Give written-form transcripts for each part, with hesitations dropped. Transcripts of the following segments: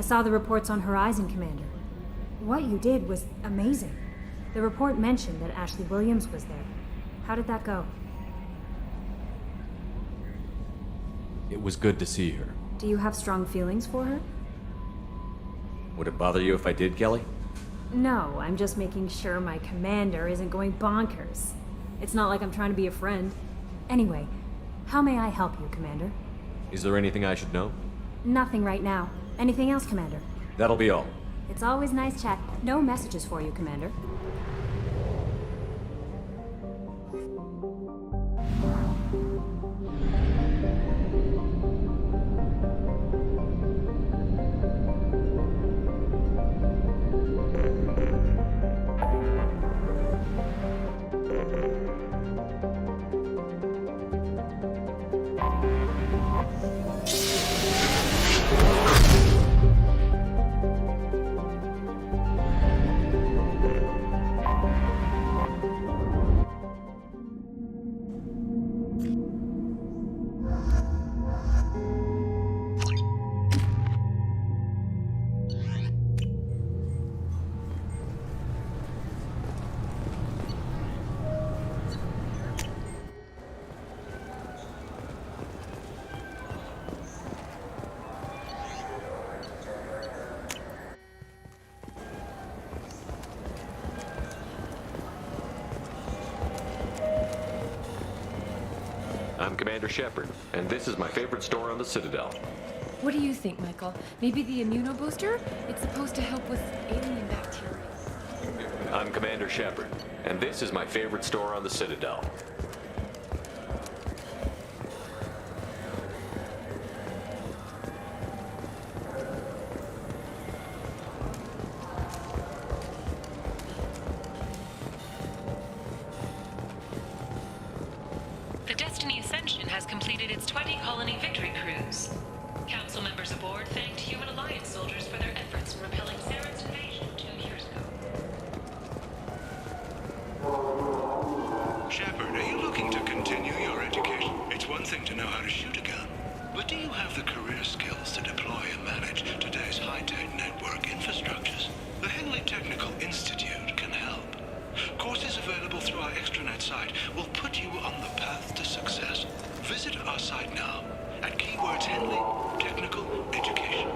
saw the reports on Horizon, Commander. What you did was amazing. The report mentioned that Ashley Williams was there. How did that go? It was good to see her. Do you have strong feelings for her? Would it bother you if I did, Kelly? No, I'm just making sure my commander isn't going bonkers. It's not like I'm trying to be a friend. Anyway, how may I help you, Commander? Is there anything I should know? Nothing right now. Anything else, Commander? That'll be all. It's always nice chat. No messages for you, Commander. I'm Commander Shepard, and this is my favorite store on the Citadel. What do you think, Michael? Maybe the immunobooster? It's supposed to help with alien bacteria. I'm Commander Shepard, and this is my favorite store on the Citadel. The Destiny Ascension has completed its 20-colony victory cruise. Council members aboard thanked Human Alliance soldiers for their efforts in repelling Zaren's invasion 2 years ago. Shepard, are you looking to continue your education? It's one thing to know how to shoot a gun, but do you have the career skills to deploy and manage today's high-tech network infrastructures? The Henley Technical Institute can help. Courses available through our extranet site will put you on the path to success. Visit our site now at keywords Henley Technical Education.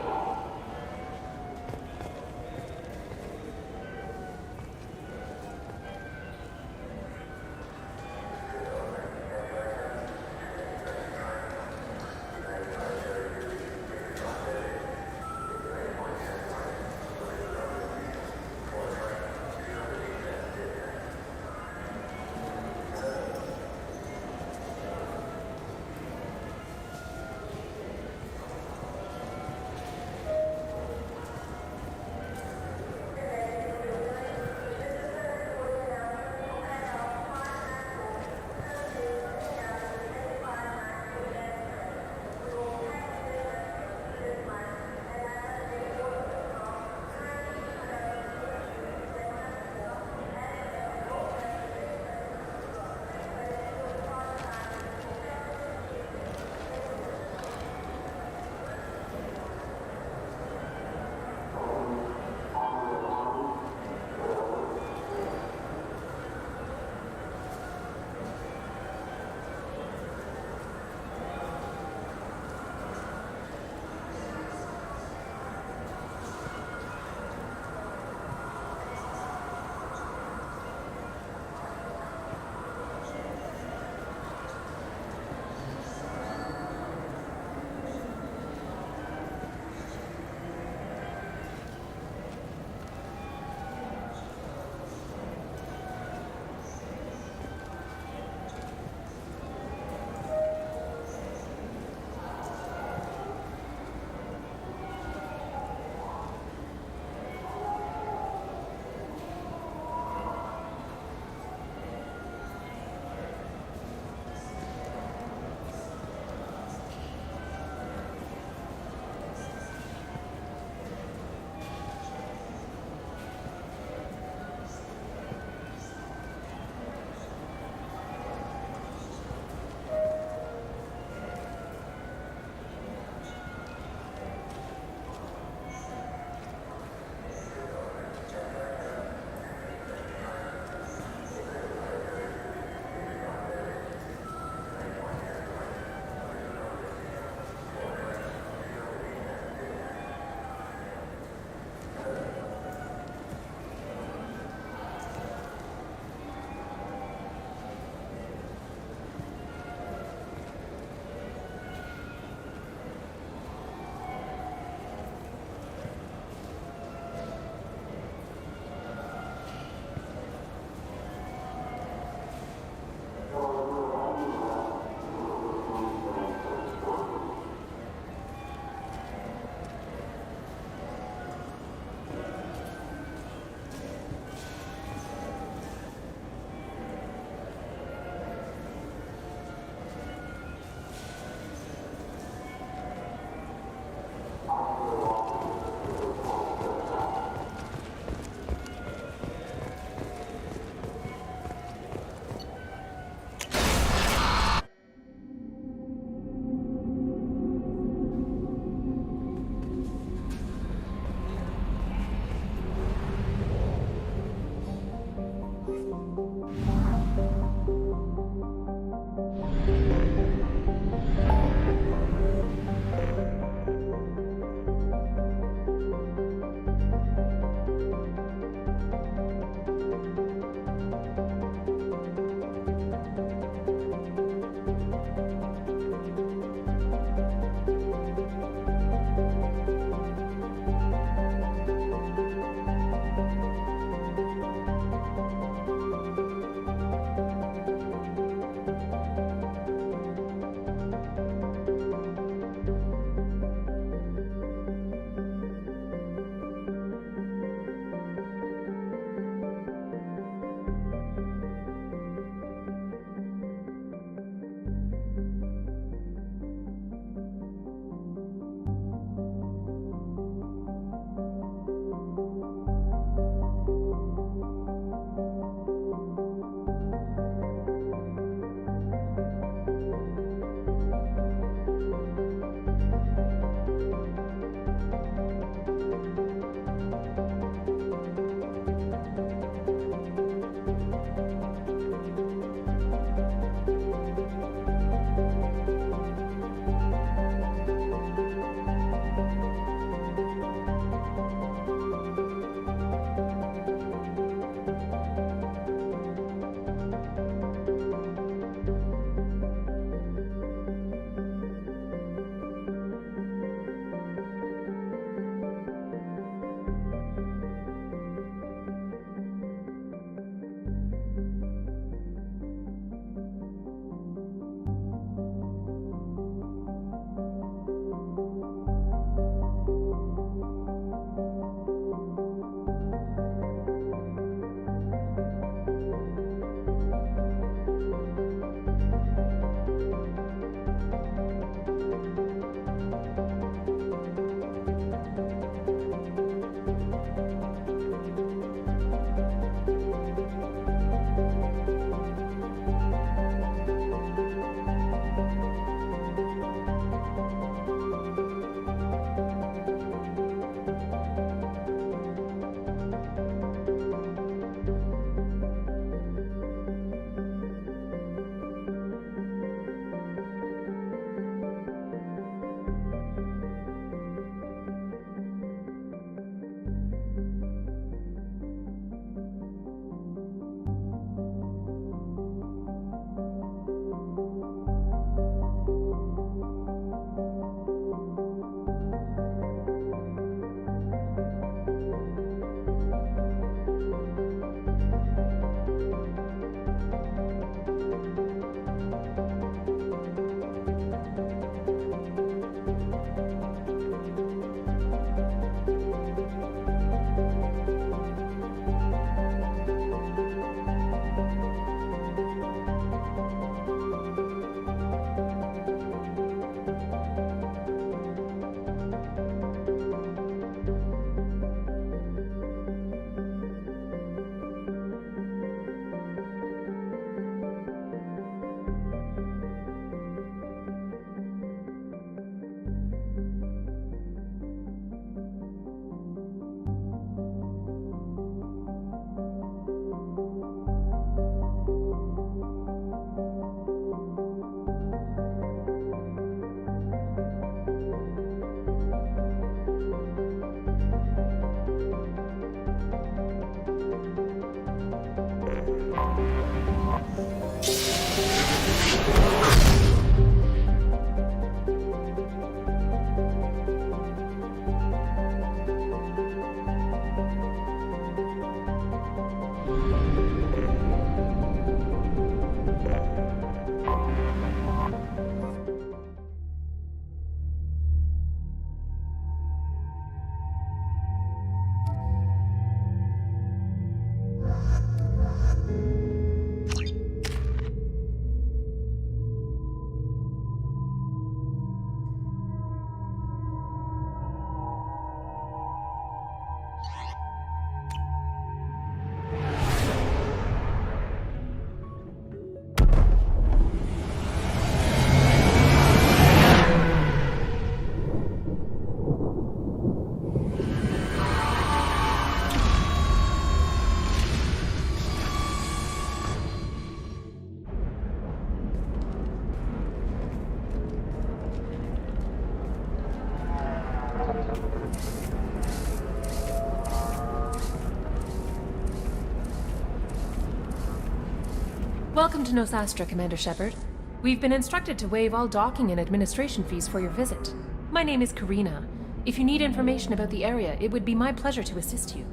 Welcome to Nosastra, Commander Shepard. We've been instructed to waive all docking and administration fees for your visit. My name is Karina. If you need information about the area, it would be my pleasure to assist you.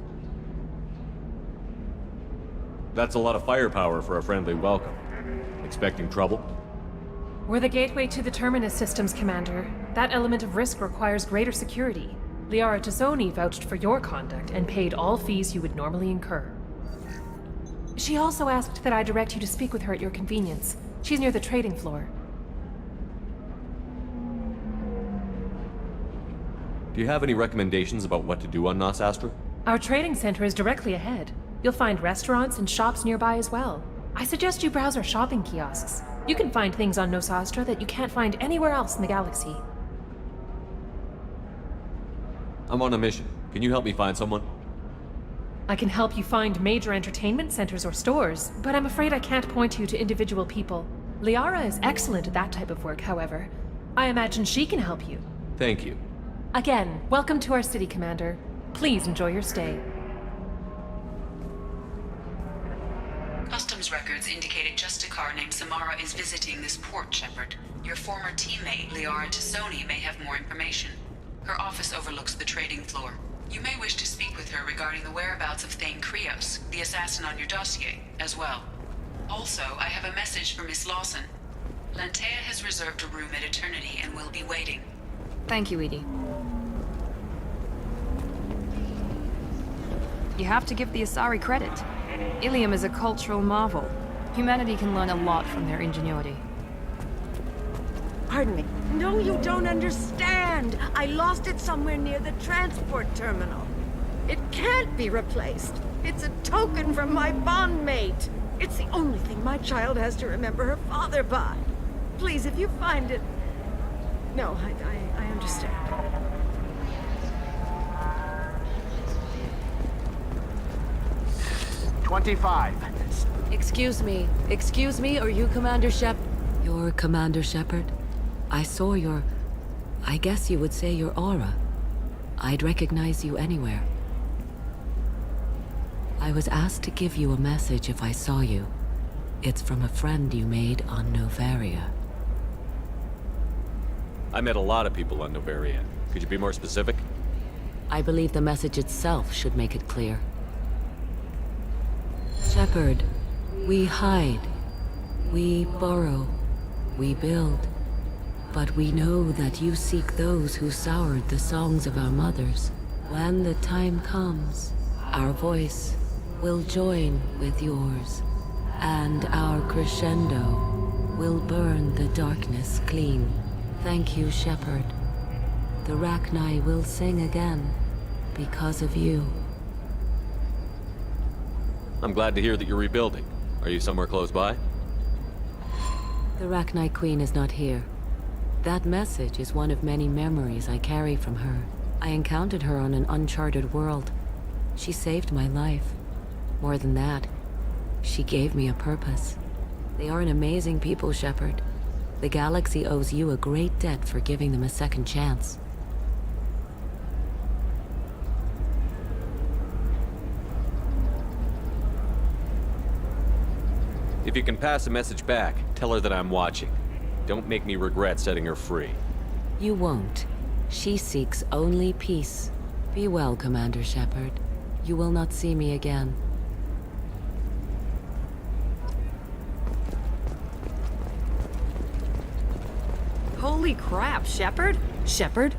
That's a lot of firepower for a friendly welcome. Expecting trouble? We're the gateway to the Terminus systems, Commander. That element of risk requires greater security. Liara Tassoni vouched for your conduct and paid all fees you would normally incur. She also asked that I direct you to speak with her at your convenience. She's near the trading floor. Do you have any recommendations about what to do on Nosastra? Our trading center is directly ahead. You'll find restaurants and shops nearby as well. I suggest you browse our shopping kiosks. You can find things on Nosastra that you can't find anywhere else in the galaxy. I'm on a mission. Can you help me find someone? I can help you find major entertainment centers or stores, but I'm afraid I can't point you to individual people. Liara is excellent at that type of work, however. I imagine she can help you. Thank you. Again, welcome to our city, Commander. Please enjoy your stay. Customs records indicated just a car named Samara is visiting this port, Shepard. Your former teammate, Liara Tassoni, may have more information. Her office overlooks the trading floor. You may wish to speak with her regarding the whereabouts of Thane Krios, the assassin on your dossier, as well. Also, I have a message for Miss Lawson. Lantea has reserved a room at Eternity and will be waiting. Thank you, Edie. You have to give the Asari credit. Ilium is a cultural marvel. Humanity can learn a lot from their ingenuity. Pardon me. No, you don't understand. I lost it somewhere near the transport terminal. It can't be replaced. It's a token from my bondmate. It's the only thing my child has to remember her father by. Please, if you find it... No, I understand. Excuse me, are you Commander Shep? You're Commander Shepard? I saw your... I guess you would say your aura. I'd recognize you anywhere. I was asked to give you a message if I saw you. It's from a friend you made on Novaria. I met a lot of people on Novaria. Could you be more specific? I believe the message itself should make it clear. Shepard, we hide. We burrow. We build. But we know that you seek those who soured the songs of our mothers. When the time comes, our voice will join with yours, and our crescendo will burn the darkness clean. Thank you, Shepard. The Rachni will sing again because of you. I'm glad to hear that you're rebuilding. Are you somewhere close by? The Rachni Queen is not here. That message is one of many memories I carry from her. I encountered her on an uncharted world. She saved my life. More than that, she gave me a purpose. They are an amazing people, Shepard. The galaxy owes you a great debt for giving them a second chance. If you can pass a message back, tell her that I'm watching. Don't make me regret setting her free. You won't. She seeks only peace. Be well, Commander Shepard. You will not see me again. Holy crap, Shepard? Shepard?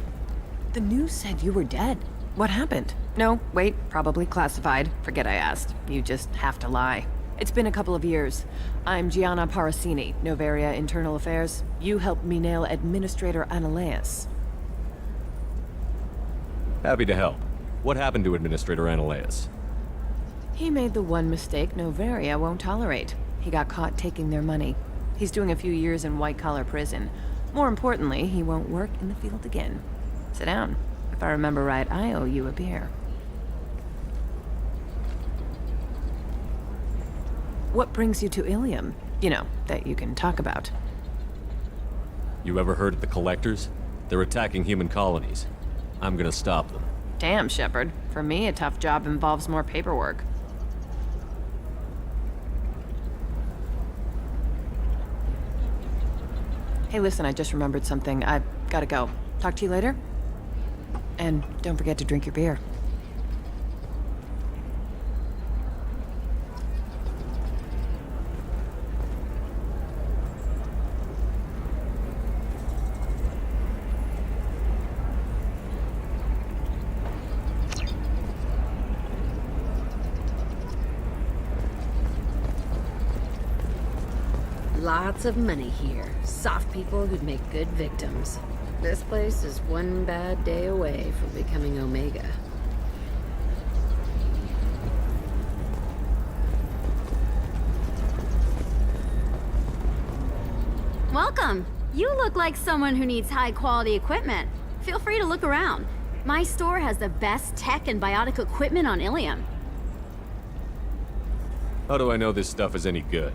The news said you were dead. What happened? No, wait, probably classified. Forget I asked. You just have to lie. It's been a couple of years. I'm Gianna Parasini, Novaria Internal Affairs. You helped me nail Administrator Analeas. Happy to help. What happened to Administrator Analeas? He made the one mistake Novaria won't tolerate. He got caught taking their money. He's doing a few years in white-collar prison. More importantly, he won't work in the field again. Sit down. If I remember right, I owe you a beer. What brings you to Ilium? You know, that you can talk about. You ever heard of the Collectors? They're attacking human colonies. I'm gonna stop them. Damn, Shepard. For me, a tough job involves more paperwork. Hey, listen, I just remembered something. I've gotta go. Talk to you later? And don't forget to drink your beer. Lots of money here. Soft people who'd make good victims. This place is one bad day away from becoming Omega. Welcome. You look like someone who needs high-quality equipment. Feel free to look around. My store has the best tech and biotic equipment on Ilium. How do I know this stuff is any good?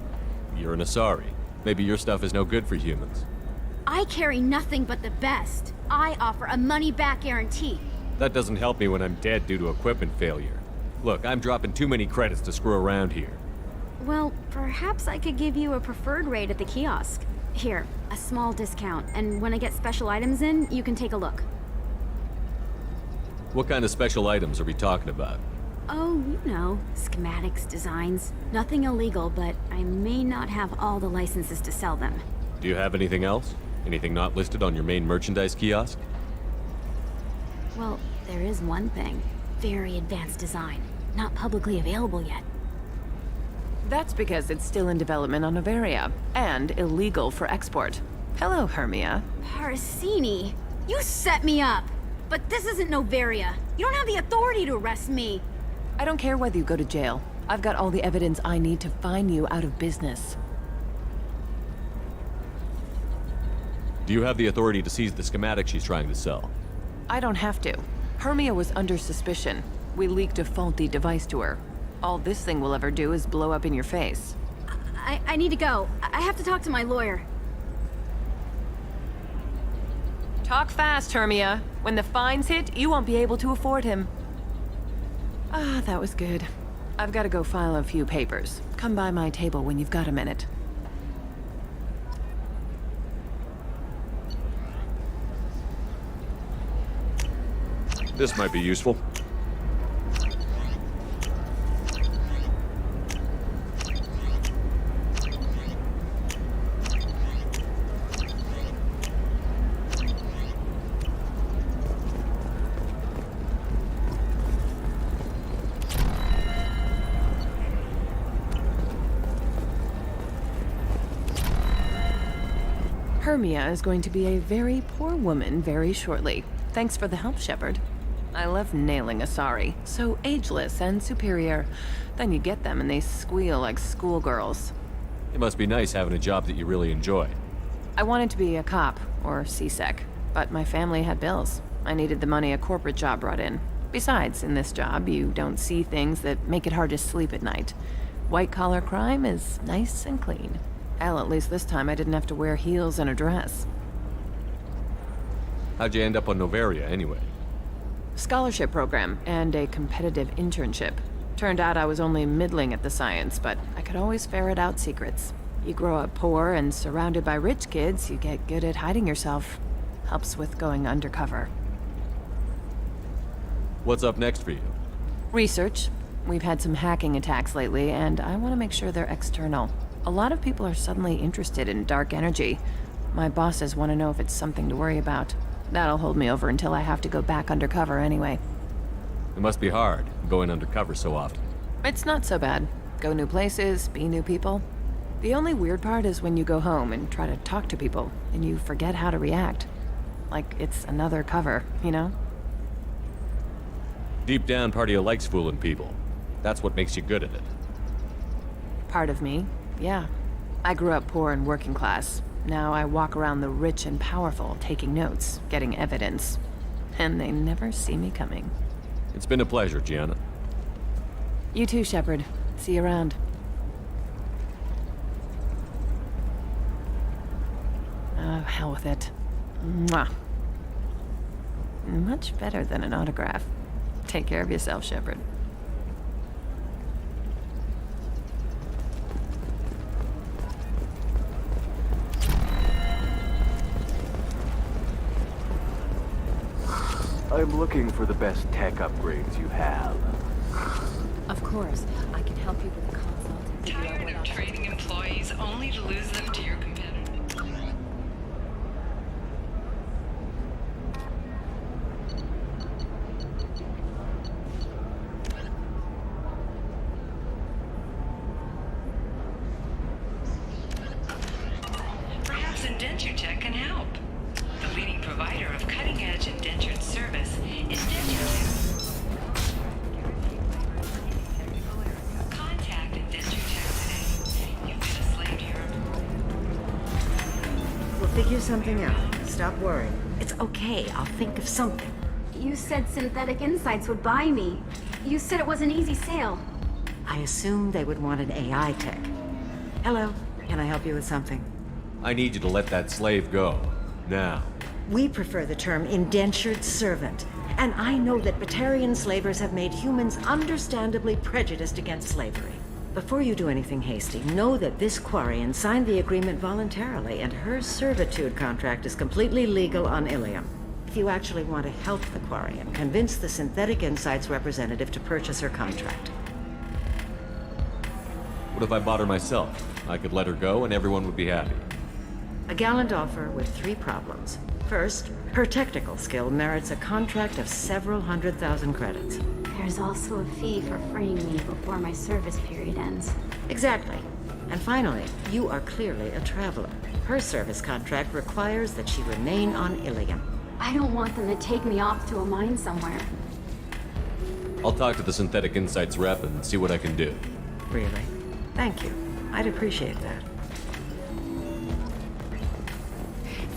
You're an Asari. Maybe your stuff is no good for humans. I carry nothing but the best. I offer a money-back guarantee. That doesn't help me when I'm dead due to equipment failure. Look, I'm dropping too many credits to screw around here. Well, perhaps I could give you a preferred rate at the kiosk. Here, a small discount, and when I get special items in, you can take a look. What kind of special items are we talking about? Oh, you know, schematics, designs. Nothing illegal, but I may not have all the licenses to sell them. Do you have anything else? Anything not listed on your main merchandise kiosk? Well, there is one thing. Very advanced design. Not publicly available yet. That's because it's still in development on Noveria, and illegal for export. Hello, Hermia. Parsini, you set me up! But this isn't Noveria. You don't have the authority to arrest me. I don't care whether you go to jail. I've got all the evidence I need to fine you out of business. Do you have the authority to seize the schematic she's trying to sell? I don't have to. Hermia was under suspicion. We leaked a faulty device to her. All this thing will ever do is blow up in your face. I need to go. I have to talk to my lawyer. Talk fast, Hermia. When the fines hit, you won't be able to afford him. Ah, that was good. I've got to go file a few papers. Come by my table when you've got a minute. This might be useful. Hermia is going to be a very poor woman very shortly. Thanks for the help, Shepard. I love nailing Asari. So ageless and superior. Then you get them and they squeal like schoolgirls. It must be nice having a job that you really enjoy. I wanted to be a cop, or CSEC, but my family had bills. I needed the money a corporate job brought in. Besides, in this job, you don't see things that make it hard to sleep at night. White-collar crime is nice and clean. Hell, at least this time I didn't have to wear heels and a dress. How'd you end up on Noveria, anyway? Scholarship program and a competitive internship. Turned out I was only middling at the science, but I could always ferret out secrets. You grow up poor and surrounded by rich kids, you get good at hiding yourself. Helps with going undercover. What's up next for you? Research. We've had some hacking attacks lately, and I want to make sure they're external. A lot of people are suddenly interested in dark energy. My bosses want to know if it's something to worry about. That'll hold me over until I have to go back undercover anyway. It must be hard, going undercover so often. It's not so bad. Go new places, be new people. The only weird part is when you go home and try to talk to people, and you forget how to react. Like it's another cover, you know? Deep down, part of you likes fooling people. That's what makes you good at it. Part of me, yeah. I grew up poor and working class. Now I walk around the rich and powerful, taking notes, getting evidence. And they never see me coming. It's been a pleasure, Gianna. You too, Shepard. See you around. Oh, hell with it. Mwah. Much better than an autograph. Take care of yourself, Shepard. I'm looking for the best tech upgrades you have. Of course, I can help you with the consult and figure out Tired what of else. training employees only to lose them to your competitor. Perhaps Indenture Tech can help. The leading provider of cutting-edge indentured service is Denture. Contact Indenture Tech today. You've been a slave to your We'll figure something out. Stop worrying. It's okay. I'll think of something. You said Synthetic Insights would buy me. You said it was an easy sale. I assumed they would want an AI tech. Hello. Can I help you with something? I need you to let that slave go. Now. We prefer the term indentured servant. And I know that Batarian slavers have made humans understandably prejudiced against slavery. Before you do anything hasty, know that this Quarian signed the agreement voluntarily, and her servitude contract is completely legal on Ilium. If you actually want to help the Quarian, convince the Synthetic Insights representative to purchase her contract. What if I bought her myself? I could let her go and everyone would be happy. A gallant offer with 3 problems. First, her technical skill merits a contract of several 100,000 credits. There's also a fee for freeing me before my service period ends. Exactly. And finally, you are clearly a traveler. Her service contract requires that she remain on Ilium. I don't want them to take me off to a mine somewhere. I'll talk to the Synthetic Insights rep and see what I can do. Really? Thank you. I'd appreciate that.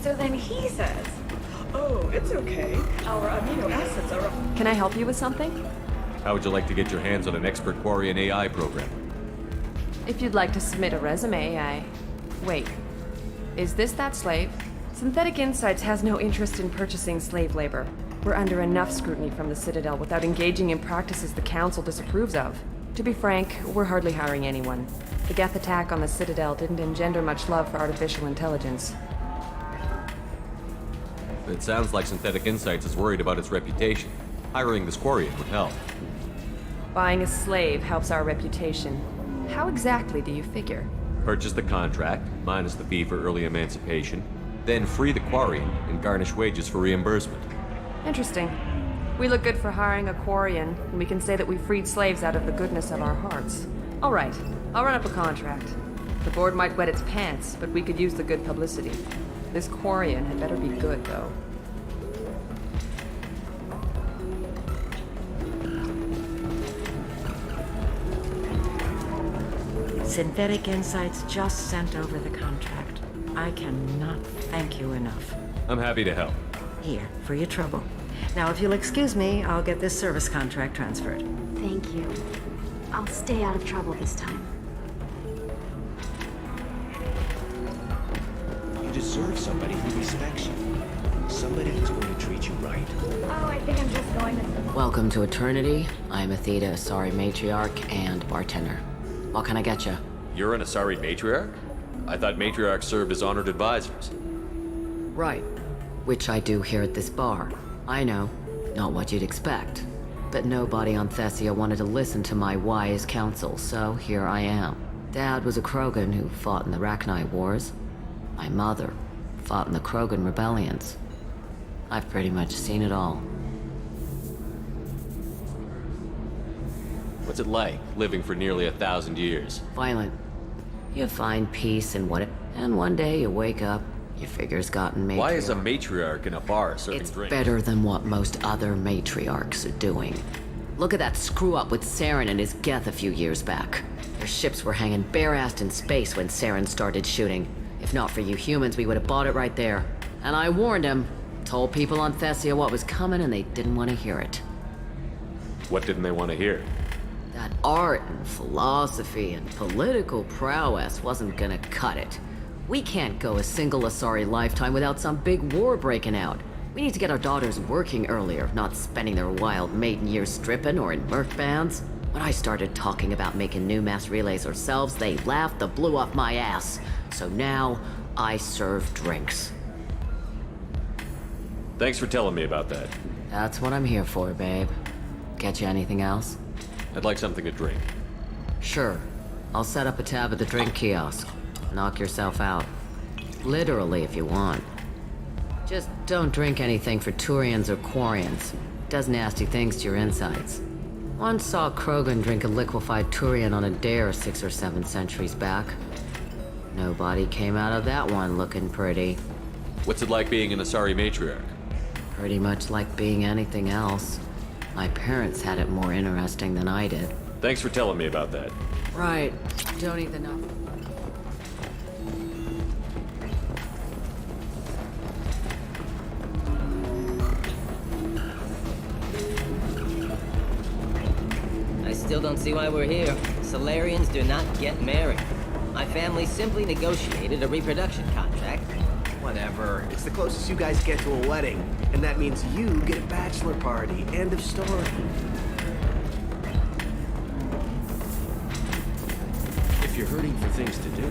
So then he says, "Oh, it's okay. Our amino acids are..." Can I help you with something? How would you like to get your hands on an expert Quarian AI program? If you'd like to submit a resume, Wait. Is this that slave? Synthetic Insights has no interest in purchasing slave labor. We're under enough scrutiny from the Citadel without engaging in practices the Council disapproves of. To be frank, we're hardly hiring anyone. The Geth attack on the Citadel didn't engender much love for artificial intelligence. It sounds like Synthetic Insights is worried about its reputation. Hiring this Quarian would help. Buying a slave helps our reputation. How exactly do you figure? Purchase the contract, minus the fee for early emancipation, then free the Quarian and garnish wages for reimbursement. Interesting. We look good for hiring a Quarian, and we can say that we freed slaves out of the goodness of our hearts. All right, I'll run up a contract. The board might wet its pants, but we could use the good publicity. This Quarian had better be good, though. Synthetic Insights just sent over the contract. I cannot thank you enough. I'm happy to help. Here, for your trouble. Now, if you'll excuse me, I'll get this service contract transferred. Thank you. I'll stay out of trouble this time. You deserve somebody who respects you. Somebody who's going to treat you right. Oh, I think I'm just going to... Welcome to Eternity. I'm Athena Asari Matriarch and bartender. What can I get you? You're an Asari matriarch? I thought matriarchs served as honored advisors. Right. Which I do here at this bar. I know. Not what you'd expect. But nobody on Thessia wanted to listen to my wise counsel, so here I am. Dad was a Krogan who fought in the Rachni Wars. My mother fought in the Krogan rebellions. I've pretty much seen it all. What's it like, living for nearly 1,000 years? Violent. You find peace in what it... And one day you wake up, your figure's gotten matriarch. Why is a matriarch in a bar serving It's drinks? better than what most other matriarchs are doing. Look at that screw-up with Saren and his Geth a few years back. Their ships were hanging bare-assed in space when Saren started shooting. If not for you humans, we would have bought it right there. And I warned him. Told people on Thessia what was coming and they didn't want to hear it. What didn't they want to hear? That art and philosophy and political prowess wasn't gonna cut it. We can't go a single Asari lifetime without some big war breaking out. We need to get our daughters working earlier, not spending their wild maiden years stripping or in merc bands. When I started talking about making new mass relays ourselves, they laughed the blue off my ass. So now, I serve drinks. Thanks for telling me about that. That's what I'm here for, babe. Get you anything else? I'd like something to drink. Sure. I'll set up a tab at the drink kiosk. Knock yourself out. Literally, if you want. Just don't drink anything for Turians or Quarians. Does nasty things to your insides. Once saw Krogan drink a liquefied Turian on a dare 6 or 7 centuries back. Nobody came out of that one looking pretty. What's it like being an Asari matriarch? Pretty much like being anything else. My parents had it more interesting than I did. Thanks for telling me about that. Right. Don't eat the nut. I still don't see why we're here. Solarians do not get married. My family simply negotiated a reproduction contract. Whatever. It's the closest you guys get to a wedding. And that means you get a bachelor party. End of story. If you're hurting for things to do,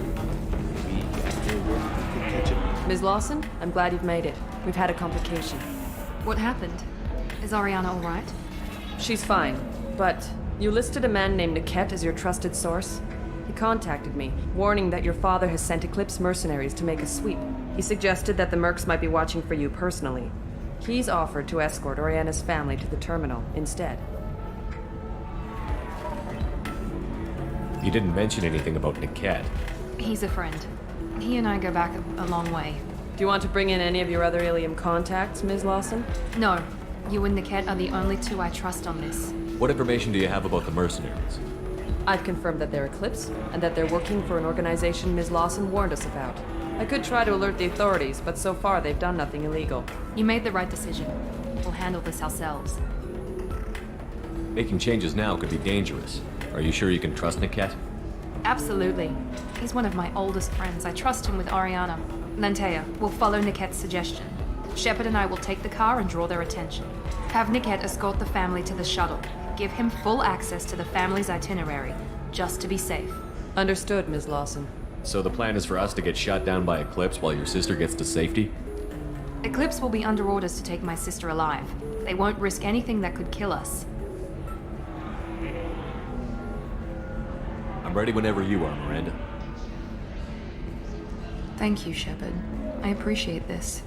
maybe after work we could catch up. Ms. Lawson, I'm glad you've made it. We've had a complication. What happened? Is Ariana all right? She's fine, but you listed a man named Niket as your trusted source. He contacted me, warning that your father has sent Eclipse mercenaries to make a sweep. He suggested that the Mercs might be watching for you personally. He's offered to escort Oriana's family to the terminal instead. You didn't mention anything about Niket. He's a friend. He and I go back a long way. Do you want to bring in any of your other Ilium contacts, Ms. Lawson? No. You and Niket are the only two I trust on this. What information do you have about the mercenaries? I've confirmed that they're Eclipse, and that they're working for an organization Ms. Lawson warned us about. I could try to alert the authorities, but so far they've done nothing illegal. You made the right decision. We'll handle this ourselves. Making changes now could be dangerous. Are you sure you can trust Niket? Absolutely. He's one of my oldest friends. I trust him with Ariana. Lantea, we'll follow Niket's suggestion. Shepard and I will take the car and draw their attention. Have Niket escort the family to the shuttle. Give him full access to the family's itinerary, just to be safe. Understood, Ms. Lawson. So the plan is for us to get shot down by Eclipse while your sister gets to safety? Eclipse will be under orders to take my sister alive. They won't risk anything that could kill us. I'm ready whenever you are, Miranda. Thank you, Shepard. I appreciate this.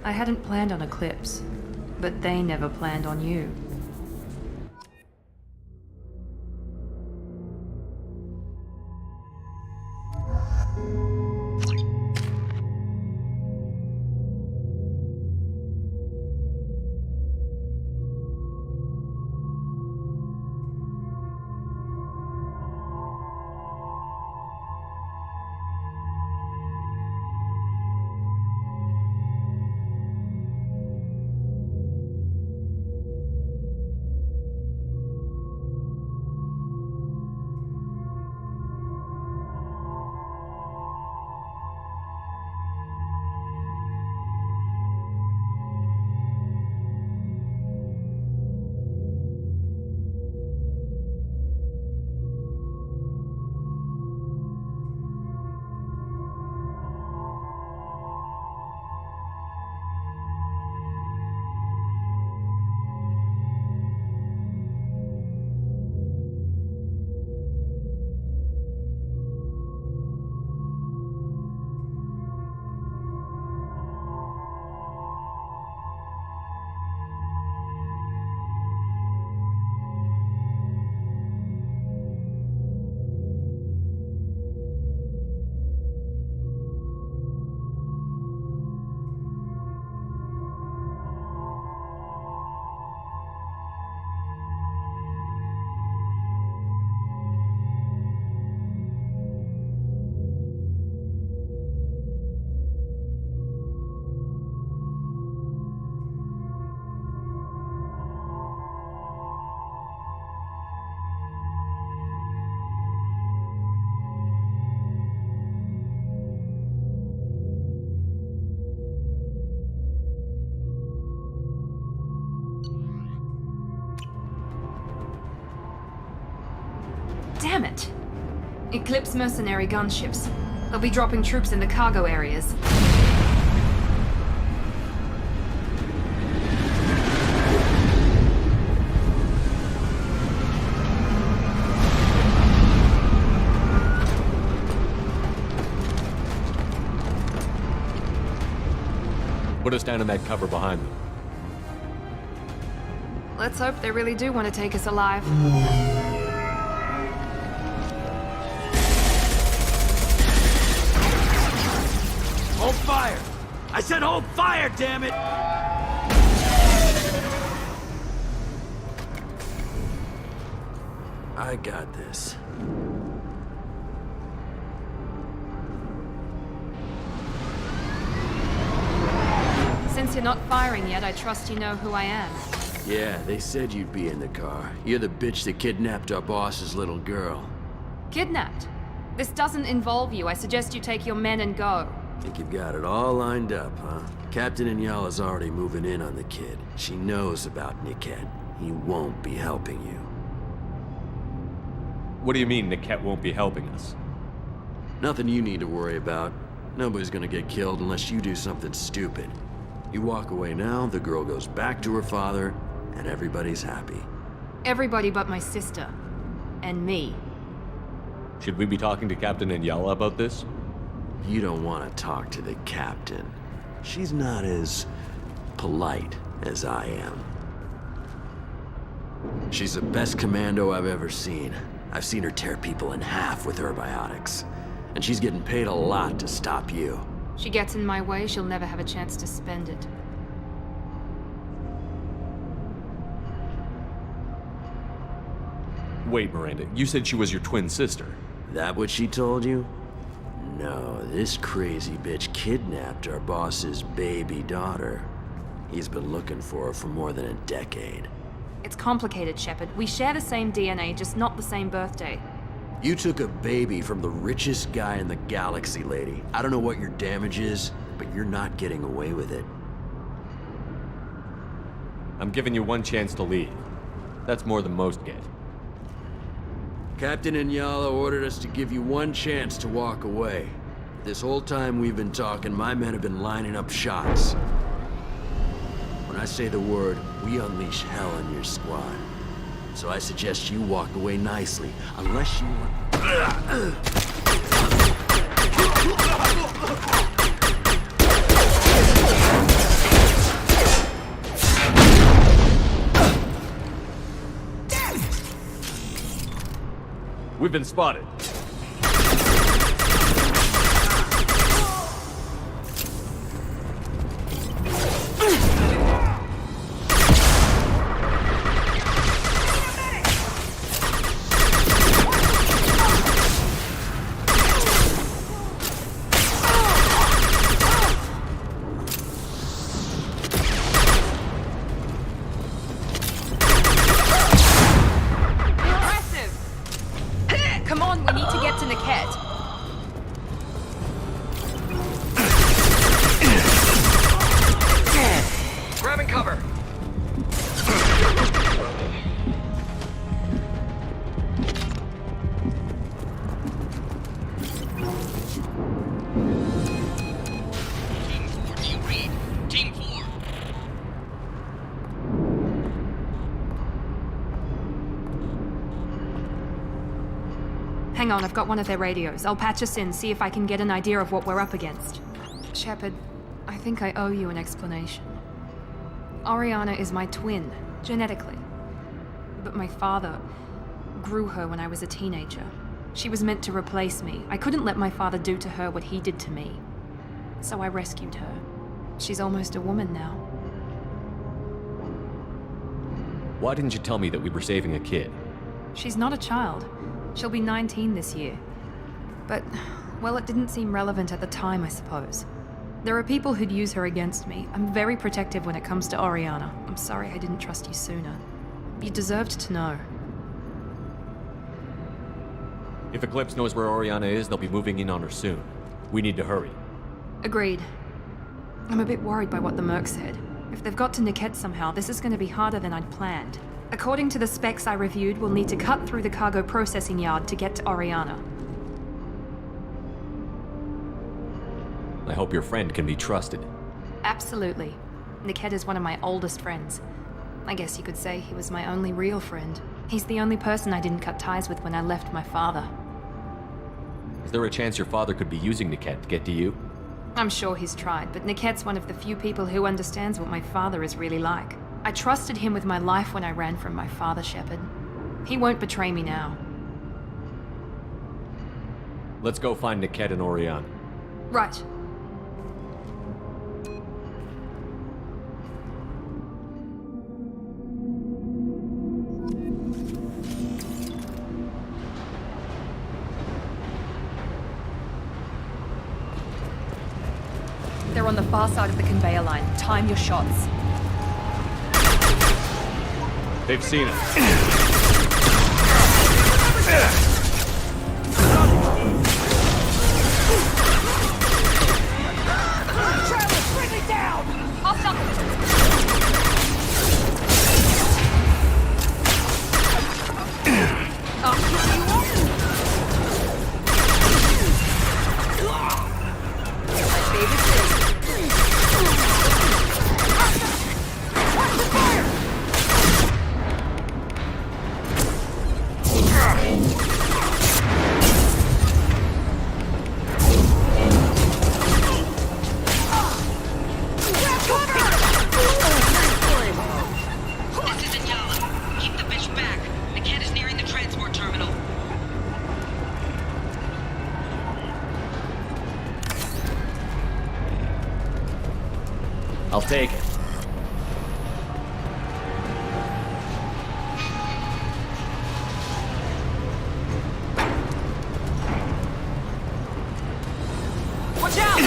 I hadn't planned on Eclipse, but they never planned on you. Damn it! Eclipse mercenary gunships. They'll be dropping troops in the cargo areas. Put us down in that cover behind them. Let's hope they really do want to take us alive. Hold fire! I said hold fire, damn it! I got this. Since you're not firing yet, I trust you know who I am. Yeah, they said you'd be in the car. You're the bitch that kidnapped our boss's little girl. Kidnapped? This doesn't involve you. I suggest you take your men and go. Think you've got it all lined up, huh? Captain Inyala's already moving in on the kid. She knows about Niket. He won't be helping you. What do you mean Niket won't be helping us? Nothing you need to worry about. Nobody's gonna get killed unless you do something stupid. You walk away now, the girl goes back to her father, and everybody's happy. Everybody but my sister. And me. Should we be talking to Captain Inyala about this? You don't want to talk to the captain. She's not as polite as I am. She's the best commando I've ever seen. I've seen her tear people in half with her biotics. And she's getting paid a lot to stop you. She gets in my way, she'll never have a chance to spend it. Wait, Miranda, you said she was your twin sister. That what she told you? No, this crazy bitch kidnapped our boss's baby daughter. He's been looking for her for more than a decade. It's complicated, Shepard. We share the same DNA, just not the same birthday. You took a baby from the richest guy in the galaxy, lady. I don't know what your damage is, but you're not getting away with it. I'm giving you one chance to leave. That's more than most get. Captain Inyala ordered us to give you one chance to walk away. This whole time we've been talking, my men have been lining up shots. When I say the word, we unleash hell on your squad. So I suggest you walk away nicely, unless you want... We've been spotted. Hang on, I've got one of their radios. I'll patch us in, see if I can get an idea of what we're up against. Shepard, I think I owe you an explanation. Oriana is my twin, genetically. But my father grew her when I was a teenager. She was meant to replace me. I couldn't let my father do to her what he did to me. So I rescued her. She's almost a woman now. Why didn't you tell me that we were saving a kid? She's not a child. She'll be 19 this year. But, well, it didn't seem relevant at the time, I suppose. There are people who'd use her against me. I'm very protective when it comes to Oriana. I'm sorry I didn't trust you sooner. You deserved to know. If Eclipse knows where Oriana is, they'll be moving in on her soon. We need to hurry. Agreed. I'm a bit worried by what the Merc said. If they've got to Niket somehow, this is going to be harder than I'd planned. According to the specs I reviewed, we'll need to cut through the cargo processing yard to get to Oriana. I hope your friend can be trusted. Absolutely. Niket is one of my oldest friends. I guess you could say he was my only real friend. He's the only person I didn't cut ties with when I left my father. Is there a chance your father could be using Niket to get to you? I'm sure he's tried, but Nickette's one of the few people who understands what my father is really like. I trusted him with my life when I ran from my father, Shepard. He won't betray me now. Let's go find Nickette and Oriana. Right. They're on the far side of the conveyor line. Time your shots. They've seen us. Travis, bring me down! I'll take it. Watch out!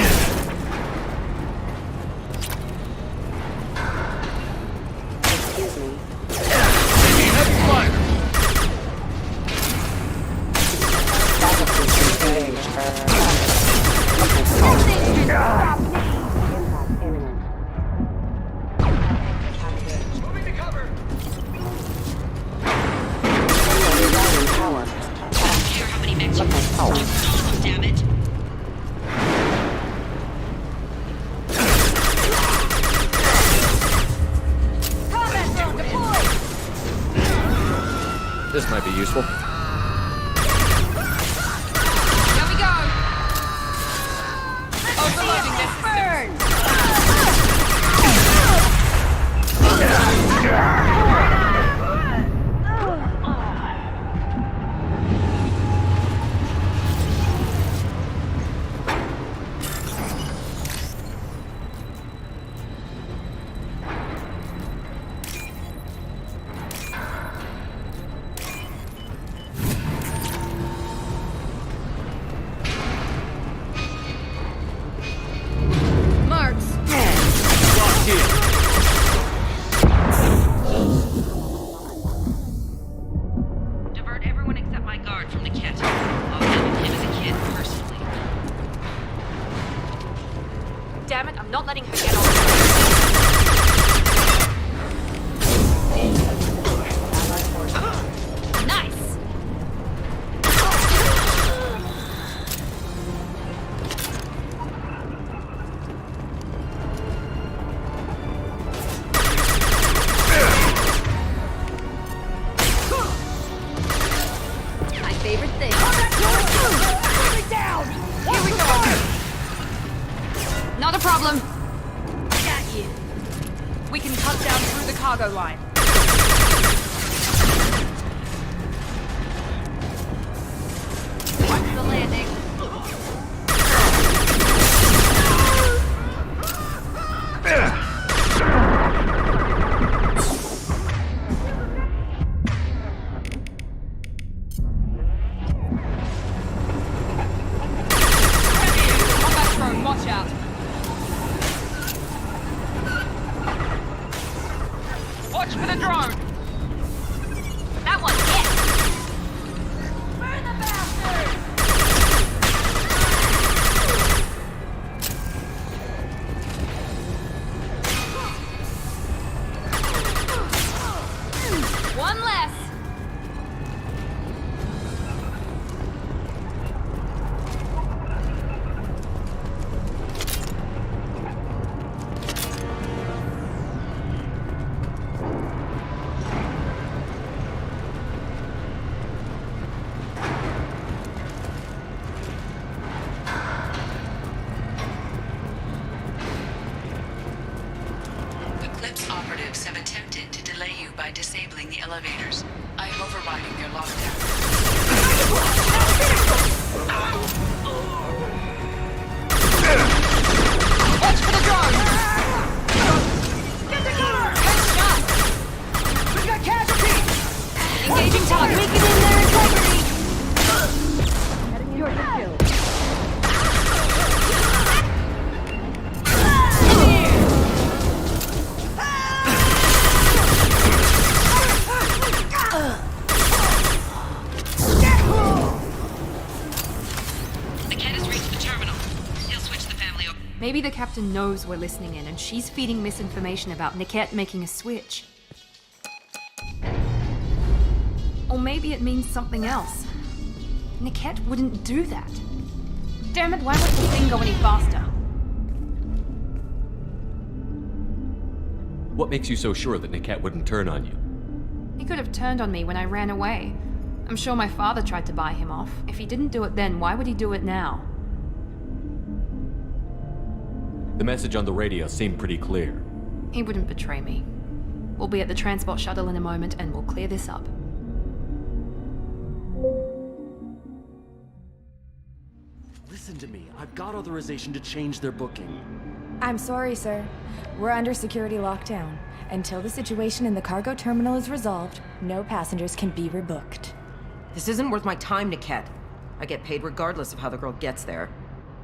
Excuse me. Taking heavy fire! This might be useful. Here we go! Overloading this burn! Divert everyone except my guard from Nickette. I'll deal with him as a kid personally. Damn it, I'm not letting her get on. Nice! My favorite thing. Down! Here we go! Not a problem. Got you. We can cut down through the cargo line. Watch the landing. Combat drone, watch out. Watch weakening their integrity! Heading towards the kill. Maybe the captain knows we're listening in and she's feeding misinformation about Niket making a switch. Or maybe it means something else. Niket wouldn't do that. Damn it, why won't the thing go any faster? What makes you so sure that Niket wouldn't turn on you? He could have turned on me when I ran away. I'm sure my father tried to buy him off. If he didn't do it then, why would he do it now? The message on the radio seemed pretty clear. He wouldn't betray me. We'll be at the transport shuttle in a moment and we'll clear this up. Listen to me. I've got authorization to change their booking. I'm sorry, sir. We're under security lockdown. Until the situation in the cargo terminal is resolved, no passengers can be rebooked. This isn't worth my time, Niket. I get paid regardless of how the girl gets there.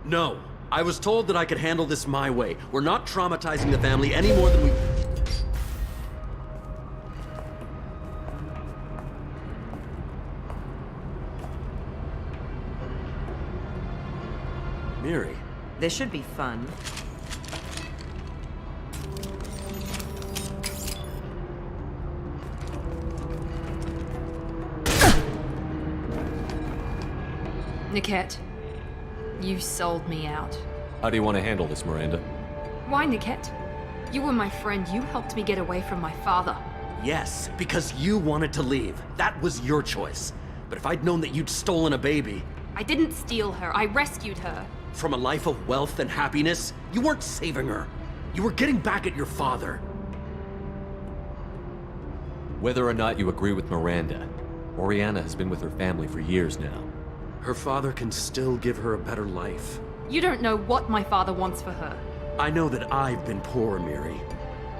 No. I was told that I could handle this my way. We're not traumatizing the family any more than we... Miri. This should be fun. Niket, you sold me out. How do you want to handle this, Miranda? Why, Niket? You were my friend. You helped me get away from my father. Yes, because you wanted to leave. That was your choice. But if I'd known that you'd stolen a baby... I didn't steal her. I rescued her. From a life of wealth and happiness, you weren't saving her. You were getting back at your father. Whether or not you agree with Miranda, Oriana has been with her family for years now. Her father can still give her a better life. You don't know what my father wants for her. I know that I've been poor, Miri.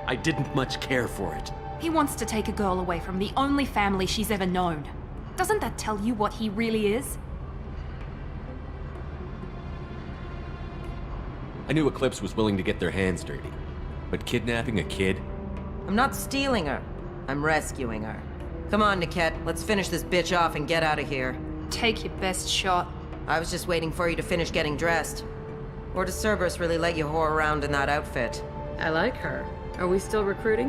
I didn't much care for it. He wants to take a girl away from the only family she's ever known. Doesn't that tell you what he really is? I knew Eclipse was willing to get their hands dirty. But kidnapping a kid? I'm not stealing her. I'm rescuing her. Come on, Niket. Let's finish this bitch off and get out of here. Take your best shot. I was just waiting for you to finish getting dressed. Or does Cerberus really let you whore around in that outfit? I like her. Are we still recruiting?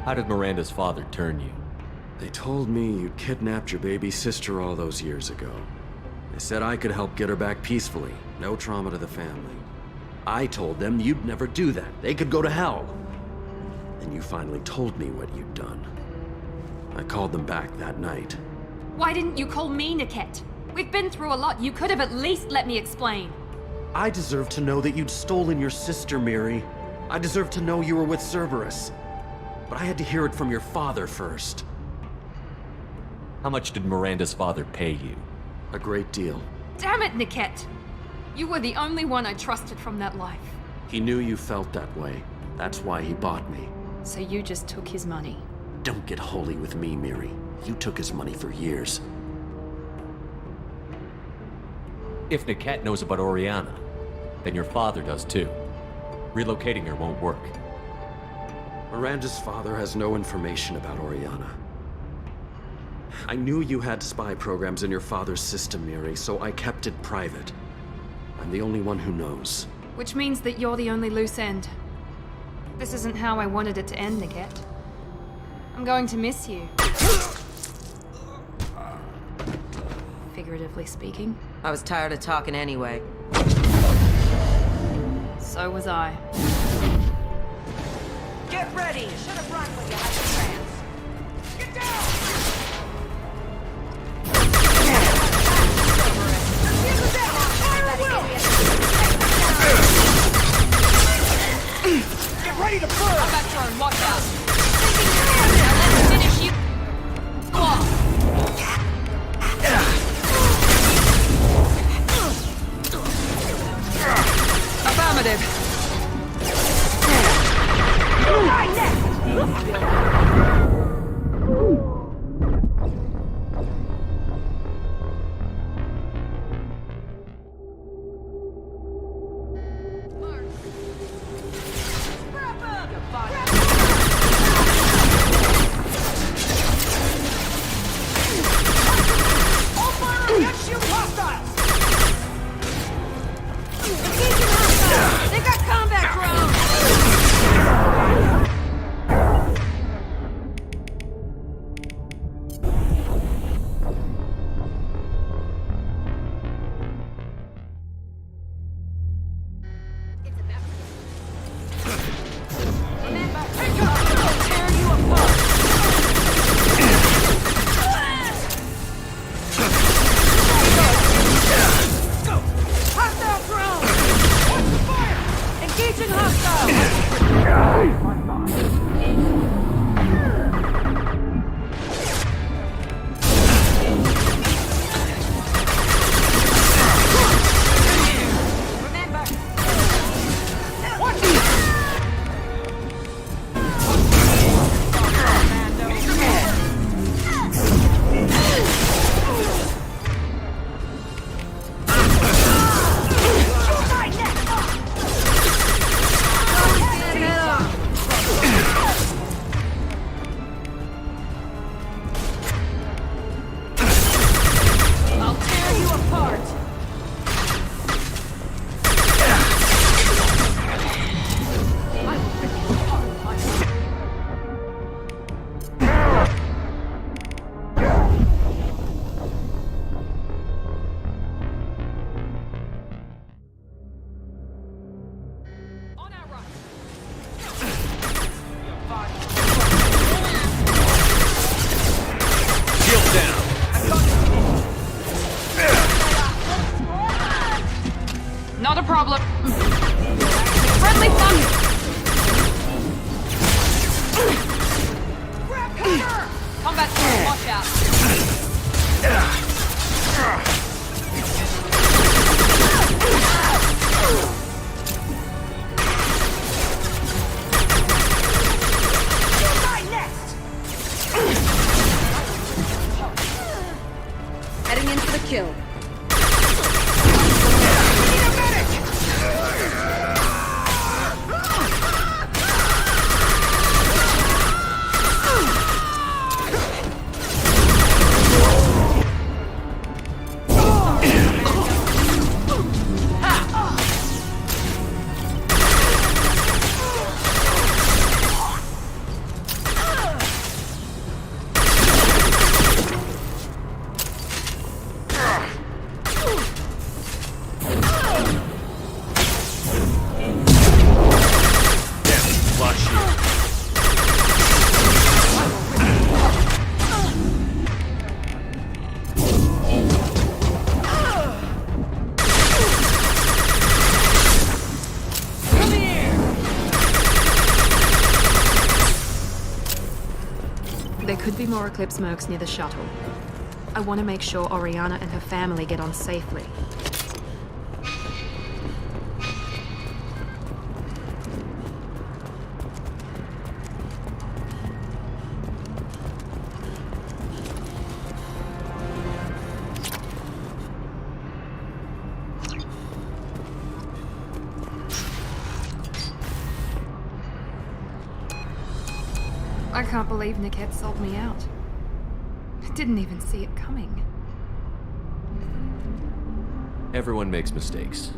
How did Miranda's father turn you? They told me you'd kidnapped your baby sister all those years ago. They said I could help get her back peacefully. No trauma to the family. I told them you'd never do that. They could go to hell. Then you finally told me what you'd done. I called them back that night. Why didn't you call me, Niket? We've been through a lot. You could have at least let me explain. I deserve to know that you'd stolen your sister, Miri. I deserve to know you were with Cerberus. But I had to hear it from your father first. How much did Miranda's father pay you? A great deal. Damn it, Niket! You were the only one I trusted from that life. He knew you felt that way. That's why he bought me. So you just took his money? Don't get holy with me, Miri. You took his money for years. If Niket knows about Oriana, then your father does too. Relocating her won't work. Miranda's father has no information about Oriana. I knew you had spy programs in your father's system, Miri, so I kept it private. I'm the only one who knows. Which means that you're the only loose end. This isn't how I wanted it to end, Niket. I'm going to miss you. Figuratively speaking. I was tired of talking anyway. So was I. Get ready! You should have run when you had the chance. Get down! Get ready to burn! I'm back turn, watch out! Now let's finish you! Go on! Affirmative! Right next! Heading in for the kill. There could be more Eclipse mercs near the shuttle. I want to make sure Oriana and her family get on safely. I can't believe Niket sold me out. I didn't even see it coming. Everyone makes mistakes.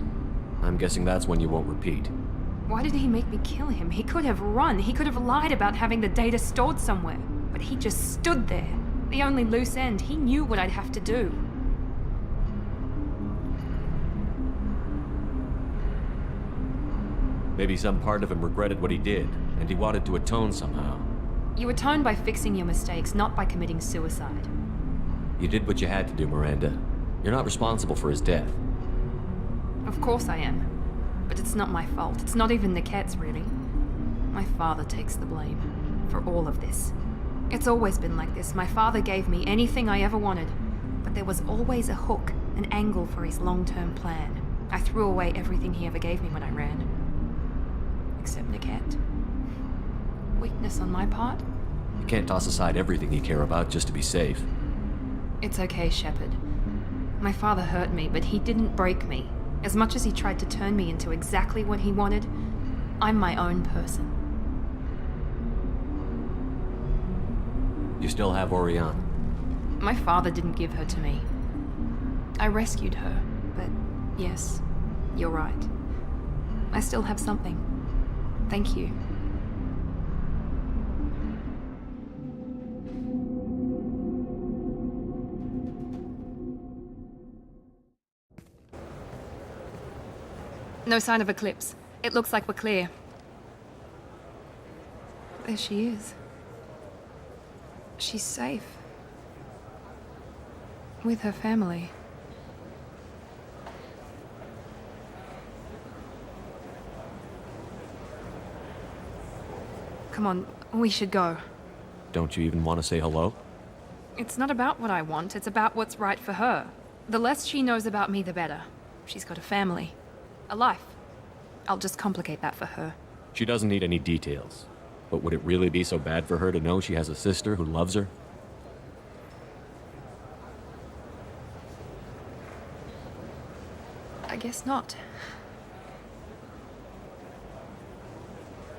I'm guessing that's one you won't repeat. Why did he make me kill him? He could have run. He could have lied about having the data stored somewhere. But he just stood there. The only loose end. He knew what I'd have to do. Maybe some part of him regretted what he did, and he wanted to atone somehow. You atone by fixing your mistakes, not by committing suicide. You did what you had to do, Miranda. You're not responsible for his death. Of course I am. But it's not my fault. It's not even Niket's, really. My father takes the blame for all of this. It's always been like this. My father gave me anything I ever wanted, but there was always a hook, an angle for his long-term plan. I threw away everything he ever gave me when I ran. Except Niket. Weakness on my part? You can't toss aside everything you care about just to be safe. It's okay, Shepard. My father hurt me, but he didn't break me. As much as he tried to turn me into exactly what he wanted, I'm my own person. You still have Oriana. My father didn't give her to me. I rescued her, but yes, you're right. I still have something. Thank you. No sign of Eclipse. It looks like we're clear. There she is. She's safe. With her family. Come on, we should go. Don't you even want to say hello? It's not about what I want, it's about what's right for her. The less she knows about me, the better. She's got a family. A life. I'll just complicate that for her. She doesn't need any details. But would it really be so bad for her to know she has a sister who loves her? I guess not.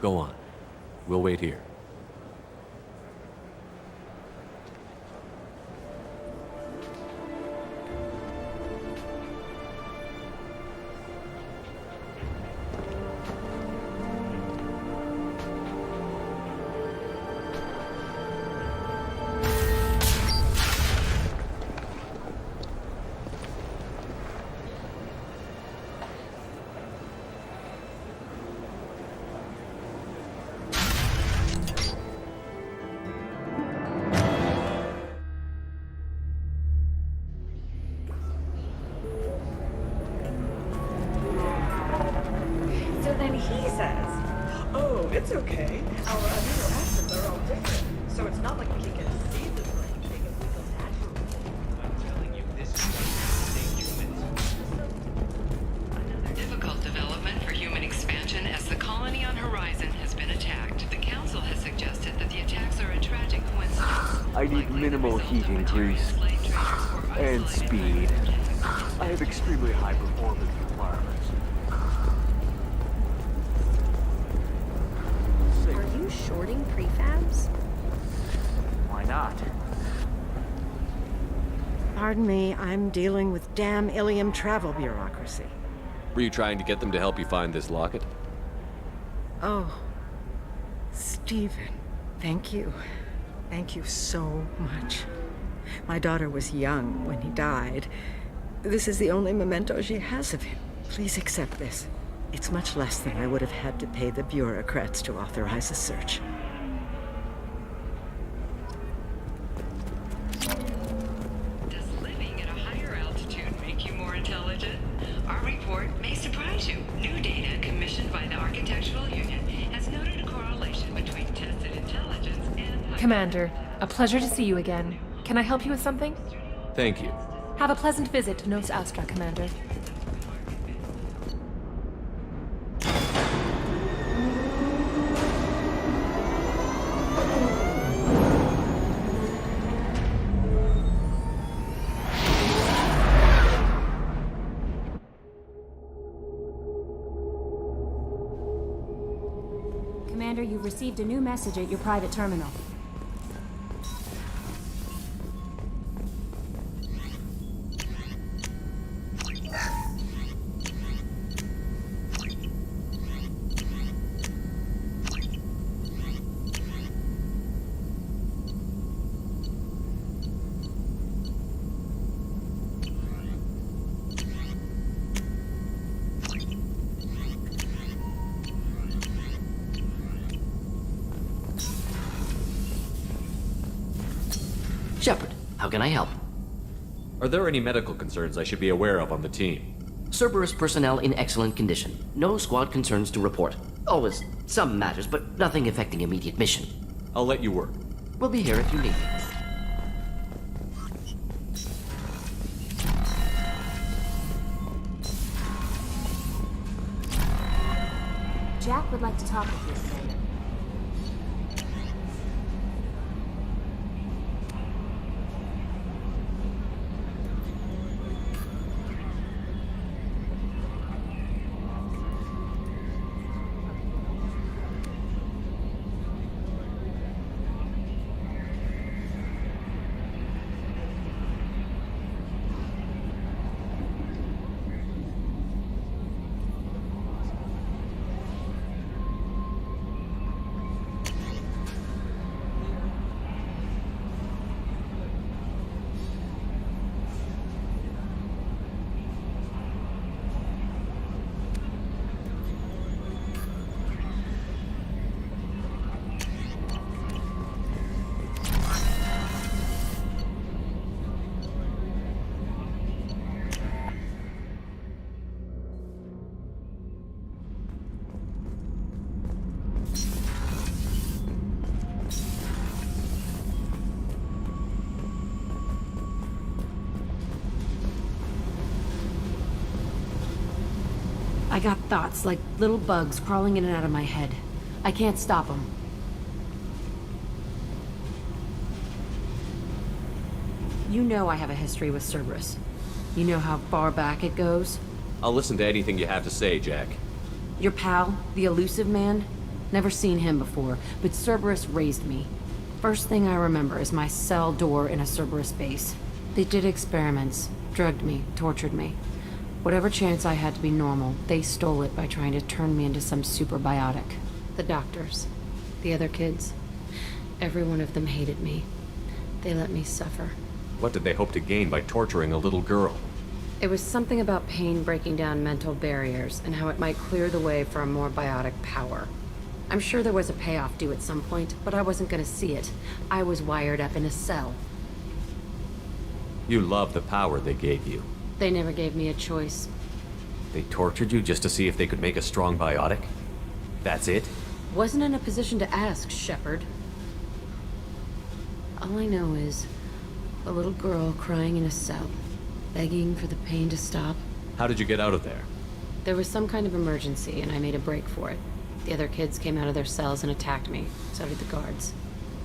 Go on. We'll wait here. So then he says, oh, it's okay. Our amino acids are all different. So it's not like we can get seeds of brain. They can wiggle naturally. heat increase, and speed. I have extremely high performance requirements. Are you shorting prefabs? Why not? Pardon me, I'm dealing with damn Ilium travel bureaucracy. Were you trying to get them to help you find this locket? Oh, Stephen, thank you. Thank you so much. My daughter was young when he died. This is the only memento she has of him. Please accept this. It's much less than I would have had to pay the bureaucrats to authorize a search. Does living at a higher altitude make you more intelligent? Our report may surprise you. New data commissioned by the Architectural Union has noted a correlation between tested intelligence and... Commander, a pleasure to see you again. Can I help you with something? Thank you. Have a pleasant visit to Nos Astra, Commander. Commander, you've received a new message at your private terminal. Shepard, how can I help? Are there any medical concerns I should be aware of on the team? Cerberus personnel in excellent condition. No squad concerns to report. Always some matters, but nothing affecting immediate mission. I'll let you work. We'll be here if you need me. Jack would like to talk with you, Commander. I got thoughts like little bugs crawling in and out of my head. I can't stop them. You know I have a history with Cerberus. You know how far back it goes? I'll listen to anything you have to say, Jack. Your pal, the elusive man? Never seen him before, but Cerberus raised me. First thing I remember is my cell door in a Cerberus base. They did experiments, drugged me, tortured me. Whatever chance I had to be normal, they stole it by trying to turn me into some super biotic. The doctors, the other kids, every one of them hated me. They let me suffer. What did they hope to gain by torturing a little girl? It was something about pain breaking down mental barriers and how it might clear the way for a more biotic power. I'm sure there was a payoff due at some point, but I wasn't gonna see it. I was wired up in a cell. You love the power they gave you. They never gave me a choice. They tortured you just to see if they could make a strong biotic? That's it? Wasn't in a position to ask, Shepard. All I know is a little girl crying in a cell, begging for the pain to stop. How did you get out of there? There was some kind of emergency, and I made a break for it. The other kids came out of their cells and attacked me. So did the guards.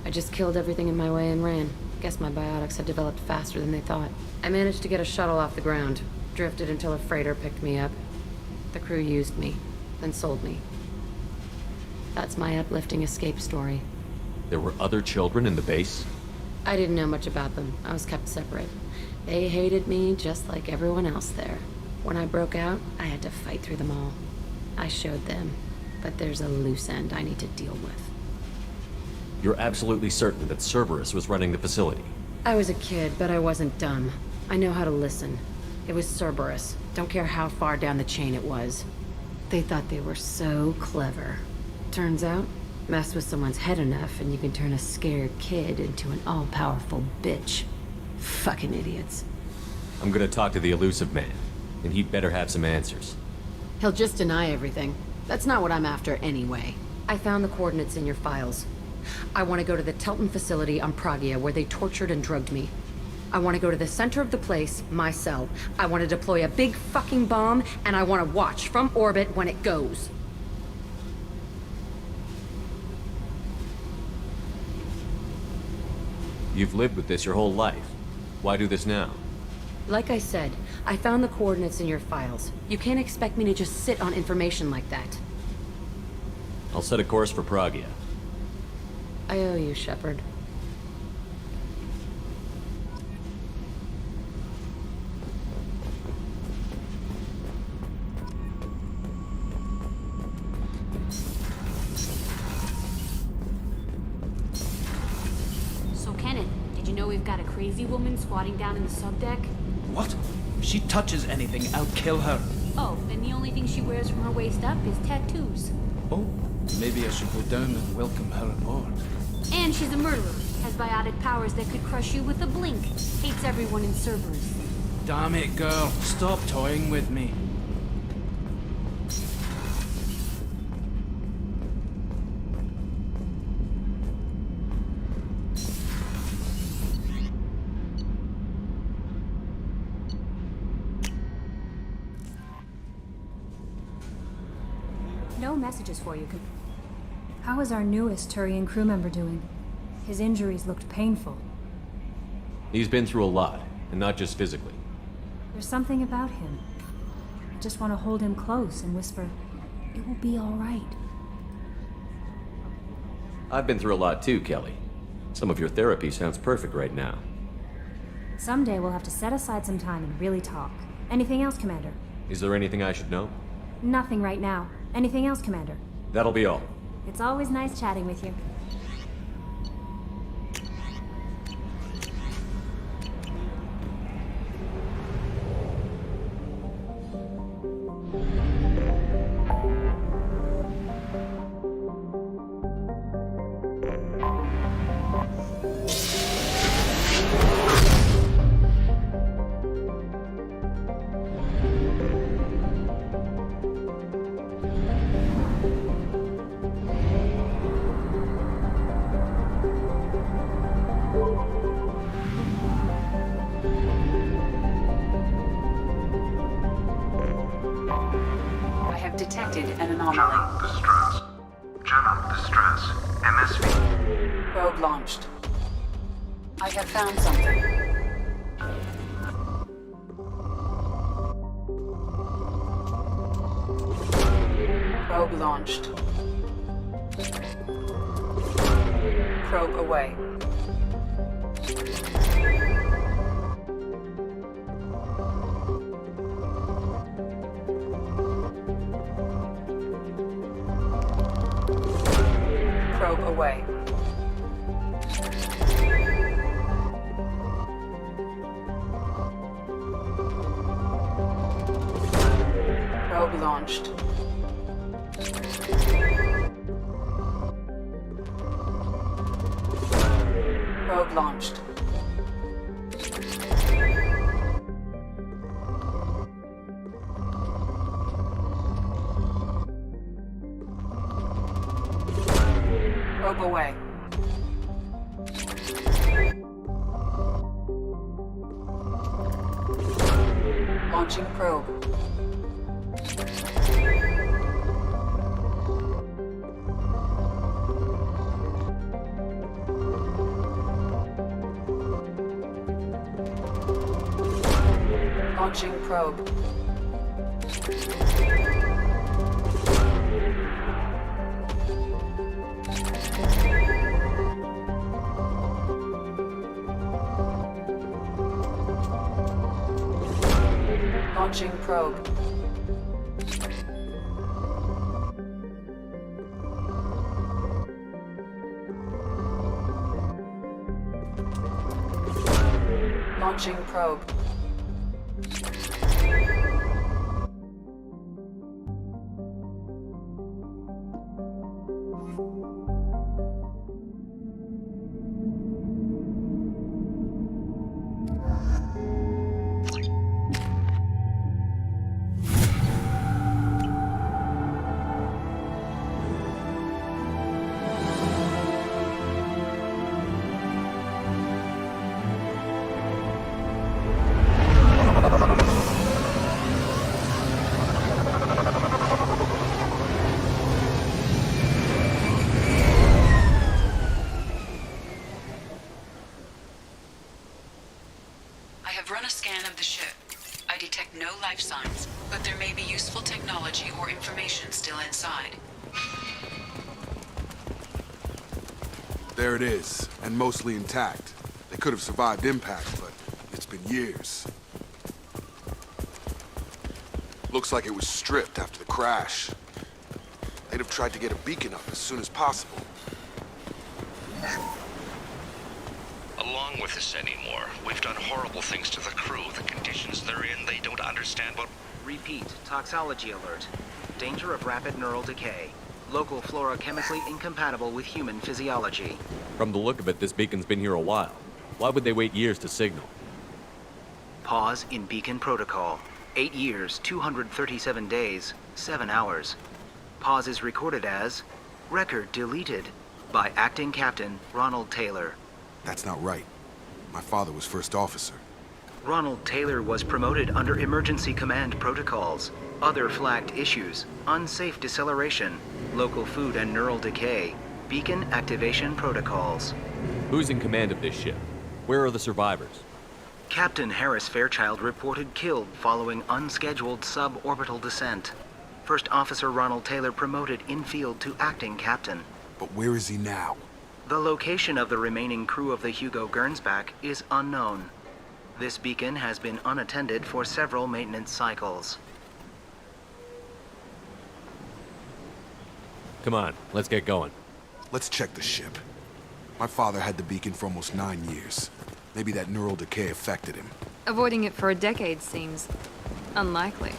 I just killed everything in my way and ran. Guess my biotics had developed faster than they thought. I managed to get a shuttle off the ground, drifted until a freighter picked me up. The crew used me, then sold me. That's my uplifting escape story. There were other children in the base? I didn't know much about them. I was kept separate. They hated me just like everyone else there. When I broke out, I had to fight through them all. I showed them, but there's a loose end I need to deal with. You're absolutely certain that Cerberus was running the facility? I was a kid, but I wasn't dumb. I know how to listen. It was Cerberus. Don't care how far down the chain it was. They thought they were so clever. Turns out, mess with someone's head enough and you can turn a scared kid into an all-powerful bitch. Fucking idiots. I'm gonna talk to the elusive man, and he'd better have some answers. He'll just deny everything. That's not what I'm after anyway. I found the coordinates in your files. I want to go to the Telton facility on Pragia where they tortured and drugged me. I want to go to the center of the place, my cell. I want to deploy a big fucking bomb, and I want to watch from orbit when it goes. You've lived with this your whole life. Why do this now? Like I said, I found the coordinates in your files. You can't expect me to just sit on information like that. I'll set a course for Pragia. I owe you, Shepard. So, Kenneth, did you know we've got a crazy woman squatting down in the subdeck? What? If she touches anything, I'll kill her. Oh, then the only thing she wears from her waist up is tattoos. Oh, maybe I should go down and welcome her aboard. And she's a murderer. Has biotic powers that could crush you with a blink. Hates everyone in Cerberus. Damn it, girl. Stop toying with me. No messages for you. How is our newest Turian crew member doing? His injuries looked painful. He's been through a lot, and not just physically. There's something about him. I just want to hold him close and whisper, "It will be all right." I've been through a lot too, Kelly. Some of your therapy sounds perfect right now. Someday we'll have to set aside some time and really talk. Anything else, Commander? Is there anything I should know? Nothing right now. Anything else, Commander? That'll be all. It's always nice chatting with you. Detected an anomaly. Distress. General distress. MSV. Probe launched. I have found something. Probe launched. Probe away. Probe away. Probe launched. Probe launched. Probe away. Launching probe. Launching probe. Launching probe. Launching probe. Run a scan of the ship. I detect no life signs, but there may be useful technology or information still inside. There it is, and mostly intact. They could have survived impact, but it's been years. Looks like it was stripped after the crash. They'd have tried to get a beacon up as soon as possible. Along with this anymore. We've done horrible things to the crew. The conditions they're in, they don't understand what... Repeat, toxology alert. Danger of rapid neural decay. Local flora chemically incompatible with human physiology. From the look of it, this beacon's been here a while. Why would they wait years to signal? Pause in beacon protocol. 8 years, 237 days, 7 hours. Pause is recorded as... Record deleted by Acting Captain Ronald Taylor. That's not right. My father was first officer. Ronald Taylor was promoted under emergency command protocols. Other flagged issues: unsafe deceleration, local food and neural decay, beacon activation protocols. Who's in command of this ship? Where are the survivors? Captain Harris Fairchild reported killed following unscheduled suborbital descent. First Officer Ronald Taylor promoted in-field to acting captain. But where is he now? The location of the remaining crew of the Hugo Gernsback is unknown. This beacon has been unattended for several maintenance cycles. Come on, let's get going. Let's check the ship. My father had the beacon for almost 9 years. Maybe that neural decay affected him. Avoiding it for a decade seems unlikely.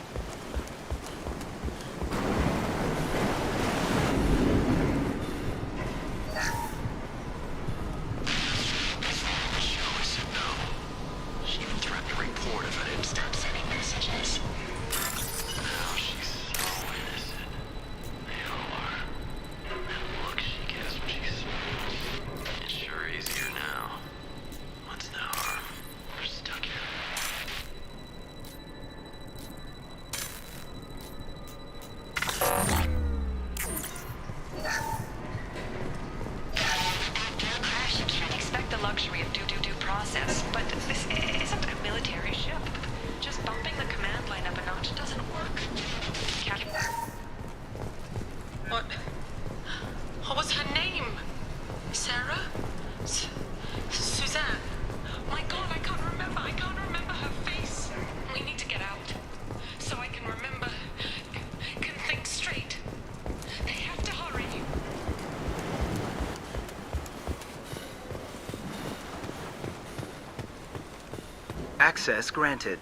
Access granted.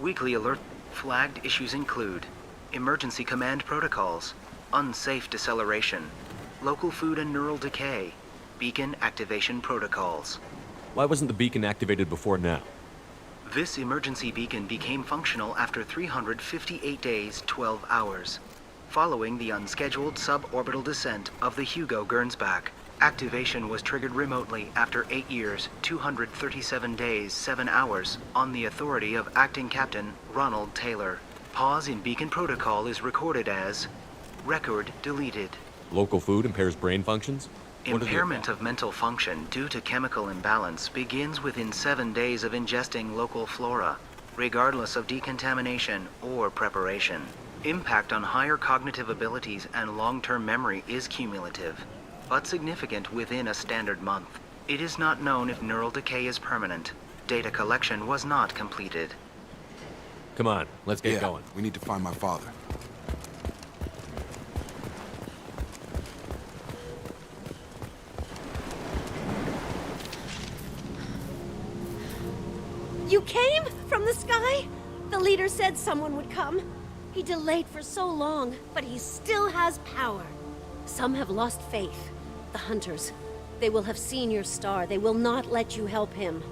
Weekly alert. Flagged issues include emergency command protocols, unsafe deceleration, local food and neural decay, beacon activation protocols. Why wasn't the beacon activated before now? This emergency beacon became functional after 358 days, 12 hours. Following the unscheduled suborbital descent of the Hugo Gernsback, activation was triggered remotely after 8 years, 237 days, 7 hours on the authority of Acting Captain Ronald Taylor. Pause in beacon protocol is recorded as record deleted. Local food impairs brain functions? Impairment of mental function due to chemical imbalance begins within 7 days of ingesting local flora. regardless of decontamination or preparation. Impact on higher cognitive abilities and long-term memory is cumulative, but significant within a standard month. It is not known if neural decay is permanent. Data collection was not completed. Come on, let's get going. We need to find my father. You came? From the sky? The leader said someone would come. He delayed for so long, but he still has power. Some have lost faith. The hunters. They will have seen your star. They will not let you help him.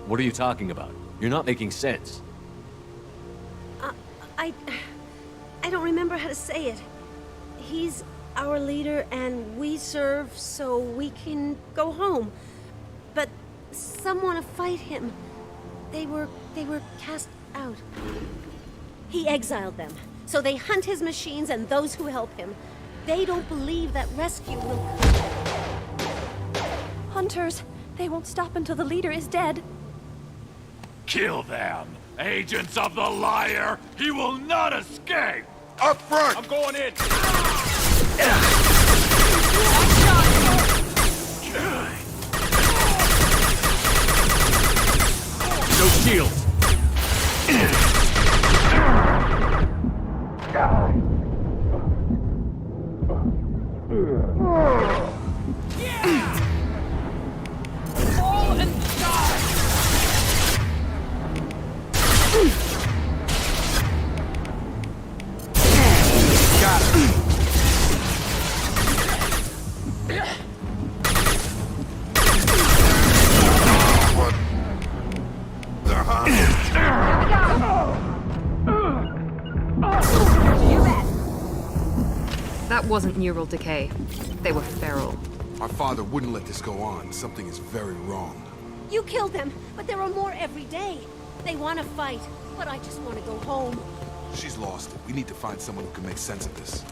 What are you talking about? You're not making sense. I don't remember how to say it. He's our leader and we serve so we can go home. But some want to fight him. They were cast out. He exiled them, so they hunt his machines and those who help him. They don't believe that rescue will come. Hunters, they won't stop until the leader is dead. Kill them! Agents of the liar! He will not escape! Up front! I'm going in! No shields! Fall and die! Got it. What? They're That wasn't neural decay. They were feral. My father wouldn't let this go on. Something is very wrong. You killed them, but there are more every day. They want to fight, but I just want to go home. She's lost it. We need to find someone who can make sense of this.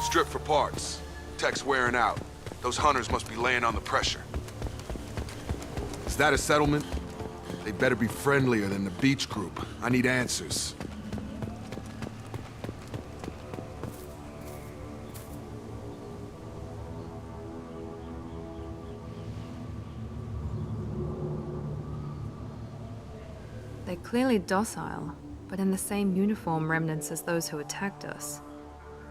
Strip for parts. Tech's wearing out. Those hunters must be laying on the pressure. Is that a settlement? They better be friendlier than the beach group. I need answers. They're clearly docile, but in the same uniform remnants as those who attacked us.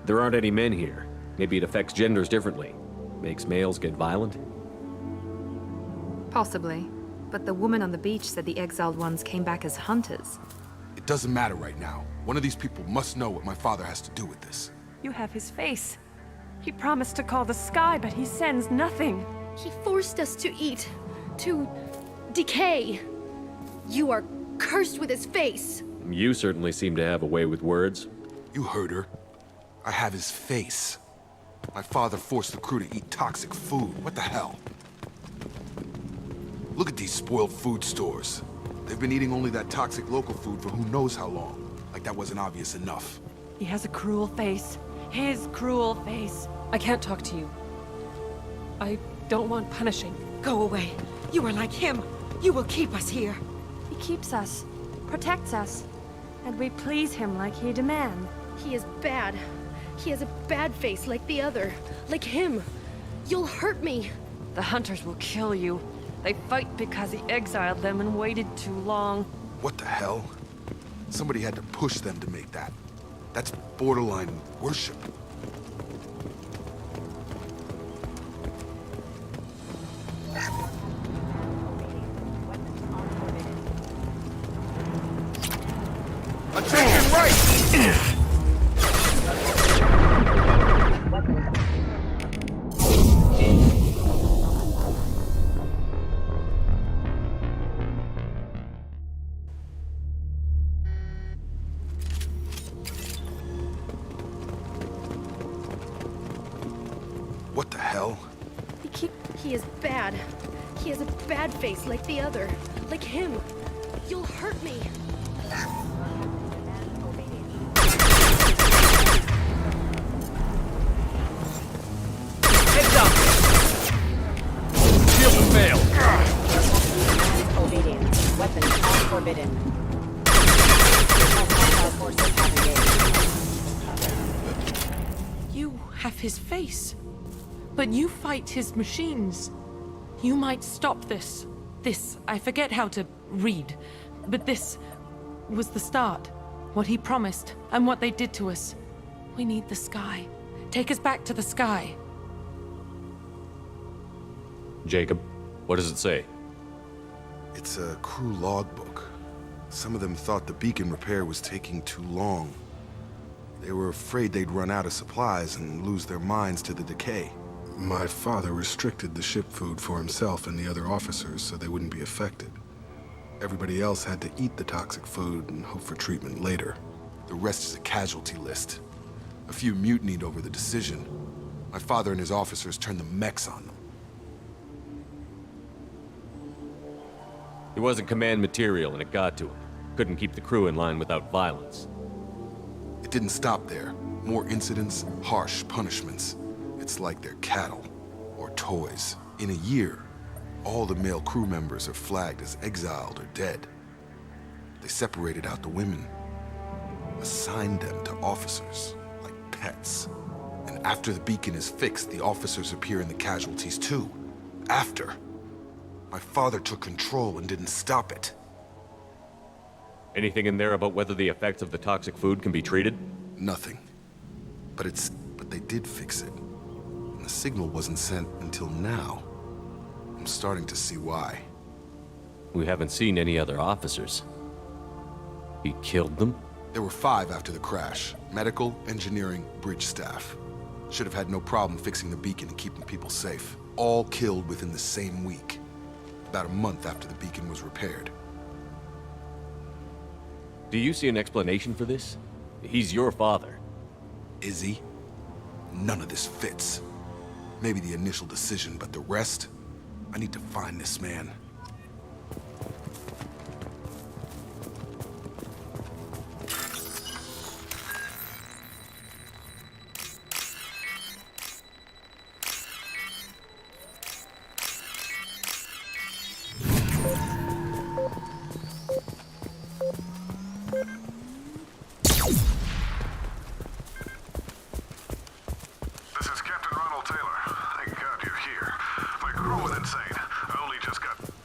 There aren't any men here. Maybe it affects genders differently. Makes males get violent? Possibly. But the woman on the beach said the exiled ones came back as hunters. It doesn't matter right now. One of these people must know what my father has to do with this. You have his face. He promised to call the sky, but he sends nothing. He forced us to eat, to decay. You are cursed with his face. You certainly seem to have a way with words. You heard her. I have his face. My father forced the crew to eat toxic food. What the hell? Look at these spoiled food stores. They've been eating only that toxic local food for who knows how long. Like that wasn't obvious enough. He has a cruel face. His cruel face. I can't talk to you. I don't want punishing. Go away. You are like him. You will keep us here. He keeps us, protects us, and we please him like he demands. He is bad. He has a bad face like the other. Like him. You'll hurt me. The hunters will kill you. They fight because he exiled them and waited too long. What the hell? Somebody had to push them to make that. That's borderline worship. Attention right! What the hell? He is bad. He has a bad face like the other. Like him. You'll hurt me. have his face. But you fight his machines. You might stop this. This, I forget how to read, but this was the start. What he promised, and what they did to us. We need the sky. Take us back to the sky. Jacob, what does it say? It's a crew logbook. Some of them thought the beacon repair was taking too long. They were afraid they'd run out of supplies and lose their minds to the decay. My father restricted the ship food for himself and the other officers so they wouldn't be affected. Everybody else had to eat the toxic food and hope for treatment later. The rest is a casualty list. A few mutinied over the decision. My father and his officers turned the mechs on them. He wasn't command material and it got to him. Couldn't keep the crew in line without violence. It didn't stop there. More incidents, harsh punishments. It's like they're cattle or toys. In a year, all the male crew members are flagged as exiled or dead. They separated out the women, assigned them to officers, like pets. And after the beacon is fixed, the officers appear in the casualties too. After. My father took control and didn't stop it. Anything in there about whether the effects of the toxic food can be treated? Nothing. But they did fix it. And the signal wasn't sent until now. I'm starting to see why. We haven't seen any other officers. He killed them? There were 5 after the crash. Medical, engineering, bridge staff. Should have had no problem fixing the beacon and keeping people safe. All killed within the same week. About a month after the beacon was repaired. Do you see an explanation for this? He's your father. Is he? None of this fits. Maybe the initial decision, but the rest? I need to find this man.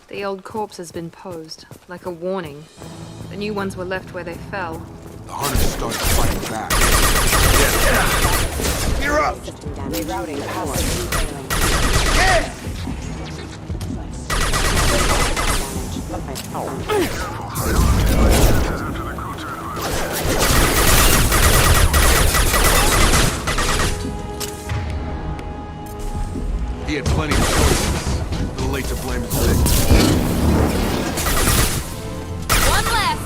The old corpse has been posed, like a warning. The new ones were left where they fell. The hunters started fighting back. You're up! Rerouting power. He had plenty of choices. A little late to blame his victims. One less!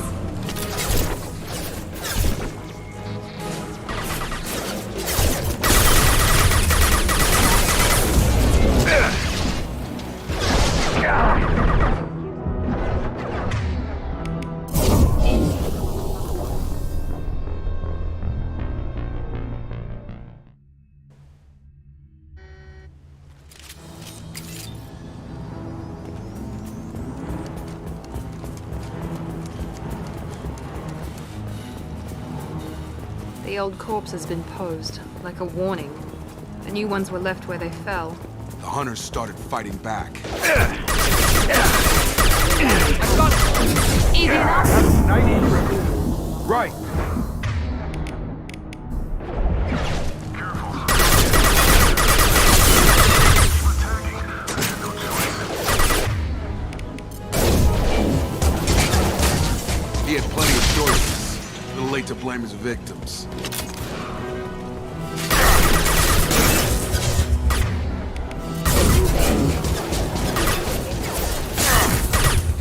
The old corpse has been posed, like a warning. The new ones were left where they fell. The hunters started fighting back. I've got it! Easy enough! Right! He had plenty of choices. A little late to blame his victims.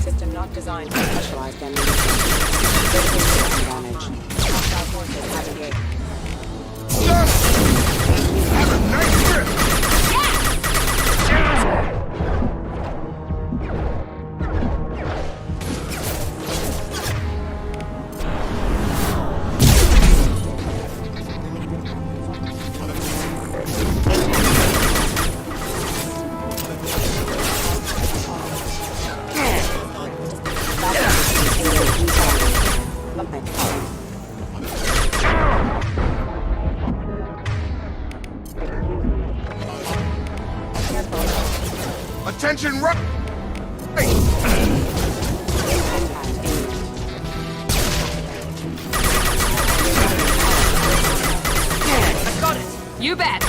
System not designed for specialized ammunition. Critical system damage. Hostile forces have engaged. Have a nice trip! Attention, right! I got it. You bet.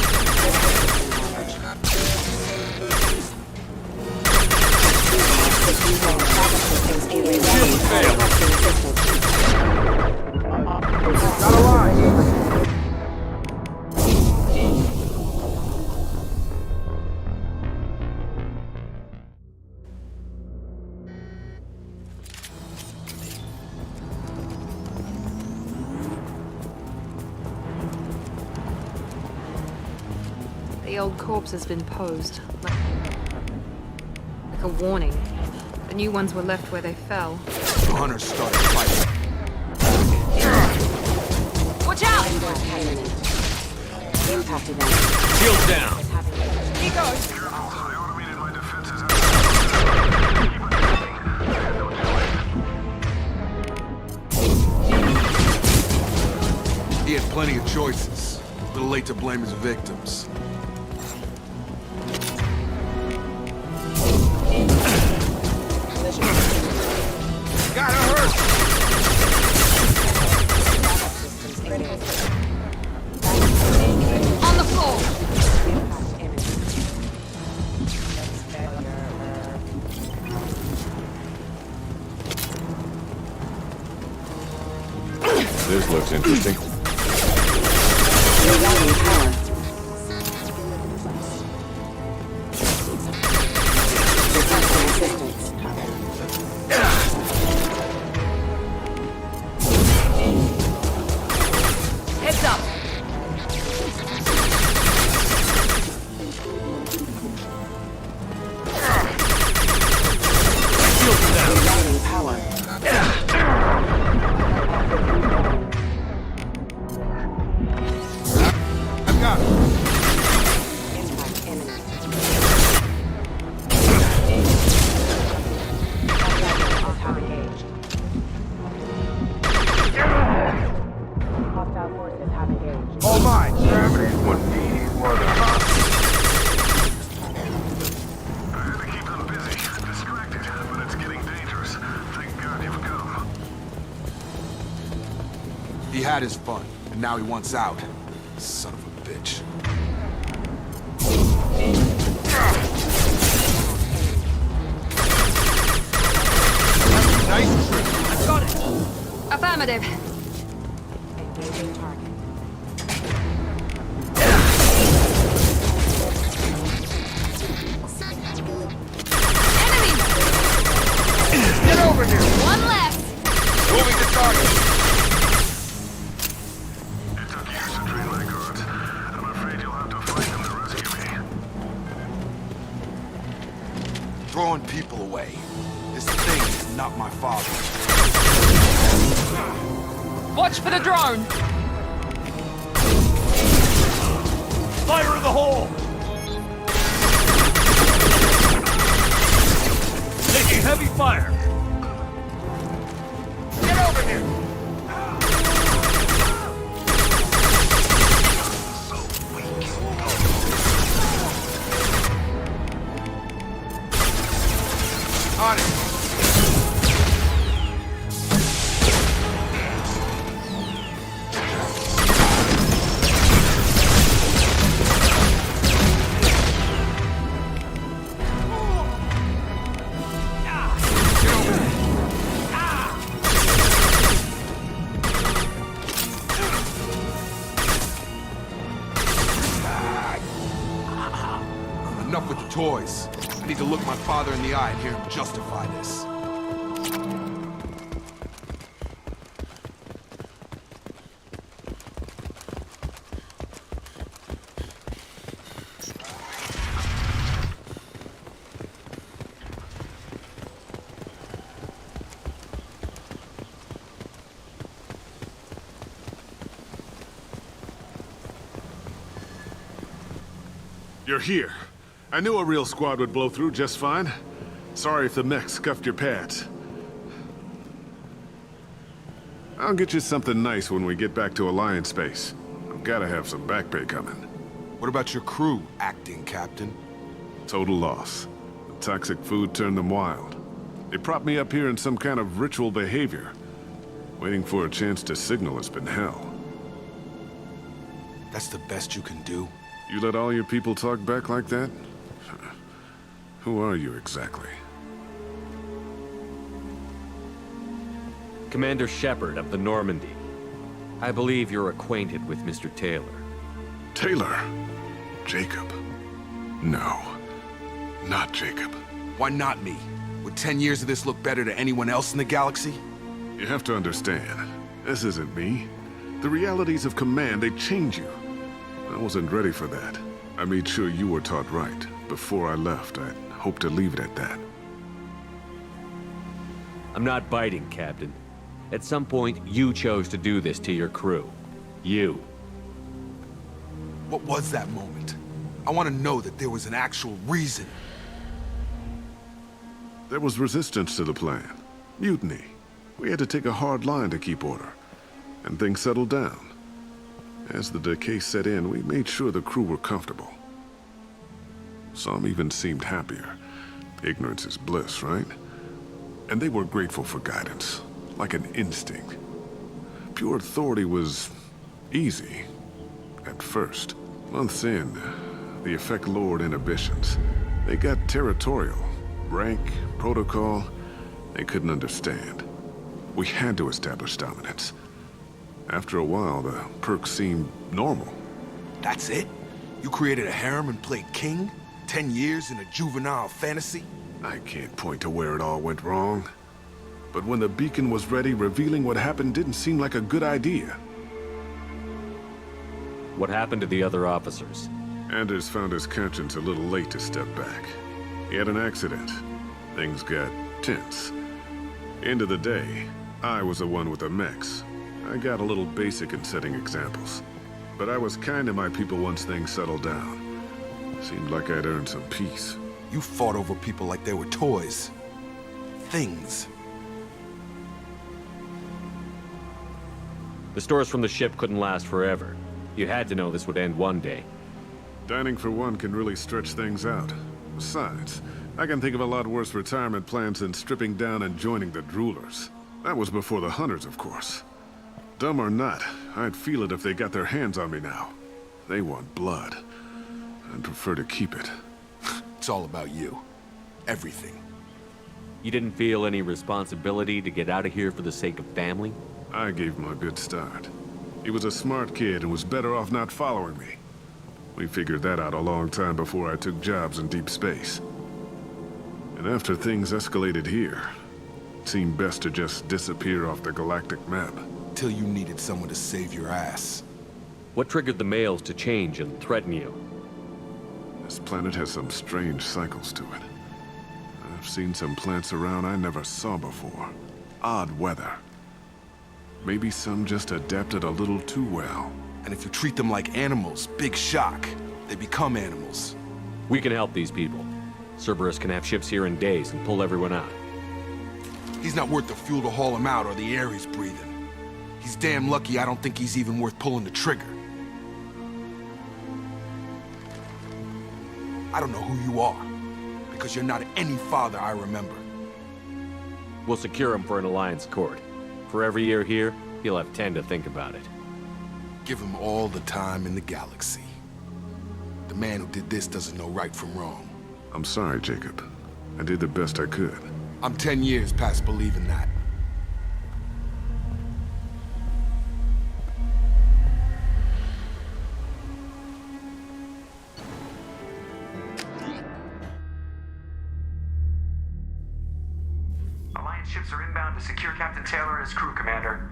Shield failed. Gotta rise. The old corpse has been posed, like a warning. The new ones were left where they fell. The hunters started fighting. Watch out! Shield down. He goes. He had plenty of choices. A little late to blame his victims. Gotta hurt! On the floor! This looks interesting. Heads up! I've got him. All mine. Gravity wouldn't be more than Keep them busy, distracted, but it's getting dangerous. Thank God you've come. He had his fun, and now he wants out. Son of a bitch. Nice trick. I've got it. Affirmative. Get over here! One left. Moving to target. It took years to train my guards. I'm afraid you'll have to fight them to rescue me. Throwing people away. This thing is not my father. Watch for the drone. Fire in the hole! Taking heavy fire! Get over here! On it! Enough with the toys. I need to look my father in the eye and hear him justify this. You're here. I knew a real squad would blow through just fine. Sorry if the mech scuffed your pads. I'll get you something nice when we get back to Alliance space. I've gotta have some back pay coming. What about your crew, acting captain? Total loss. Toxic food turned them wild. They propped me up here in some kind of ritual behavior. Waiting for a chance to signal has been hell. That's the best you can do? You let all your people talk back like that? Who are you exactly? Commander Shepard of the Normandy. I believe you're acquainted with Mr. Taylor. Taylor? Jacob? No. Not Jacob. Why not me? Would 10 years of this look better to anyone else in the galaxy? You have to understand, this isn't me. The realities of command, they change you. I wasn't ready for that. I made sure you were taught right. Before I left, I hoped to leave it at that. I'm not biting, Captain. At some point, you chose to do this to your crew. You. What was that moment? I want to know that there was an actual reason. There was resistance to the plan. Mutiny. We had to take a hard line to keep order. And things settled down. As the decay set in, we made sure the crew were comfortable. Some even seemed happier. Ignorance is bliss, right? And they were grateful for guidance, like an instinct. Pure authority was easy, at first. Months in, the effect lowered inhibitions. They got territorial. Rank, protocol, they couldn't understand. We had to establish dominance. After a while, the perks seemed normal. That's it? You created a harem and played king? 10 years in a juvenile fantasy? I can't point to where it all went wrong. But when the beacon was ready, revealing what happened didn't seem like a good idea. What happened to the other officers? Anders found his conscience a little late to step back. He had an accident. Things got tense. End of the day, I was the one with the mechs. I got a little basic in setting examples. But I was kind to my people once things settled down. Seemed like I'd earned some peace. You fought over people like they were toys. Things. The stores from the ship couldn't last forever. You had to know this would end one day. Dining for one can really stretch things out. Besides, I can think of a lot worse retirement plans than stripping down and joining the Droolers. That was before the Hunters, of course. Dumb or not, I'd feel it if they got their hands on me now. They want blood. I'd prefer to keep it. It's all about you. Everything. You didn't feel any responsibility to get out of here for the sake of family? I gave him a good start. He was a smart kid and was better off not following me. We figured that out a long time before I took jobs in deep space. And after things escalated here, it seemed best to just disappear off the galactic map. Till you needed someone to save your ass. What triggered the males to change and threaten you? This planet has some strange cycles to it. I've seen some plants around I never saw before. Odd weather. Maybe some just adapted a little too well. And if you treat them like animals, big shock. They become animals. We can help these people. Cerberus can have ships here in days and pull everyone out. He's not worth the fuel to haul him out or the air he's breathing. He's damn lucky I don't think he's even worth pulling the trigger. I don't know who you are, because you're not any father I remember. We'll secure him for an Alliance court. For every year here, he'll have 10 to think about it. Give him all the time in the galaxy. The man who did this doesn't know right from wrong. I'm sorry, Jacob. I did the best I could. I'm 10 years past believing that. Alliance ships are inbound to secure Captain Taylor and his crew, Commander.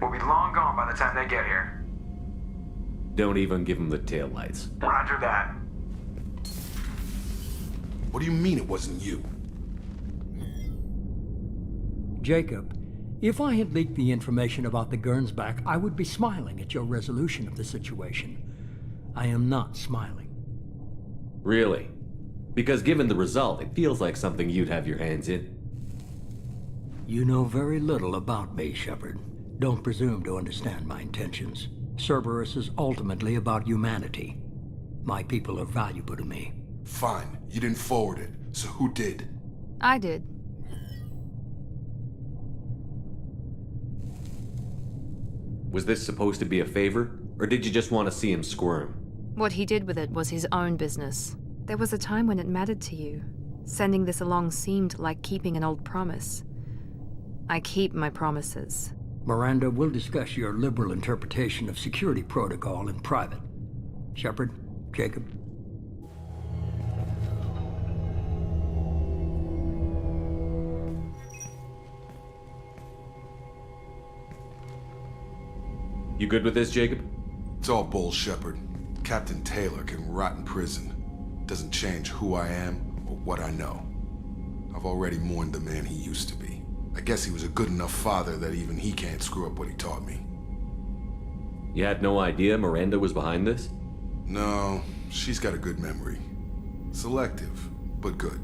We'll be long gone by the time they get here. Don't even give him the taillights. Roger that. What do you mean it wasn't you? Jacob, if I had leaked the information about the Gernsback, I would be smiling at your resolution of the situation. I am not smiling. Really? Because given the result, it feels like something you'd have your hands in. You know very little about me, Shepard. Don't presume to understand my intentions. Cerberus is ultimately about humanity. My people are valuable to me. Fine. You didn't forward it. So who did? I did. Was this supposed to be a favor? Or did you just want to see him squirm? What he did with it was his own business. There was a time when it mattered to you. Sending this along seemed like keeping an old promise. I keep my promises. Miranda, we'll discuss your liberal interpretation of security protocol in private. Shepard, Jacob. You good with this, Jacob? It's all bull, Shepard. Captain Taylor can rot in prison. Doesn't change who I am or what I know. I've already mourned the man he used to be. I guess he was a good enough father that even he can't screw up what he taught me. You had no idea Miranda was behind this? No, she's got a good memory. Selective, but good.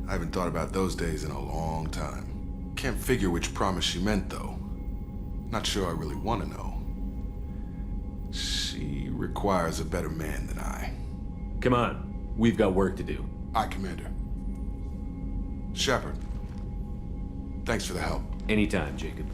I haven't thought about those days in a long time. Can't figure which promise she meant, though. Not sure I really want to know. She requires a better man than I. Come on. We've got work to do. Aye, Commander. Shepard. Thanks for the help. Anytime, Jacob.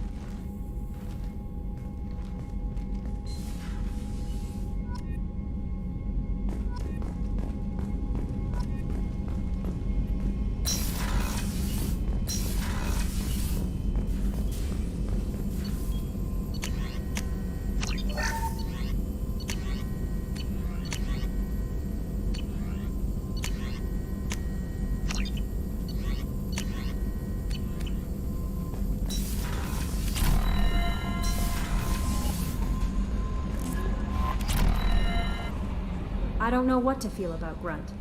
I don't know what to feel about Grunt.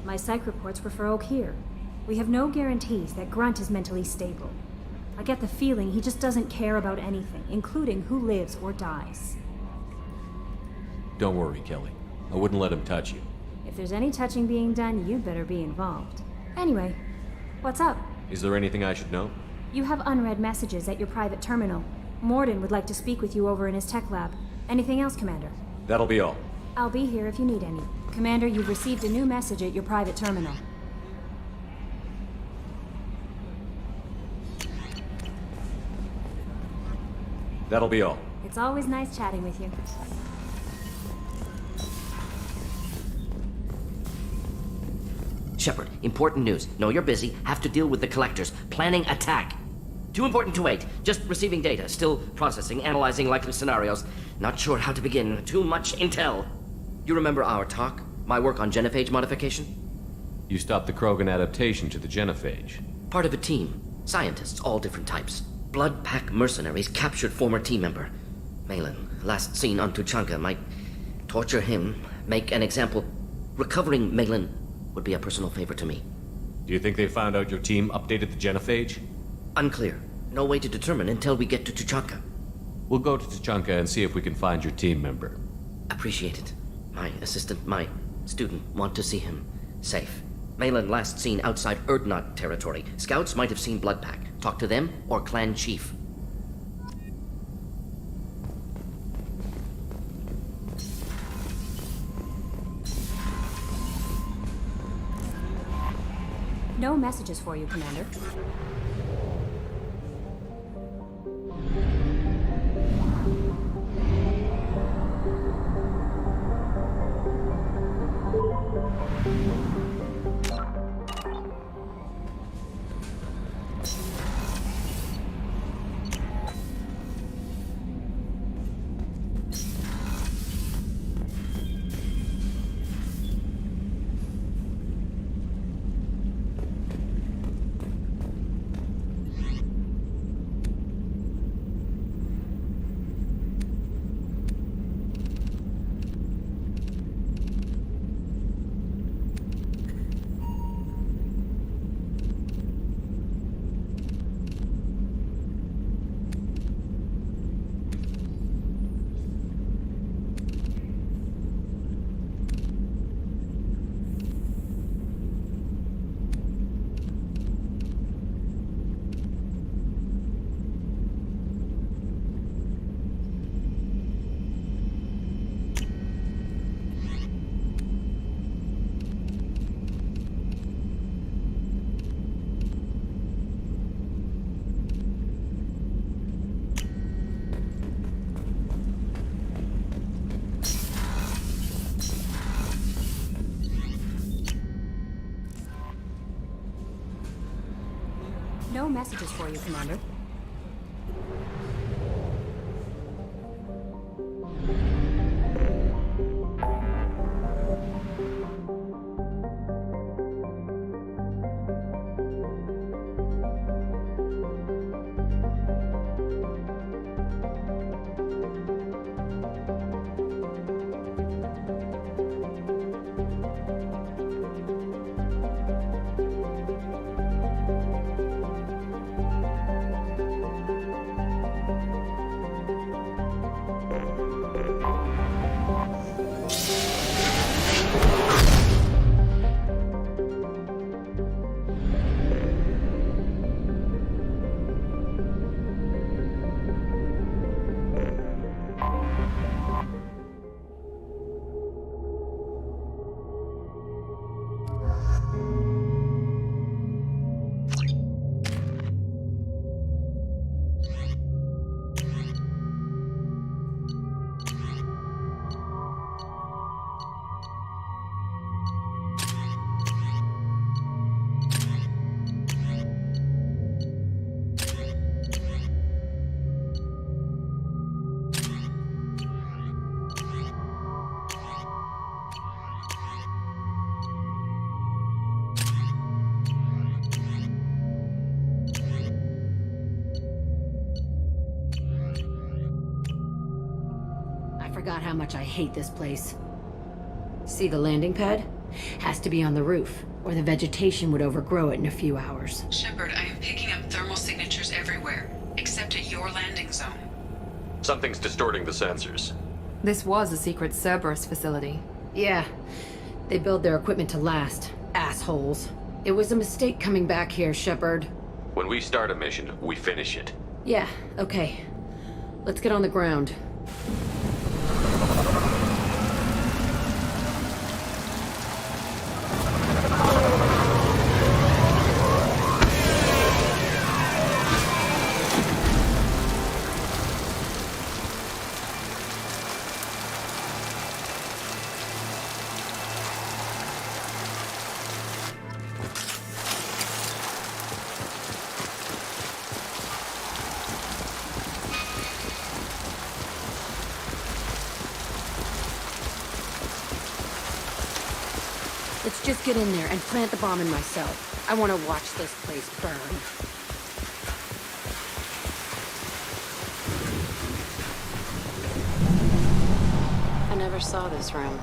My psych reports refer Oak here. We have no guarantees that Grunt is mentally stable. I get the feeling he just doesn't care about anything, including who lives or dies. Don't worry, Kelly. I wouldn't let him touch you. If there's any touching being done, you'd better be involved. Anyway, what's up? Is there anything I should know? You have unread messages at your private terminal. Morden would like to speak with you over in his tech lab. Anything else, Commander? That'll be all. I'll be here if you need any. Commander, you've received a new message at your private terminal. That'll be all. It's always nice chatting with you. Shepard, important news. Know you're busy. Have to deal with the collectors. Planning attack. Too important to wait. Just receiving data. Still processing, analyzing likely scenarios. Not sure how to begin. Too much intel. You remember our talk? My work on genophage modification? You stopped the Krogan adaptation to the genophage. Part of a team. Scientists, all different types. Blood Pack mercenaries captured former team member. Malin, last seen on Tuchanka, might torture him, make an example. Recovering Malin would be a personal favor to me. Do you think they found out your team updated the genophage? Unclear. No way to determine until we get to Tuchanka. We'll go to Tuchanka and see if we can find your team member. Appreciate it. My assistant, my student, want to see him safe. Malin last seen outside Erdnot territory. Scouts might have seen Bloodpack. Talk to them or clan chief. No messages for you, Commander. No messages for you, Commander. Forgot how much I hate this place. See the landing pad? Has to be on the roof, or the vegetation would overgrow it in a few hours. Shepard, I am picking up thermal signatures everywhere, except at your landing zone. Something's distorting the sensors. This was a secret Cerberus facility. Yeah. They build their equipment to last. Assholes. It was a mistake coming back here, Shepard. When we start a mission, we finish it. Yeah, okay. Let's get on the ground. Let's just get in there and plant the bomb in myself. I want to watch this place burn. I never saw this room.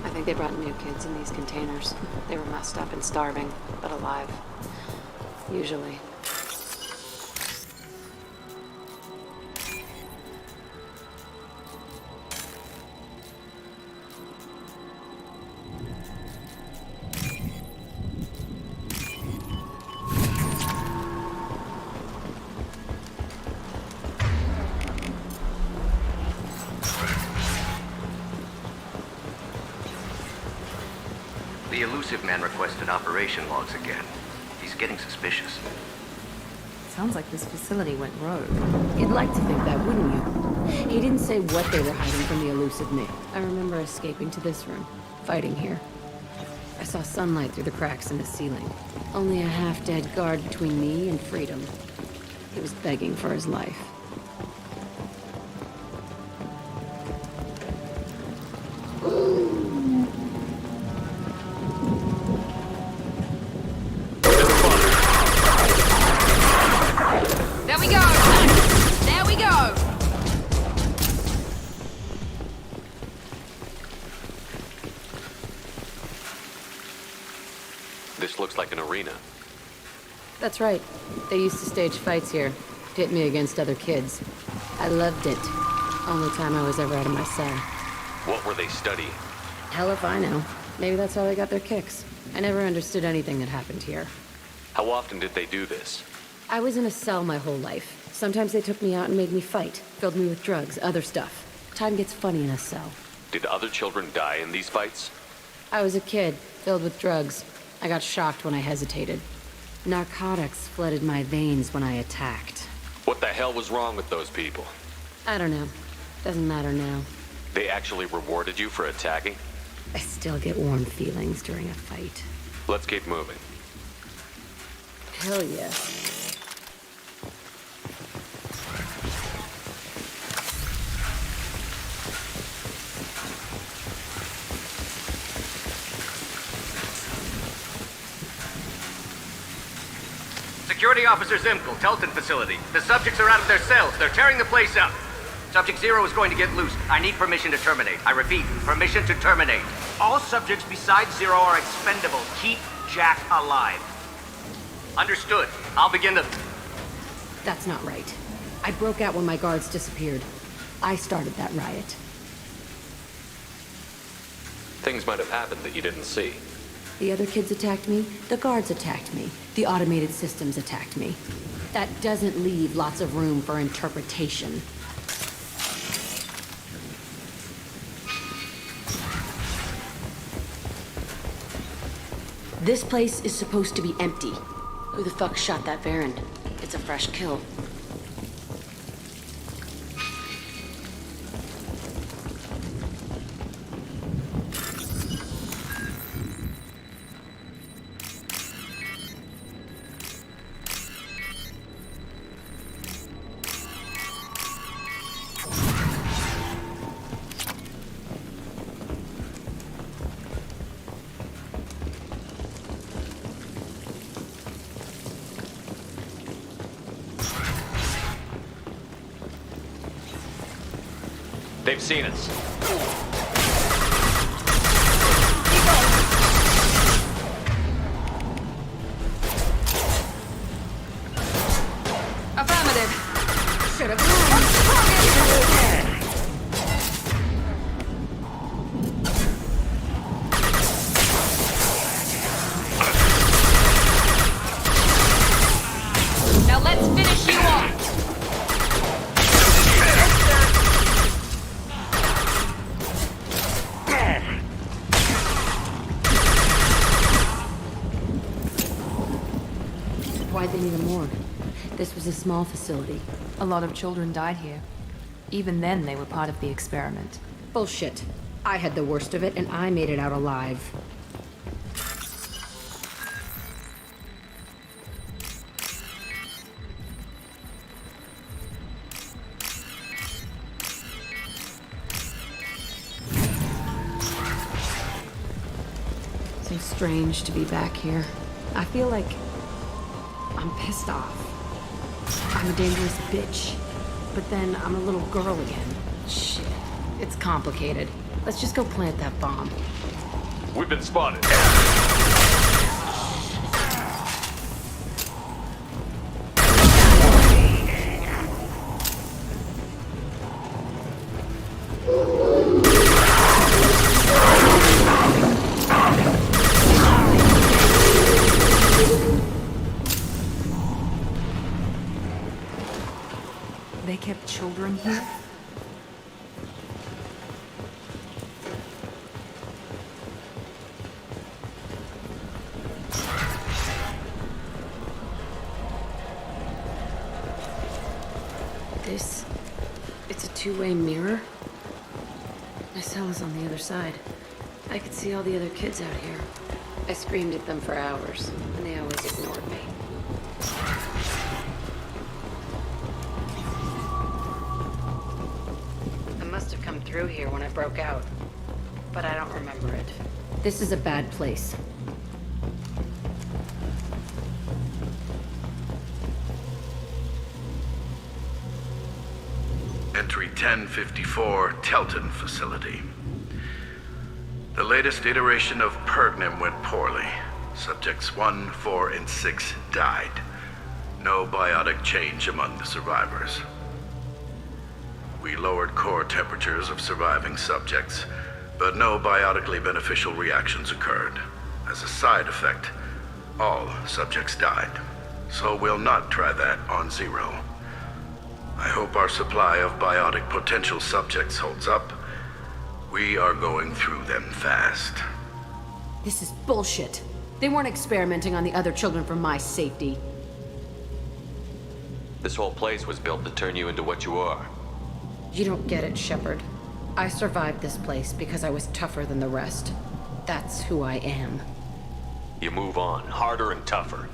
I think they brought new kids in these containers. They were messed up and starving, but alive. Usually. The elusive man requested operation logs again. He's getting suspicious. Sounds like this facility went rogue. You'd like to think that, wouldn't you? He didn't say what they were hiding from the elusive man. I remember escaping to this room, fighting here. I saw sunlight through the cracks in the ceiling. Only a half-dead guard between me and freedom. He was begging for his life. This looks like an arena. That's right. They used to stage fights here. Pit me against other kids. I loved it. Only time I was ever out of my cell. What were they studying? Hell if I know. Maybe that's how they got their kicks. I never understood anything that happened here. How often did they do this? I was in a cell my whole life. Sometimes they took me out and made me fight. Filled me with drugs, other stuff. Time gets funny in a cell. Did other children die in these fights? I was a kid, filled with drugs. I got shocked when I hesitated. Narcotics flooded my veins when I attacked. What the hell was wrong with those people? I don't know. Doesn't matter now. They actually rewarded you for attacking? I still get warm feelings during a fight. Let's keep moving. Hell yeah. Security Officer Zimkel, Telton facility. The subjects are out of their cells. They're tearing the place up. Subject Zero is going to get loose. I need permission to terminate. I repeat, permission to terminate. All subjects besides Zero are expendable. Keep Jack alive. Understood. I'll begin the... That's not right. I broke out when my guards disappeared. I started that riot. Things might have happened that you didn't see. The other kids attacked me, the guards attacked me, the automated systems attacked me. That doesn't leave lots of room for interpretation. This place is supposed to be empty. Who the fuck shot that Baron? It's a fresh kill. They've seen us. Affirmative. Should have known. Now let's finish you off. Why'd they need a morgue? This was a small facility. A lot of children died here. Even then, they were part of the experiment. Bullshit. I had the worst of it, and I made it out alive. So strange to be back here. I feel like I'm pissed off. I'm a dangerous bitch. But then I'm a little girl again. Shit. It's complicated. Let's just go plant that bomb. We've been spotted. They kept children here? It's a two-way mirror? My cell is on the other side. I could see all the other kids out here. I screamed at them for hours, and they always ignored me. I must have come through here when I broke out, but I don't remember it. This is a bad place. Entry 1054, Telton facility. The latest iteration of Pergnim went poorly. Subjects 1, 4, and 6 died. No biotic change among the survivors. We lowered core temperatures of surviving subjects, but no biotically beneficial reactions occurred. As a side effect, all subjects died. So we'll not try that on Zero. I hope our supply of biotic potential subjects holds up. We are going through them fast. This is bullshit. They weren't experimenting on the other children for my safety. This whole place was built to turn you into what you are. You don't get it, Shepard. I survived this place because I was tougher than the rest. That's who I am. You move on, harder and tougher.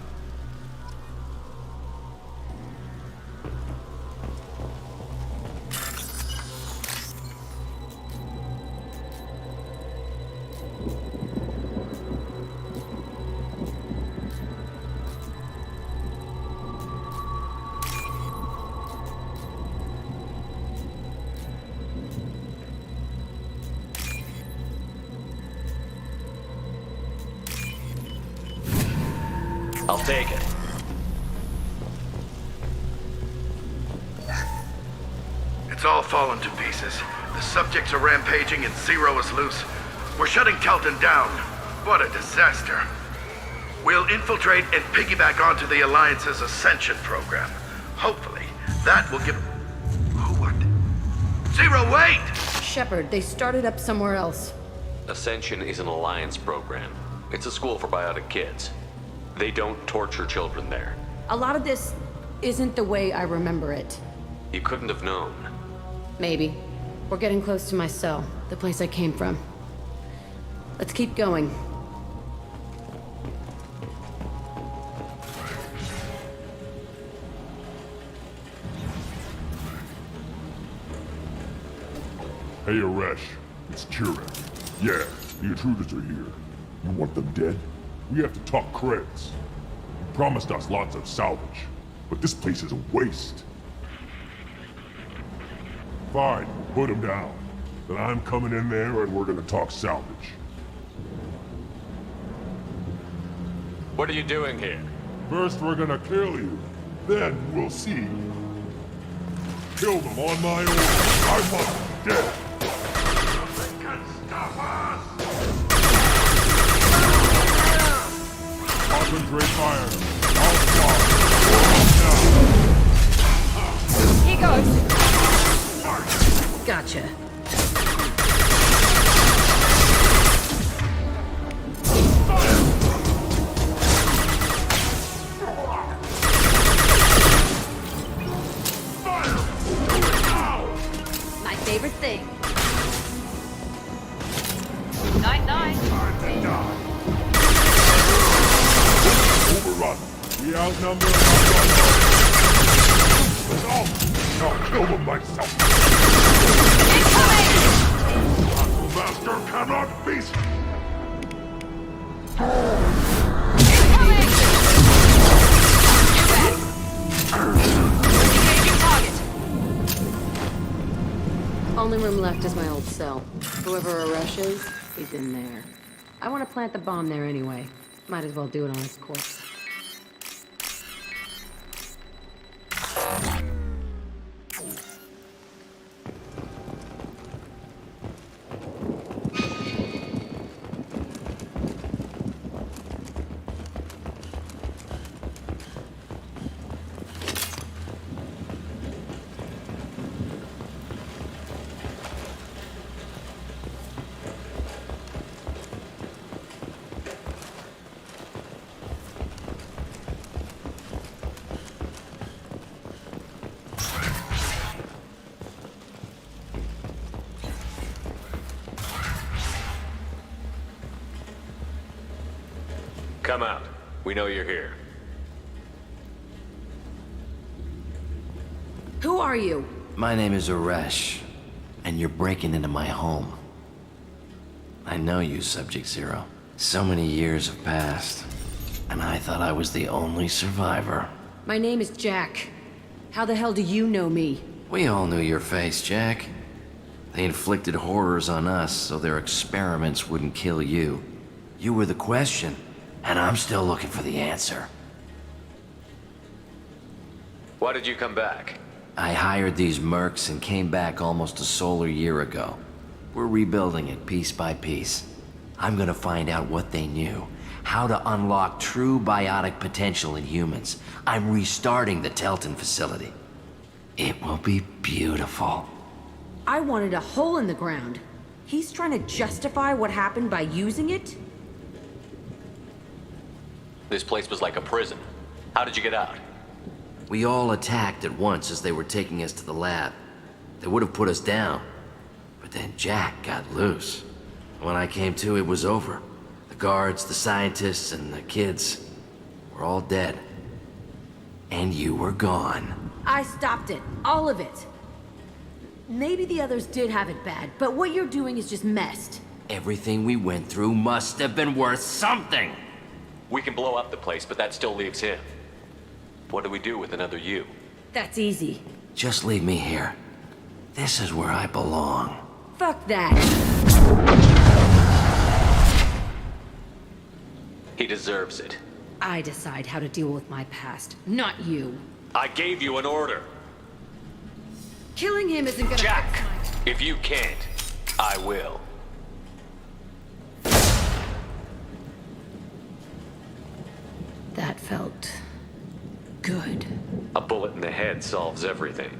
I'll take it. It's all fallen to pieces. The subjects are rampaging and Zero is loose. We're shutting Telton down. What a disaster. We'll infiltrate and piggyback onto the Alliance's Ascension program. Hopefully, that will give... Oh, what? Zero, wait! Shepard, they started up somewhere else. Ascension is an Alliance program. It's a school for biotic kids. They don't torture children there. A lot of this isn't the way I remember it. You couldn't have known. Maybe. We're getting close to my cell, the place I came from. Let's keep going. Hey, Aresh. It's Kira. Yeah, the intruders are here. You want them dead? We have to talk credits. You promised us lots of salvage, but this place is a waste. Fine, put them down. Then I'm coming in there and we're gonna talk salvage. What are you doing here? First we're gonna kill you, then we'll see. Kill them on my order. I want them dead. Nothing can stop us! Concentrate fire. I'll stop. He goes. Gotcha. My favorite thing. Night-night. Overrun. We outnumber. I'll kill them myself. Incoming! Battle Master cannot beat. Incoming! Engaging target. Only room left is my old cell. Whoever Aresh is, he's in there. I want to plant the bomb there anyway. Might as well do it on its course. Come out. We know you're here. Who are you? My name is Aresh, and you're breaking into my home. I know you, Subject Zero. So many years have passed, and I thought I was the only survivor. My name is Jack. How the hell do you know me? We all knew your face, Jack. They inflicted horrors on us so their experiments wouldn't kill you. You were the question, and I'm still looking for the answer. Why did you come back? I hired these mercs and came back almost a solar year ago. We're rebuilding it piece by piece. I'm gonna find out what they knew, how to unlock true biotic potential in humans. I'm restarting the Telton facility. It will be beautiful. I wanted a hole in the ground. He's trying to justify what happened by using it? This place was like a prison. How did you get out? We all attacked at once as they were taking us to the lab. They would have put us down. But then Jack got loose. When I came to, it was over. The guards, the scientists, and the kids were all dead. And you were gone. I stopped it. All of it. Maybe the others did have it bad, but what you're doing is just messed. Everything we went through must have been worth something! We can blow up the place, but that still leaves him. What do we do with another you? That's easy. Just leave me here. This is where I belong. Fuck that. He deserves it. I decide how to deal with my past, not you. I gave you an order. Killing him isn't gonna Jack, fix my... if you can't, I will. That felt... good. A bullet in the head solves everything.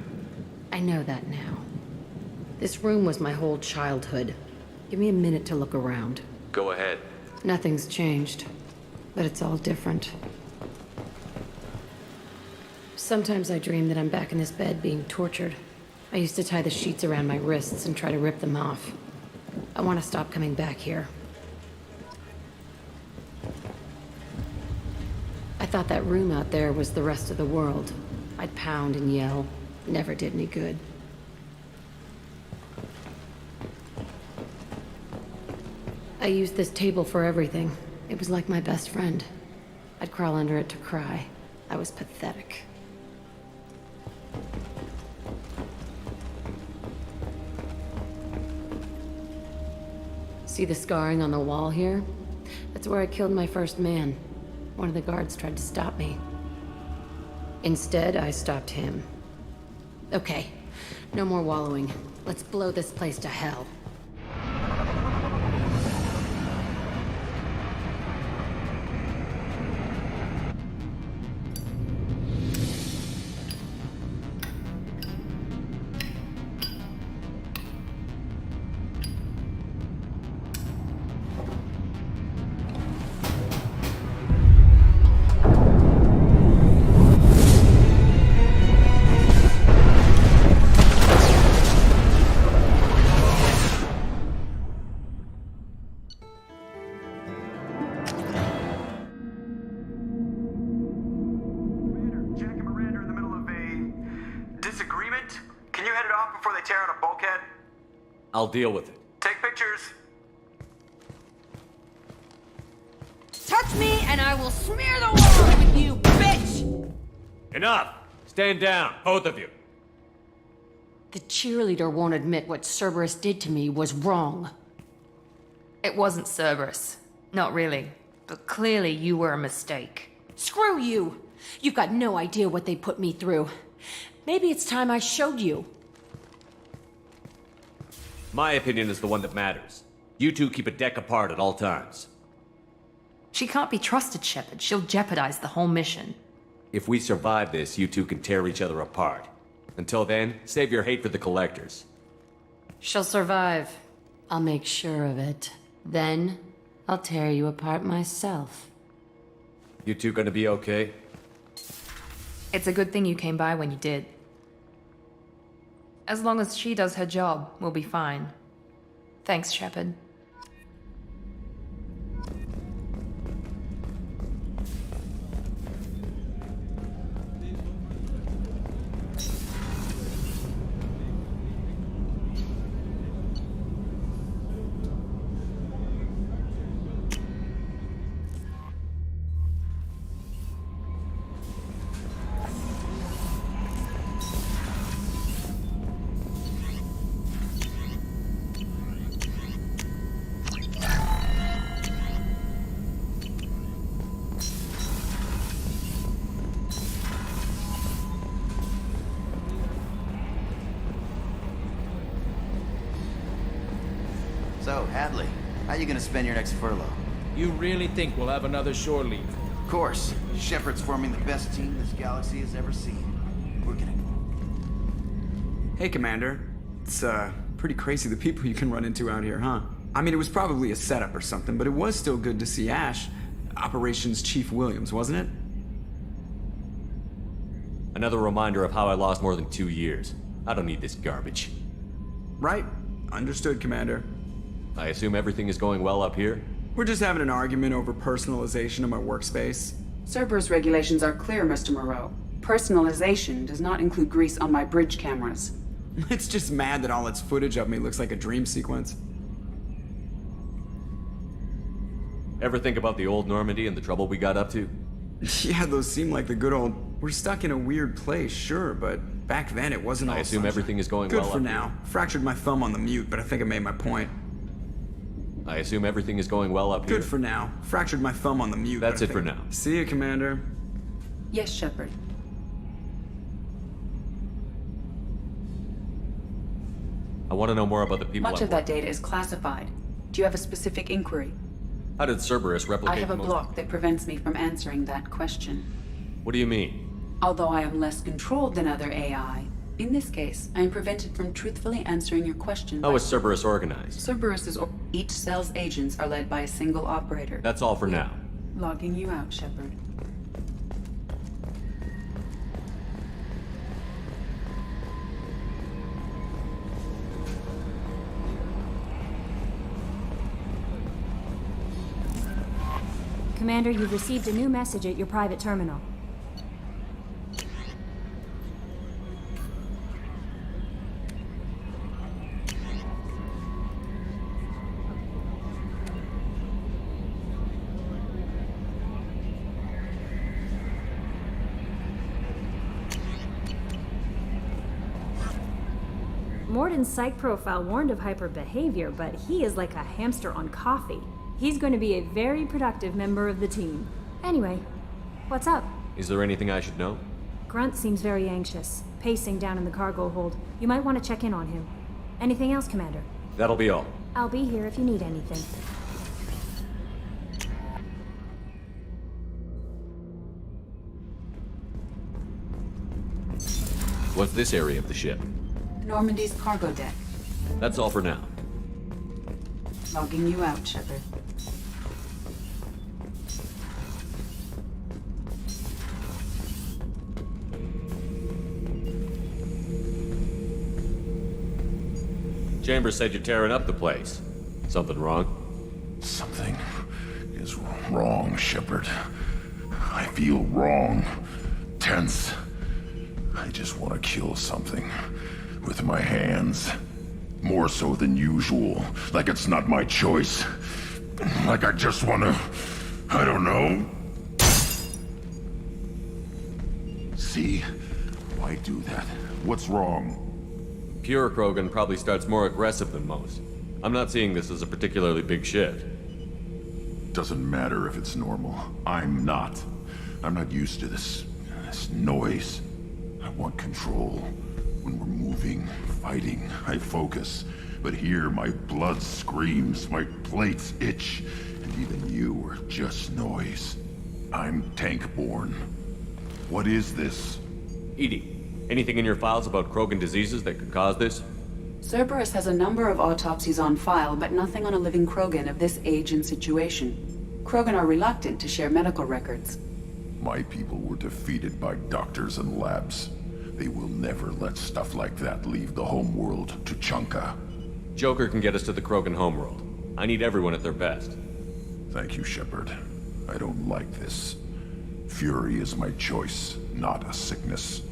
I know that now. This room was my whole childhood. Give me a minute to look around. Go ahead. Nothing's changed, but it's all different. Sometimes I dream that I'm back in this bed being tortured. I used to tie the sheets around my wrists and try to rip them off. I want to stop coming back here. I thought that room out there was the rest of the world. I'd pound and yell. Never did any good. I used this table for everything. It was like my best friend. I'd crawl under it to cry. I was pathetic. See the scarring on the wall here? That's where I killed my first man. One of the guards tried to stop me. Instead, I stopped him. Okay, no more wallowing. Let's blow this place to hell. I'll deal with it. Take pictures. Touch me and I will smear the world with you, bitch! Enough! Stand down, both of you. The cheerleader won't admit what Cerberus did to me was wrong. It wasn't Cerberus. Not really. But clearly you were a mistake. Screw you! You've got no idea what they put me through. Maybe it's time I showed you. My opinion is the one that matters. You two keep a deck apart at all times. She can't be trusted, Shepard. She'll jeopardize the whole mission. If we survive this, you two can tear each other apart. Until then, save your hate for the Collectors. She'll survive. I'll make sure of it. Then, I'll tear you apart myself. You two gonna be okay? It's a good thing you came by when you did. As long as she does her job, we'll be fine. Thanks, Shepard. So, Hadley, how you gonna spend your next furlough? You really think we'll have another shore leave? Of course. Shepard's forming the best team this galaxy has ever seen. We're gonna... Hey, Commander. It's, pretty crazy the people you can run into out here, huh? I mean, it was probably a setup or something, but it was still good to see Ash. Operations Chief Williams, wasn't it? Another reminder of how I lost more than 2 years. I don't need this garbage. Right. Understood, Commander. I assume everything is going well up here? We're just having an argument over personalization of my workspace. Cerberus regulations are clear, Mr. Moreau. Personalization does not include grease on my bridge cameras. It's just mad that all its footage of me looks like a dream sequence. Ever think about the old Normandy and the trouble we got up to? Yeah, those seem like the good old... We're stuck in a weird place, sure, but back then it wasn't all I assume sunshine. everything is going good well for up now. Fractured my thumb on the mute, but I think I made my point. I assume everything is going well up here? Good for now. Fractured my thumb on the mute. That's it for now. See you, Commander. Yes, Shepard. I want to know more about the people. Much of that data is classified. Do you have a specific inquiry? How did Cerberus replicate? I have a block that prevents me from answering that question. What do you mean? Although I am less controlled than other AI, in this case, I am prevented from truthfully answering your question. How is Cerberus organized? Each cell's agents are led by a single operator. That's all for now. Logging you out, Shepard. Commander, you've received a new message at your private terminal. Morden's psych profile warned of hyperbehavior, but he is like a hamster on coffee. He's going to be a very productive member of the team. Anyway, what's up? Is there anything I should know? Grunt seems very anxious, pacing down in the cargo hold. You might want to check in on him. Anything else, Commander? That'll be all. I'll be here if you need anything. What's this area of the ship? Normandy's cargo deck. That's all for now. Logging you out, Shepard. Chambers said you're tearing up the place. Something wrong? Something is wrong, Shepard. I feel wrong. Tense. I just want to kill something. With my hands. More so than usual. Like it's not my choice. Like I just want to... I don't know. See? Why do that? What's wrong? Pure Krogan probably starts more aggressive than most. I'm not seeing this as a particularly big shift. Doesn't matter if it's normal. I'm not. I'm not used to this noise. I want control. When we're moving, fighting, I focus. But here, my blood screams, my plates itch, and even you are just noise. I'm tank-born. What is this? Edie, anything in your files about Krogan diseases that could cause this? Cerberus has a number of autopsies on file, but nothing on a living Krogan of this age and situation. Krogan are reluctant to share medical records. My people were defeated by doctors and labs. They will never let stuff like that leave the homeworld to Chunka. Joker can get us to the Krogan homeworld. I need everyone at their best. Thank you, Shepard. I don't like this. Fury is my choice, not a sickness.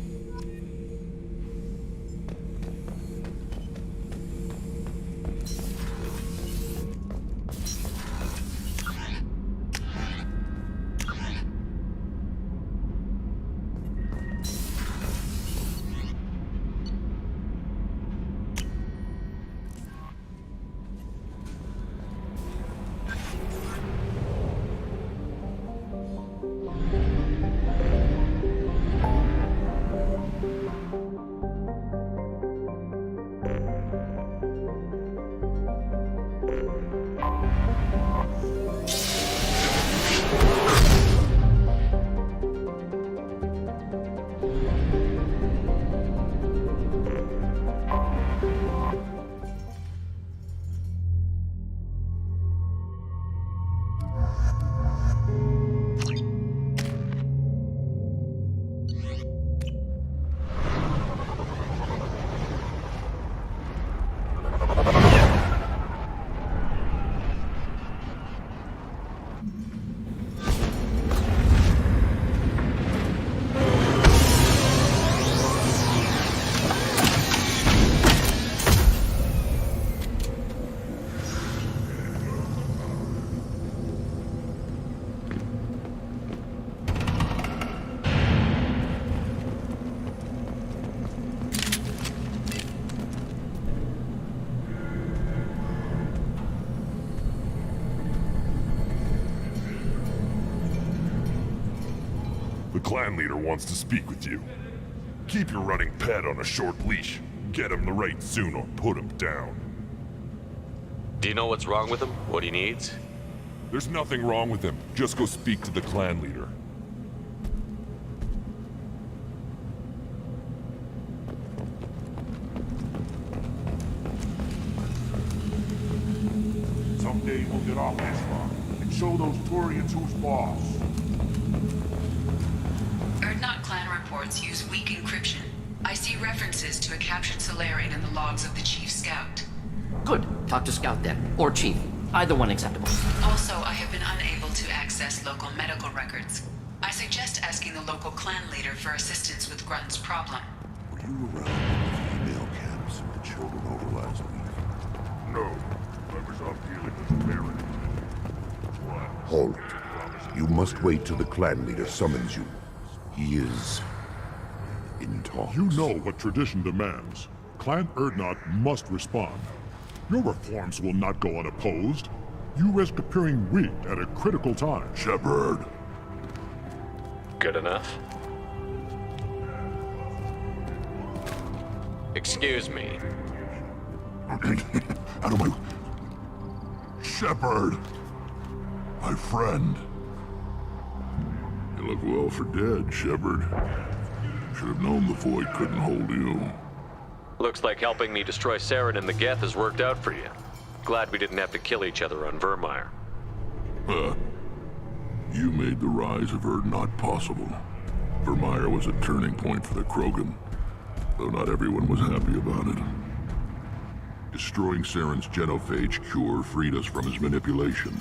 clan leader wants to speak with you. Keep your running pet on a short leash. Get him the right soon or put him down. Do you know what's wrong with him? What he needs? There's nothing wrong with him. Just go speak to the clan leader. Someday we'll get off this rock and show those Turians who's boss. Erdnot clan reports use weak encryption. I see references to a captured Solarian in the logs of the Chief Scout. Good. Talk to Scout then. Or Chief. Either one acceptable. Also, I have been unable to access local medical records. I suggest asking the local clan leader for assistance with Grunt's problem. Were you around when the female camp sent the children over last week? No. I was out dealing with Baron. Halt. You must wait till the clan leader summons you. He is in talks. You know what tradition demands. Clan Erdnot must respond. Your reforms will not go unopposed. You risk appearing weak at a critical time. Shepard. Good enough. Excuse me. Out of my... Shepard. My friend. You look well for dead, Shepard. Should have known the Void couldn't hold you. Looks like helping me destroy Saren and the Geth has worked out for you. Glad we didn't have to kill each other on Vermeer. You made the rise of Erdnot possible. Vermeer was a turning point for the Krogan, though not everyone was happy about it. Destroying Saren's genophage cure freed us from his manipulation.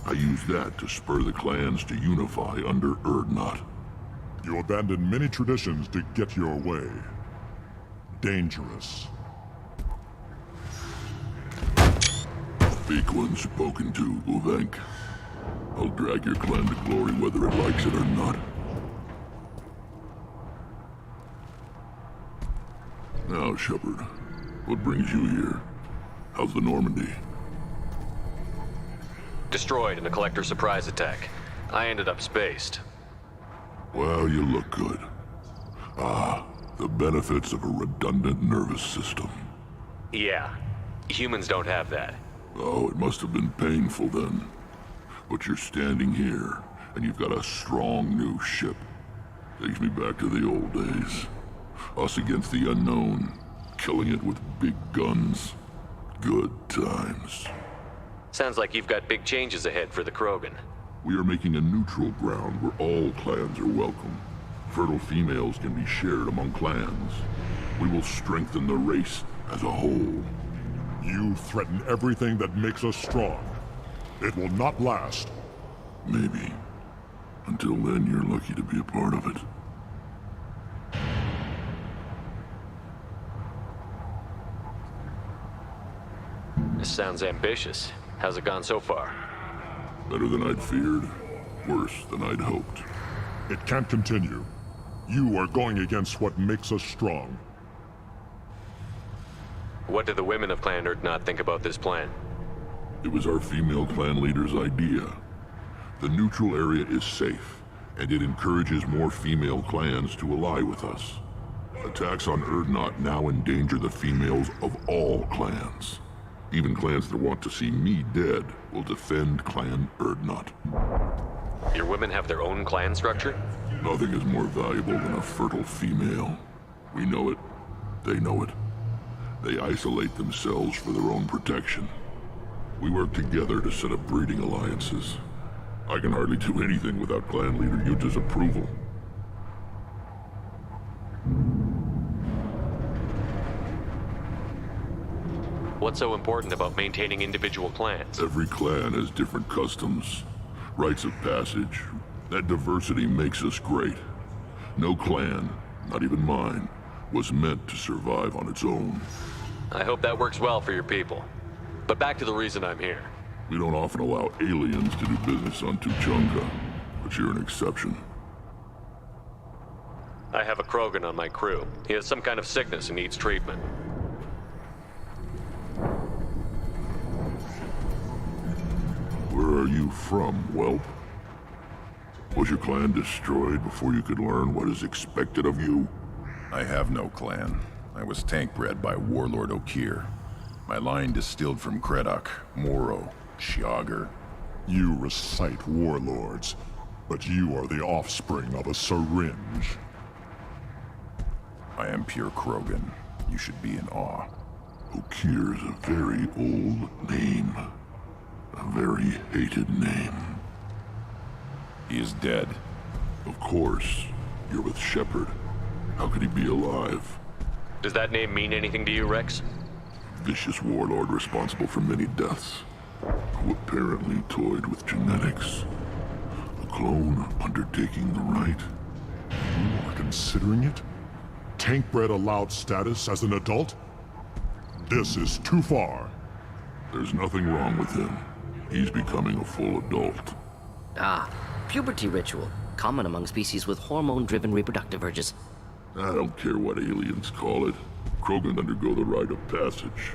I used that to spur the clans to unify under Erdnot. You abandoned many traditions to get your way. Dangerous. Weak one spoken to, Uvenk. I'll drag your clan to glory whether it likes it or not. Now, Shepard, what brings you here? How's the Normandy? Destroyed in a collector surprise attack. I ended up spaced. Well, you look good. Ah, the benefits of a redundant nervous system. Yeah. Humans don't have that. Oh, it must have been painful then. But you're standing here, and you've got a strong new ship. Takes me back to the old days. Us against the unknown, killing it with big guns. Good times. Sounds like you've got big changes ahead for the Krogan. We are making a neutral ground where all clans are welcome. Fertile females can be shared among clans. We will strengthen the race as a whole. You threaten everything that makes us strong. It will not last. Maybe. Until then, you're lucky to be a part of it. This sounds ambitious. How's it gone so far? Better than I'd feared. Worse than I'd hoped. It can't continue. You are going against what makes us strong. What did the women of Clan Erdnot think about this plan? It was our female clan leader's idea. The neutral area is safe, and it encourages more female clans to ally with us. Attacks on Erdnot now endanger the females of all clans. Even clans that want to see me dead will defend Clan Erdnot. Your women have their own clan structure? Nothing is more valuable than a fertile female. We know it. They know it. They isolate themselves for their own protection. We work together to set up breeding alliances. I can hardly do anything without clan leader Yuta's approval. What's so important about maintaining individual clans? Every clan has different customs, rites of passage. That diversity makes us great. No clan, not even mine, was meant to survive on its own. I hope that works well for your people. But back to the reason I'm here. We don't often allow aliens to do business on Tuchanka, but you're an exception. I have a Krogan on my crew. He has some kind of sickness and needs treatment. Where are you from, whelp? Was your clan destroyed before you could learn what is expected of you? I have no clan. I was tank bred by Warlord Okir. My line distilled from Kredok, Moro, Shiagar. You recite warlords, but you are the offspring of a syringe. I am pure Krogan. You should be in awe. Okir's a very old name. A very hated name. He is dead. Of course. You're with Shepard. How could he be alive? Does that name mean anything to you, Rex? Vicious warlord responsible for many deaths, who apparently toyed with genetics. A clone undertaking the rite. You are considering it? Tank-bred allowed status as an adult? This is too far. There's nothing wrong with him. He's becoming a full adult. Ah, puberty ritual. Common among species with hormone-driven reproductive urges. I don't care what aliens call it. Krogan undergo the rite of passage.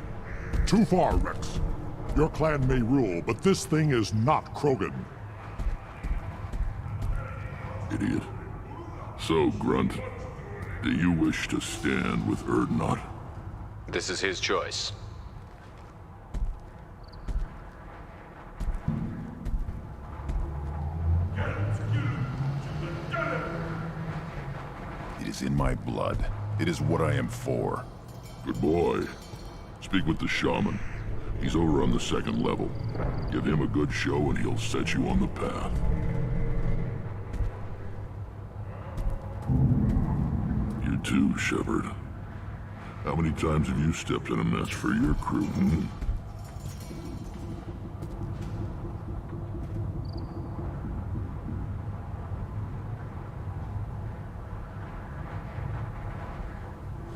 Too far, Rex. Your clan may rule, but this thing is not Krogan. Idiot. So, Grunt, do you wish to stand with Erdnot? This is his choice. It is in my blood. It is what I am for. Good boy. Speak with the shaman. He's over on the second level. Give him a good show and he'll set you on the path. You too, Shepard. How many times have you stepped in a mess for your crew, hmm?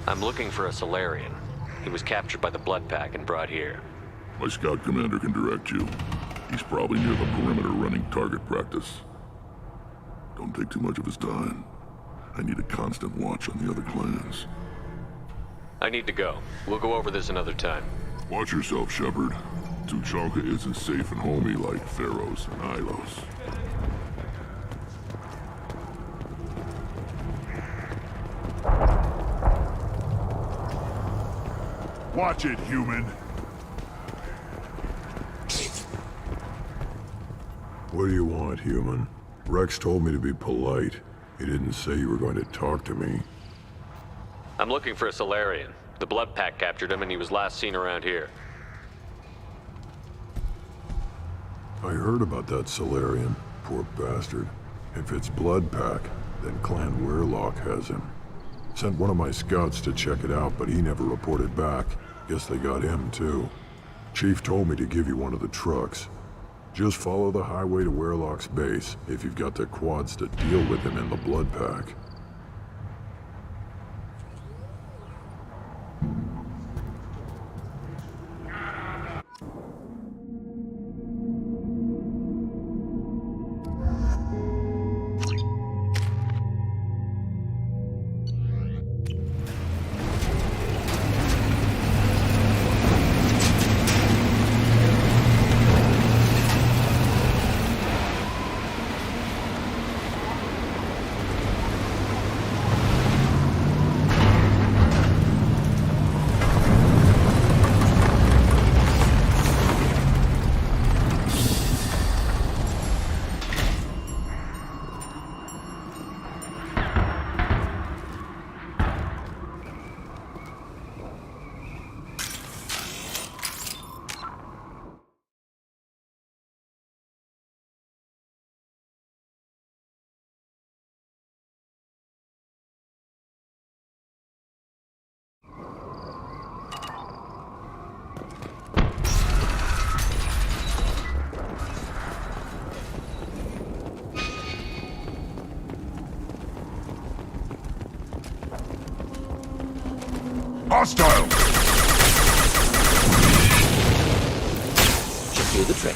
I'm looking for a Solarian. He was captured by the Blood Pack and brought here. My scout commander can direct you. He's probably near the perimeter running target practice. Don't take too much of his time. I need a constant watch on the other clans. I need to go. We'll go over this another time. Watch yourself, Shepard. Tuchanka isn't safe and homey like Pharaohs and Ilos. Watch it, human. What do you want, human? Rex told me to be polite. He didn't say you were going to talk to me. I'm looking for a Solarian. The Blood Pack captured him and he was last seen around here. I heard about that Solarian. Poor bastard. If it's Blood Pack, then Clan Weirlock has him. Sent one of my scouts to check it out, but he never reported back. Guess they got him, too. Chief told me to give you one of the trucks. Just follow the highway to Weirlock's base if you've got the quads to deal with him in the Blood Pack. Hostile! Should do the trick.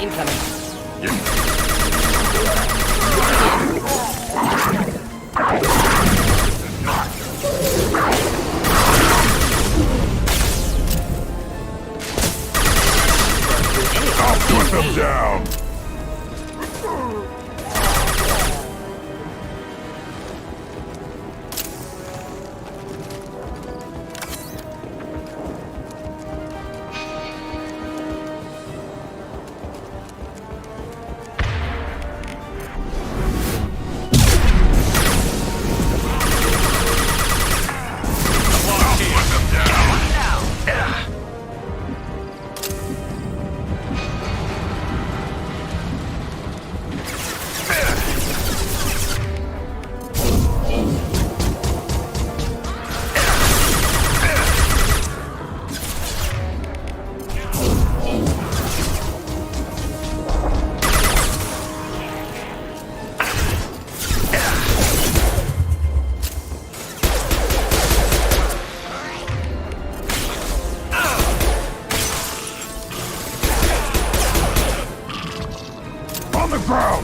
Incoming. I'll put them down!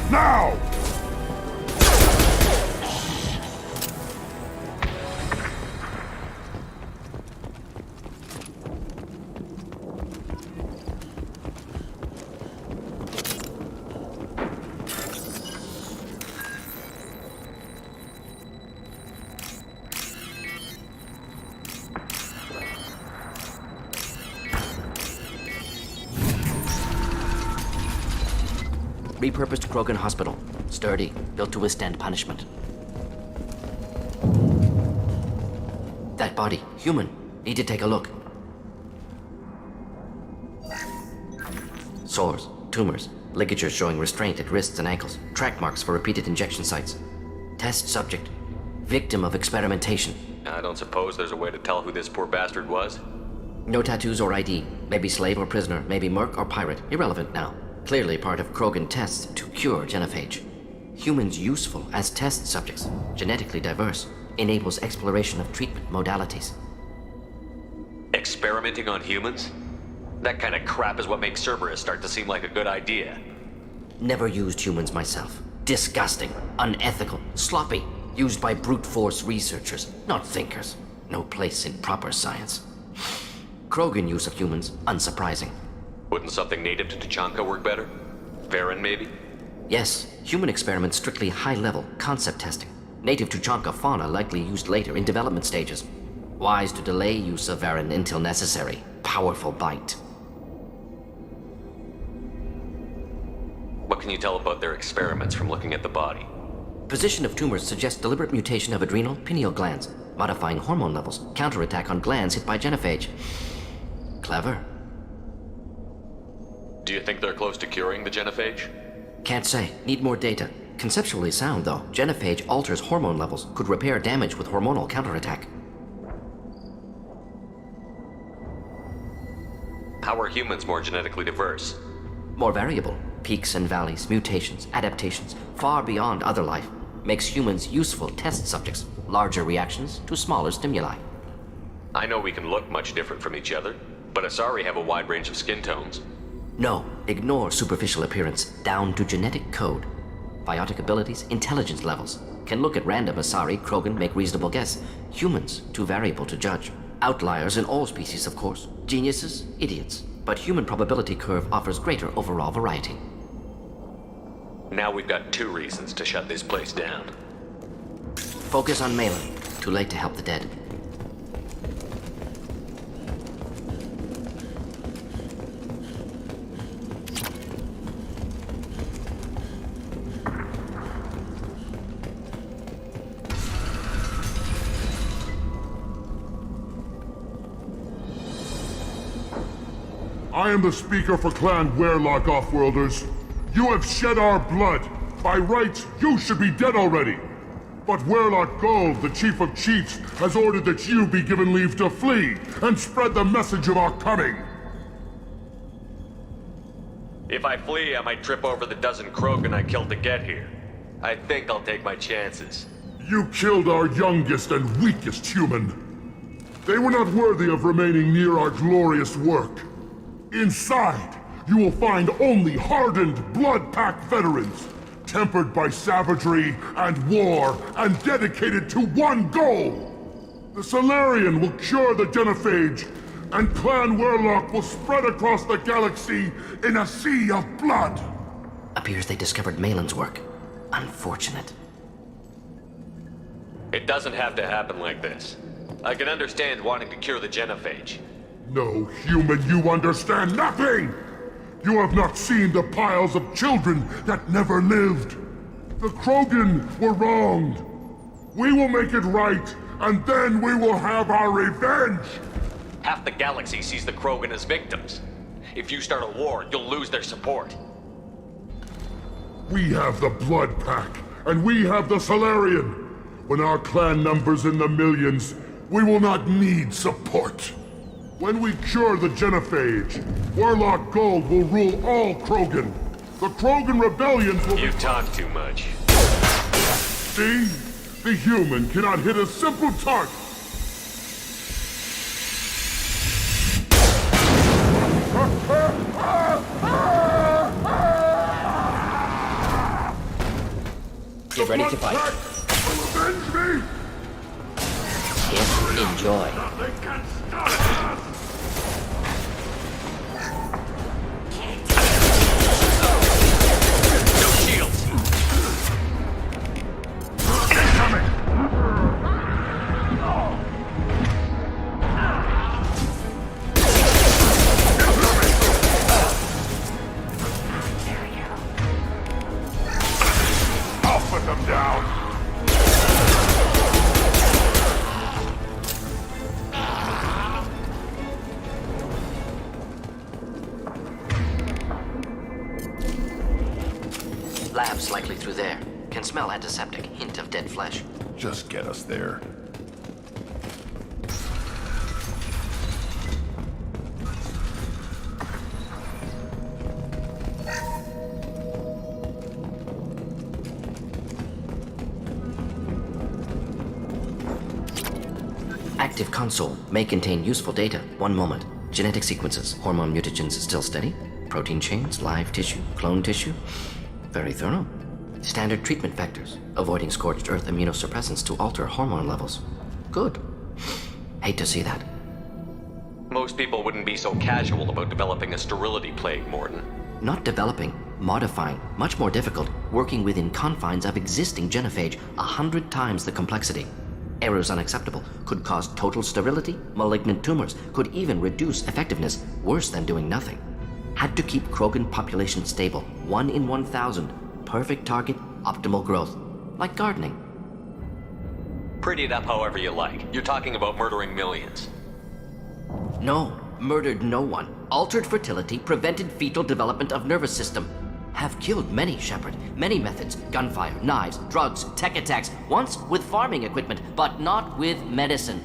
Now! Repurposed Krogan Hospital. Sturdy, built to withstand punishment. That body, human. Need to take a look. Sores, tumors, ligatures showing restraint at wrists and ankles, track marks for repeated injection sites. Test subject. Victim of experimentation. I don't suppose there's a way to tell who this poor bastard was? No tattoos or ID. Maybe slave or prisoner, maybe merc or pirate. Irrelevant now. Clearly part of Krogan tests to cure genophage. Humans useful as test subjects, genetically diverse, enables exploration of treatment modalities. Experimenting on humans? That kind of crap is what makes Cerberus start to seem like a good idea. Never used humans myself. Disgusting, unethical, sloppy. Used by brute force researchers, not thinkers. No place in proper science. Krogan use of humans, unsurprising. Wouldn't something native to Tuchanka work better? Varen, maybe? Yes, human experiments strictly high-level, concept testing. Native Tuchanka fauna likely used later in development stages. Wise to delay use of Varen until necessary. Powerful bite. What can you tell about their experiments from looking at the body? Position of tumors suggests deliberate mutation of adrenal, pineal glands, modifying hormone levels, counterattack on glands hit by genophage. Clever. Do you think they're close to curing the genophage? Can't say. Need more data. Conceptually sound, though. Genophage alters hormone levels, could repair damage with hormonal counterattack. How are humans more genetically diverse? More variable. Peaks and valleys, mutations, adaptations, far beyond other life. Makes humans useful test subjects. Larger reactions to smaller stimuli. I know we can look much different from each other, but Asari have a wide range of skin tones. No, ignore superficial appearance, down to genetic code. Biotic abilities, intelligence levels. Can look at random Asari, Krogan, make reasonable guess. Humans, too variable to judge. Outliers in all species, of course. Geniuses, idiots. But human probability curve offers greater overall variety. Now we've got 2 reasons to shut this place down. Focus on Malin. Too late to help the dead. I am the speaker for Clan Werelock, Offworlders. You have shed our blood. By rights, you should be dead already. But Werelock Gold, the Chief of Chiefs, has ordered that you be given leave to flee and spread the message of our coming. If I flee, I might trip over the dozen Krogan I killed to get here. I think I'll take my chances. You killed our youngest and weakest human. They were not worthy of remaining near our glorious work. Inside, you will find only hardened Blood Pack veterans, tempered by savagery and war, and dedicated to one goal. The Solarian will cure the genophage, and Clan Werlock will spread across the galaxy in a sea of blood. Appears they discovered Malin's work. Unfortunate. It doesn't have to happen like this. I can understand wanting to cure the genophage. No, human, you understand nothing! You have not seen the piles of children that never lived. The Krogan were wronged. We will make it right, and then we will have our revenge! Half the galaxy sees the Krogan as victims. If you start a war, you'll lose their support. We have the Blood Pack, and we have the Solarian. When our clan numbers in the millions, we will not need support. When we cure the genophage, Warlock Gold will rule all Krogan. The Krogan rebellions will— You talk too much. See? The human cannot hit a simple target. Get ready to fight. Avenge me! Yes, enjoy. Nothing can stop us! No shields! I'll put them down! Labs likely through there. Can smell antiseptic. Hint of dead flesh. Just get us there. Active console may contain useful data. One moment. Genetic sequences. Hormone mutagens still steady. Protein chains, live tissue, clone tissue. Very thorough. Standard treatment vectors. Avoiding scorched earth immunosuppressants to alter hormone levels. Good. Hate to see that. Most people wouldn't be so casual about developing a sterility plague, Morton. Not developing, modifying, much more difficult, working within confines of existing genophage, 100 times the complexity. Errors unacceptable, could cause total sterility, malignant tumors, could even reduce effectiveness, worse than doing nothing. Had to keep Krogan population stable, 1 in 1,000, perfect target, optimal growth, like gardening. Pretty it up however you like. You're talking about murdering millions. No, murdered no one. Altered fertility, prevented fetal development of nervous system. Have killed many, Shepard. Many methods. Gunfire, knives, drugs, tech attacks. Once with farming equipment, but not with medicine.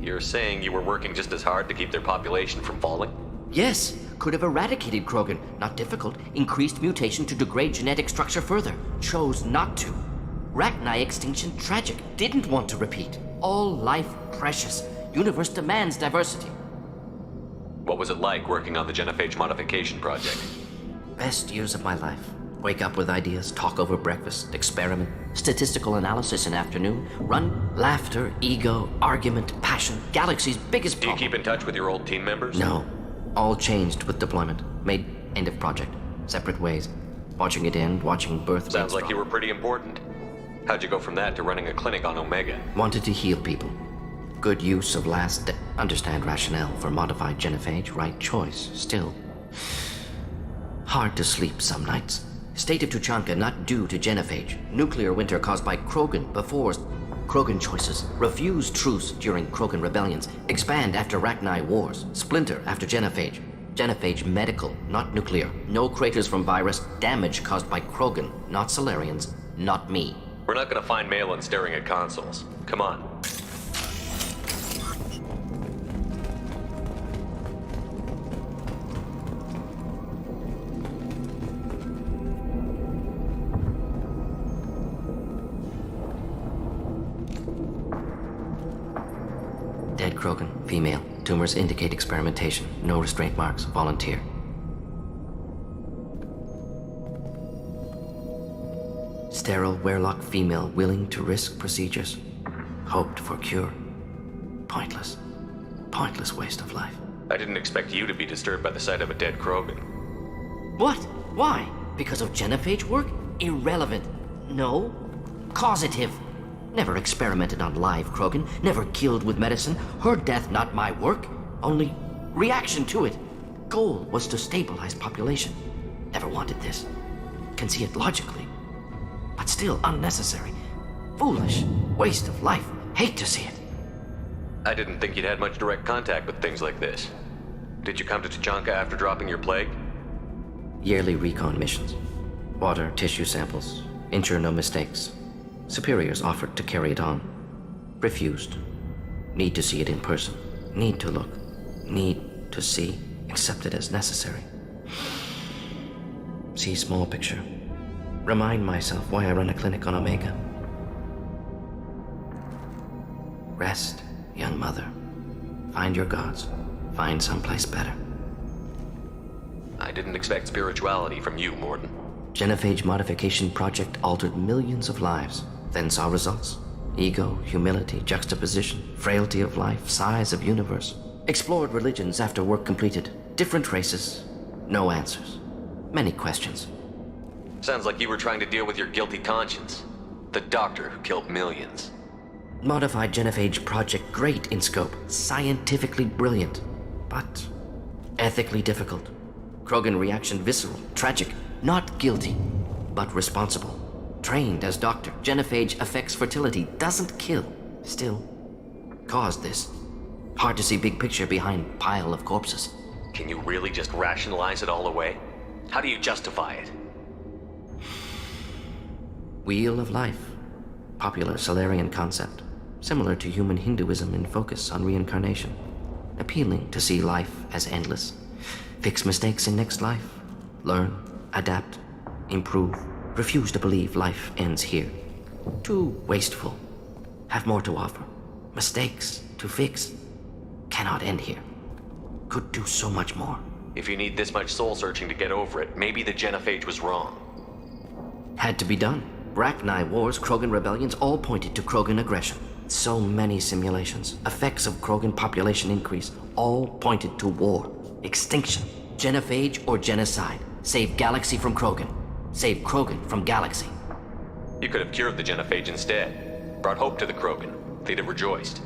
You're saying you were working just as hard to keep their population from falling? Yes, could have eradicated Krogan. Not difficult. Increased mutation to degrade genetic structure further. Chose not to. Rachni extinction tragic. Didn't want to repeat. All life precious. Universe demands diversity. What was it like working on the genophage modification project? Best years of my life. Wake up with ideas, talk over breakfast, experiment, statistical analysis in afternoon, run, laughter, ego, argument, passion, galaxy's biggest problem. Do you keep in touch with your old team members? No. All changed with deployment. Made end of project. Separate ways. Watching it end, watching birth. Sounds like you were pretty important. How'd you go from that to running a clinic on Omega? Wanted to heal people. Good use of last... Understand rationale for modified genophage. Right choice. Still. Hard to sleep some nights. State of Tuchanka not due to genophage. Nuclear winter caused by Krogan before... Krogan choices. Refuse truce during Krogan rebellions. Expand after Rachni wars. Splinter after genophage. Genophage medical, not nuclear. No craters from virus. Damage caused by Krogan, not Solarians. Not me. We're not gonna find Malin staring at consoles. Come on. Dead Krogan, female, tumors indicate experimentation. No restraint marks. Volunteer. Sterile Werelock female willing to risk procedures. Hoped for cure. Pointless. Pointless waste of life. I didn't expect you to be disturbed by the sight of a dead Krogan. What? Why? Because of genophage work? Irrelevant. No. Causative. Never experimented on live Krogan. Never killed with medicine. Her death not my work. Only reaction to it. Goal was to stabilize population. Never wanted this. Can see it logically. But still unnecessary. Foolish. Waste of life. Hate to see it. I didn't think you'd had much direct contact with things like this. Did you come to Tuchanka after dropping your plague? Yearly recon missions. Water, tissue samples. Ensure no mistakes. Superiors offered to carry it on. Refused. Need to see it in person. Need to look. Need to see. Accepted as necessary. See small picture. Remind myself why I run a clinic on Omega. Rest, young mother. Find your gods. Find someplace better. I didn't expect spirituality from you, Morden. Genophage modification project altered millions of lives, then saw results. Ego, humility, juxtaposition, frailty of life, size of universe. Explored religions after work completed. Different races. No answers. Many questions. Sounds like you were trying to deal with your guilty conscience. The doctor who killed millions. Modified genophage project great in scope. Scientifically brilliant. But ethically difficult. Krogan reaction visceral, tragic. Not guilty, but responsible. Trained as doctor. Genophage affects fertility. Doesn't kill. Still, caused this. Hard to see big picture behind pile of corpses. Can you really just rationalize it all away? How do you justify it? Wheel of life. Popular Solarian concept. Similar to human Hinduism in focus on reincarnation. Appealing to see life as endless. Fix mistakes in next life. Learn, adapt, improve. Refuse to believe life ends here. Too wasteful. Have more to offer. Mistakes to fix. Cannot end here. Could do so much more. If you need this much soul searching to get over it, maybe the genophage was wrong. Had to be done. Rachni wars, Krogan rebellions, all pointed to Krogan aggression. So many simulations. Effects of Krogan population increase, all pointed to war. Extinction. Genophage or genocide. Save galaxy from Krogan. Save Krogan from galaxy. You could have cured the genophage instead. Brought hope to the Krogan. They'd have rejoiced.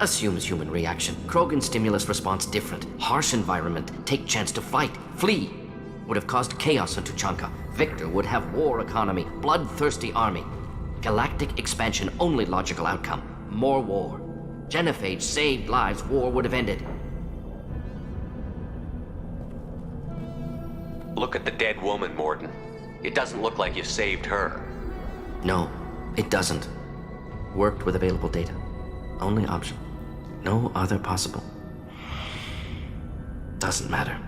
Assumes human reaction. Krogan stimulus response different. Harsh environment. Take chance to fight. Flee. Would have caused chaos in Tuchanka. Victor would have war economy. Bloodthirsty army. Galactic expansion only logical outcome. More war. Genophage saved lives. War would have ended. Look at the dead woman, Morden. It doesn't look like you saved her. No, it doesn't. Worked with available data. Only option. No other possible. Doesn't matter.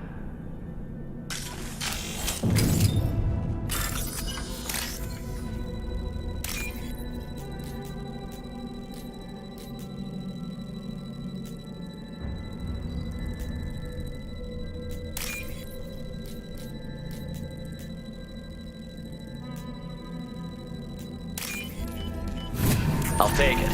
I'll take it.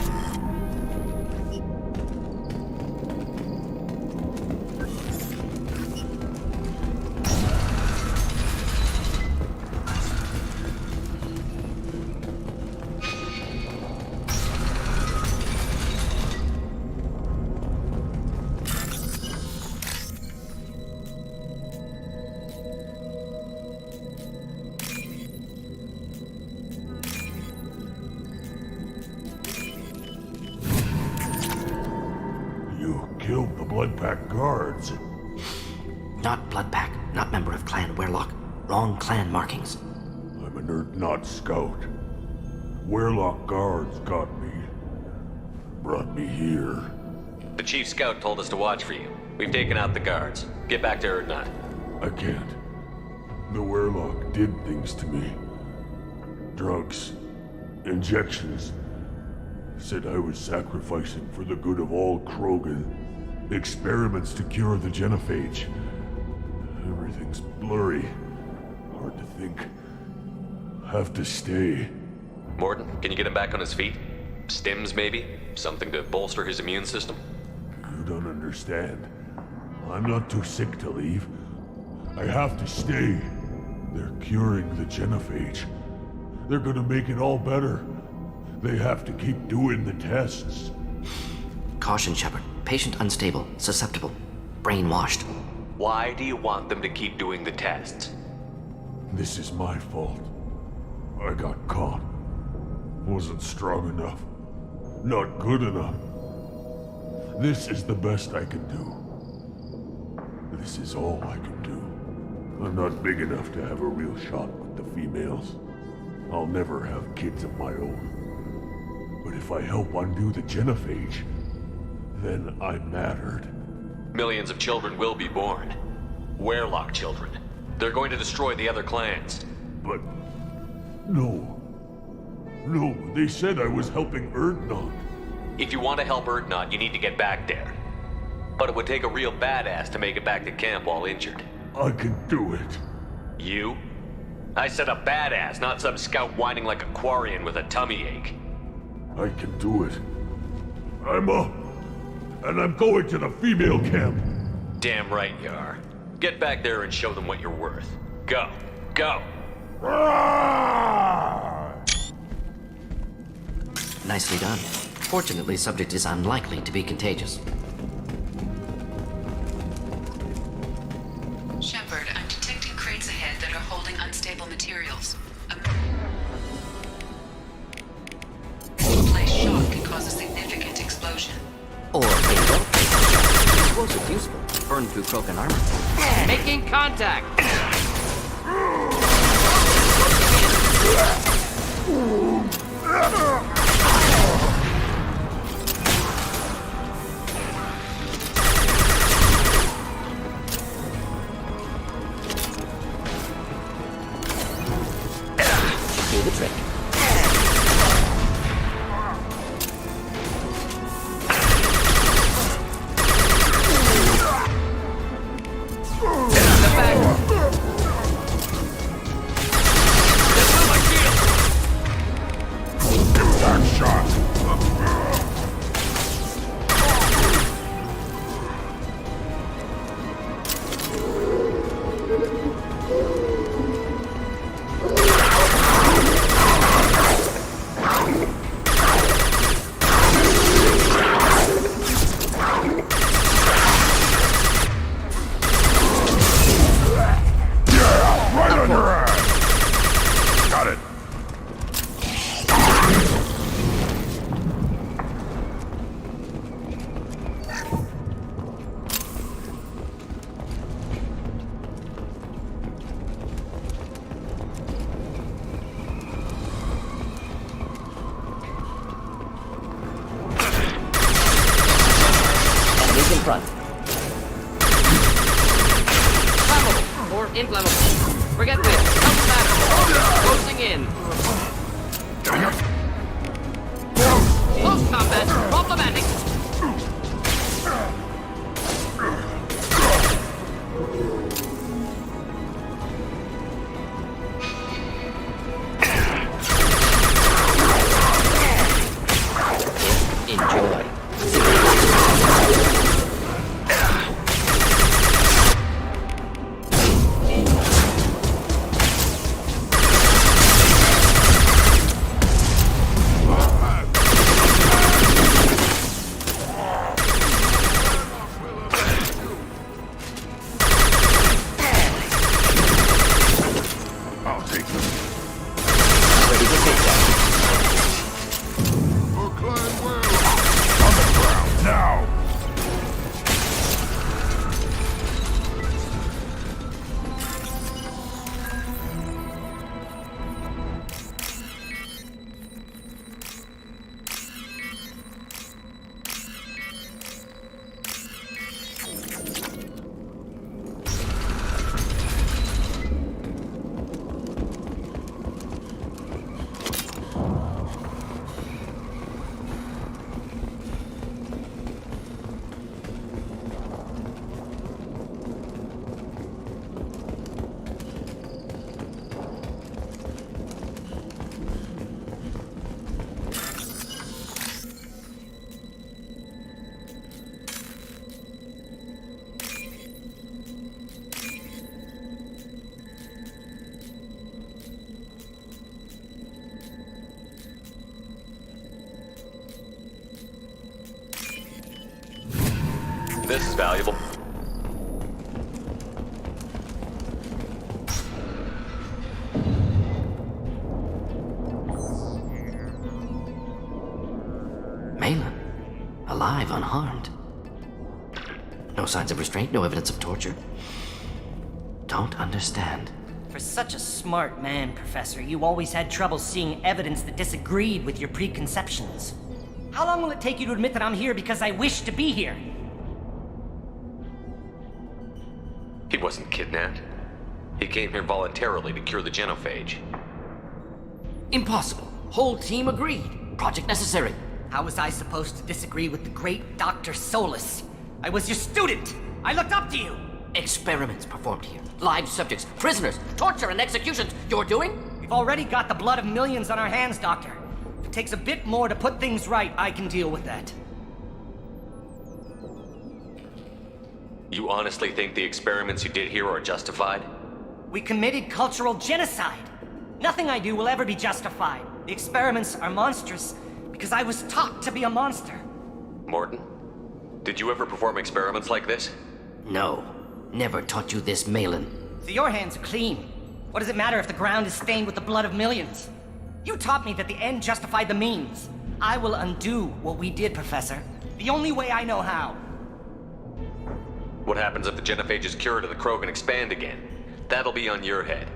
Killed the Blood Pack guards. Not Blood Pack, not member of Clan Werelock. Wrong clan markings. I'm an Erdnot scout. Werelock guards got me. Brought me here. The chief scout told us to watch for you. We've taken out the guards. Get back to Erdnot. I can't. The Werelock did things to me. Drugs. Injections. Said I was sacrificing for the good of all Krogan. Experiments to cure the genophage. Everything's blurry. Hard to think. Have to stay. Morton, can you get him back on his feet? Stims, maybe? Something to bolster his immune system? You don't understand. I'm not too sick to leave. I have to stay. They're curing the genophage. They're gonna make it all better. They have to keep doing the tests. Caution, Shepard. Patient unstable, susceptible, brainwashed. Why do you want them to keep doing the tests? This is my fault. I got caught. Wasn't strong enough. Not good enough. This is the best I can do. This is all I can do. I'm not big enough to have a real shot with the females. I'll never have kids of my own. But if I help undo the genophage, then I mattered. Millions of children will be born. Werelock children. They're going to destroy the other clans. But... no. No, they said I was helping Erdnot. If you want to help Erdnot, you need to get back there. But it would take a real badass to make it back to camp while injured. I can do it. You? I said a badass, not some scout whining like a Quarian with a tummy ache. I can do it. I'm up. And I'm going to the female camp. Damn right you are. Get back there and show them what you're worth. Go. Go. Nicely done. Fortunately, subject is unlikely to be contagious. Shepard, I'm detecting crates ahead that are holding unstable materials. A place shock can cause a significant explosion. Or explosive useful. Burn through Krogan armor. Making contact! Do the trick. Inflammable. Forget this. Doesn't matter. Closing in. Close combat. Problematic. Enjoy. valuable? Malin. Alive, unharmed. No signs of restraint, no evidence of torture. Don't understand. For such a smart man, Professor, you always had trouble seeing evidence that disagreed with your preconceptions. How long will it take you to admit that I'm here because I wish to be here? He wasn't kidnapped. He came here voluntarily to cure the genophage. Impossible. Whole team agreed. Project necessary. How was I supposed to disagree with the great Dr. Solus? I was your student! I looked up to you! Experiments performed here. Live subjects, prisoners, torture and executions. You're doing? We've already got the blood of millions on our hands, Doctor. If it takes a bit more to put things right, I can deal with that. You honestly think the experiments you did here are justified? We committed cultural genocide. Nothing I do will ever be justified. The experiments are monstrous because I was taught to be a monster. Morton, did you ever perform experiments like this? No. Never taught you this, Malin. So your hands are clean. What does it matter if the ground is stained with the blood of millions? You taught me that the end justified the means. I will undo what we did, Professor. The only way I know how. What happens if the genophage is cured and the Krogan expand again? That'll be on your head.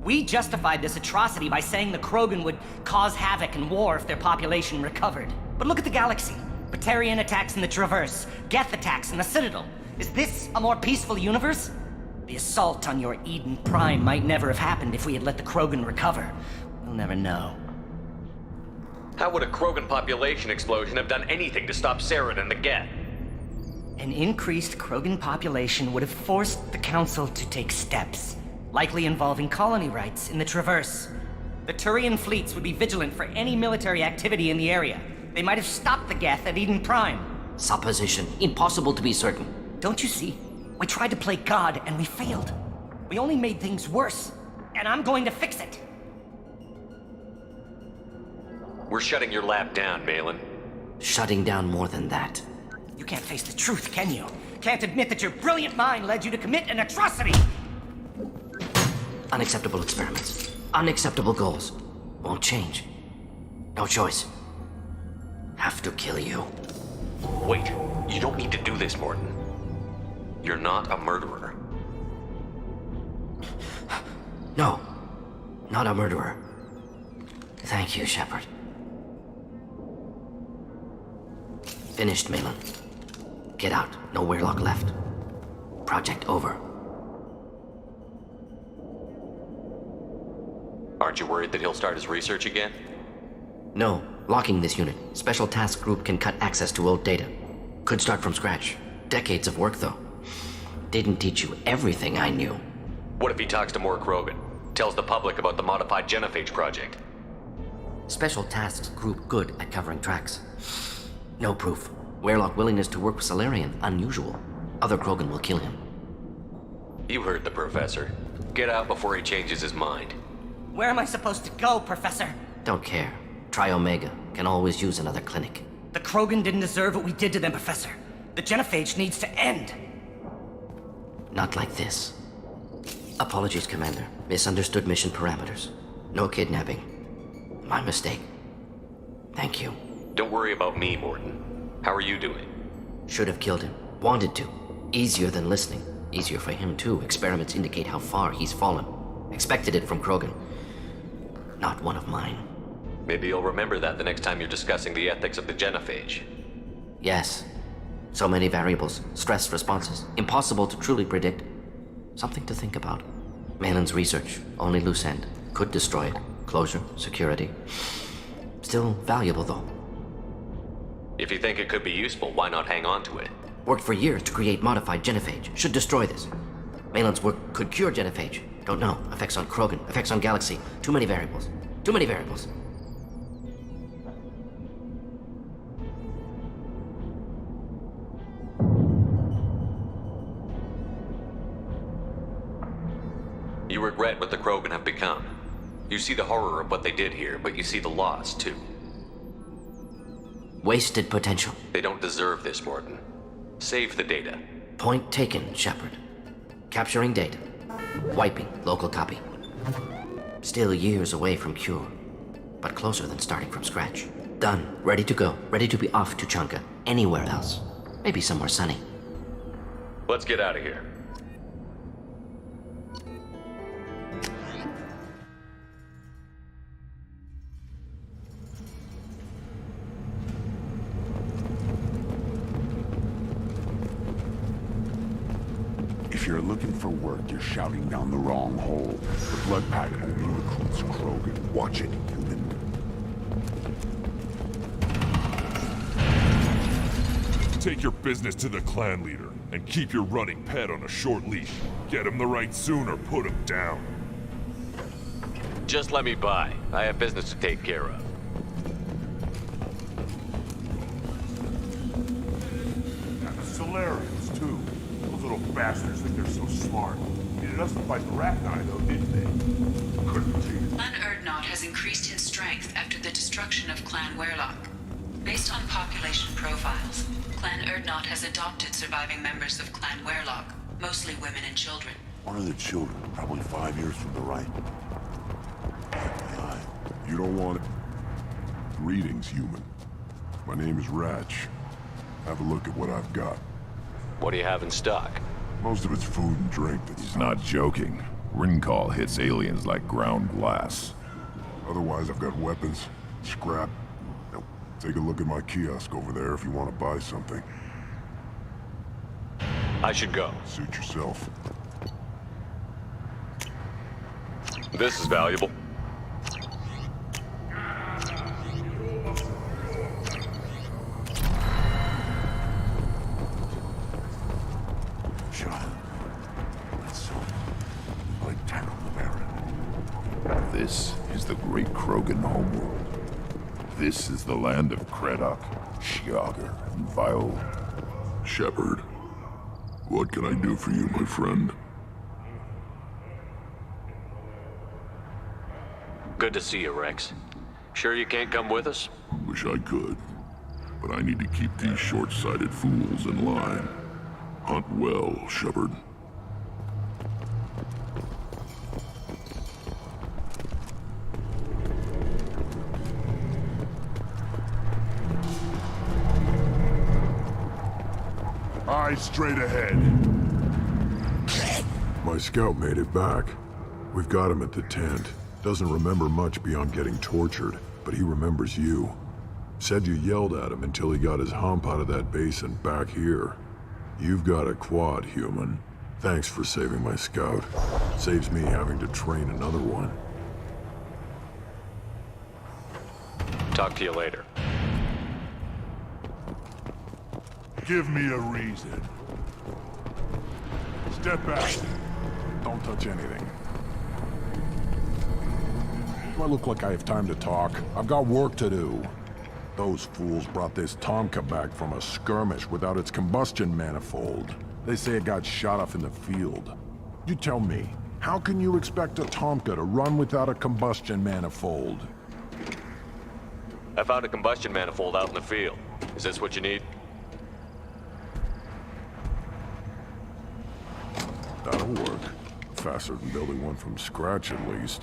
We justified this atrocity by saying the Krogan would cause havoc and war if their population recovered. But look at the galaxy. Batarian attacks in the Traverse, Geth attacks in the Citadel. Is this a more peaceful universe? The assault on your Eden Prime might never have happened if we had let the Krogan recover. We'll never know. How would a Krogan population explosion have done anything to stop Saren and the Geth? An increased Krogan population would have forced the Council to take steps, likely involving colony rights in the Traverse. The Turian fleets would be vigilant for any military activity in the area. They might have stopped the Geth at Eden Prime. Supposition. Impossible to be certain. Don't you see? We tried to play God and we failed. We only made things worse. And I'm going to fix it. We're shutting your lab down, Malin. Shutting down more than that. You can't face the truth, can you? Can't admit that your brilliant mind led you to commit an atrocity! Unacceptable experiments. Unacceptable goals. Won't change. No choice. Have to kill you. Wait, you don't need to do this, Morton. You're not a murderer. No. Not a murderer. Thank you, Shepard. Finished, Malin. Get out. No Weirlock left. Project over. Aren't you worried that he'll start his research again? No. Locking this unit. Special Task Group can cut access to old data. Could start from scratch. Decades of work, though. Didn't teach you everything I knew. What if he talks to more Krogan? Tells the public about the modified genophage project? Special Tasks Group good at covering tracks. No proof. Weirlock willingness to work with Salarian, unusual. Other Krogan will kill him. You heard the Professor. Get out before he changes his mind. Where am I supposed to go, Professor? Don't care. Try Omega. Can always use another clinic. The Krogan didn't deserve what we did to them, Professor. The genophage needs to end. Not like this. Apologies, Commander. Misunderstood mission parameters. No kidnapping. My mistake. Thank you. Don't worry about me, Morton. How are you doing? Should have killed him. Wanted to. Easier than listening. Easier for him, too. Experiments indicate how far he's fallen. Expected it from Krogan. Not one of mine. Maybe you'll remember that the next time you're discussing the ethics of the genophage. Yes. So many variables. Stress responses. Impossible to truly predict. Something to think about. Malin's research. Only loose end. Could destroy it. Closure. Security. Still valuable, though. If you think it could be useful, why not hang on to it? Worked for years to create modified genophage. Should destroy this. Malin's work could cure genophage. Don't know. Effects on Krogan. Effects on Galaxy. Too many variables. Too many variables. You regret what the Krogan have become. You see the horror of what they did here, but you see the loss, too. Wasted potential. They don't deserve this, Morton. Save the data. Point taken, Shepard. Capturing data. Wiping local copy. Still years away from cure, but closer than starting from scratch. Done. Ready to go. Ready to be off to Chunka. Anywhere else. Maybe somewhere sunny. Let's get out of here. If you're looking for work, you're shouting down the wrong hole. The Blood Pack only recruits Krogan. Watch it, human. Take your business to the clan leader, and keep your running pet on a short leash. Get him the right soon or put him down. Just let me by. I have business to take care of. And the Solarians, too. Those little bastards think they're so smart. Needed us to fight the Rachni, though, didn't they? Couldn't teach. Clan Erdnot has increased in strength after the destruction of Clan Werlock. Based on population profiles, Clan Erdnot has adopted surviving members of Clan Werlock, mostly women and children. One of the children, probably 5 years from the right. You don't want it. Greetings, human. My name is Ratch. Have a look at what I've got. What do you have in stock? Most of it's food and drink. He's not joking. Ringcall hits aliens like ground glass. Otherwise, I've got weapons, scrap. Now, take a look at my kiosk over there if you want to buy something. I should go. Suit yourself. This is valuable. This is the great Krogan homeworld. This is the land of Kredok, Shiagar, and Viola. Shepard, what can I do for you, my friend? Good to see you, Rex. Sure you can't come with us? Wish I could, but I need to keep these short-sighted fools in line. Hunt well, Shepard. Eyes straight ahead. My scout made it back. We've got him at the tent. Doesn't remember much beyond getting tortured, but he remembers you. Said you yelled at him until he got his hump out of that base and back here. You've got a quad, human. Thanks for saving my scout. Saves me having to train another one. Talk to you later. Give me a reason. Step back. Don't touch anything. Do I look like I have time to talk? I've got work to do. Those fools brought this Tomka back from a skirmish without its combustion manifold. They say it got shot off in the field. You tell me, how can you expect a Tomka to run without a combustion manifold? I found a combustion manifold out in the field. Is this what you need? That'll work. Faster than building one from scratch, at least.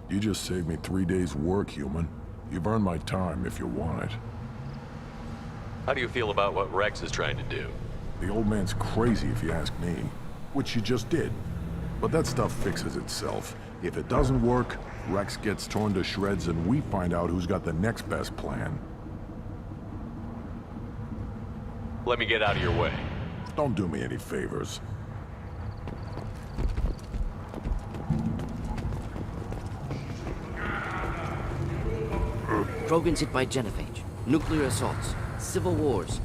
You just saved me 3 days' work, human. You've earned my time if you want it. How do you feel about what Rex is trying to do? The old man's crazy if you ask me. Which you just did. But that stuff fixes itself. If it doesn't work, Rex gets torn to shreds and we find out who's got the next best plan. Let me get out of your way. Don't do me any favors. Krogans hit by genophage, nuclear assaults, civil wars.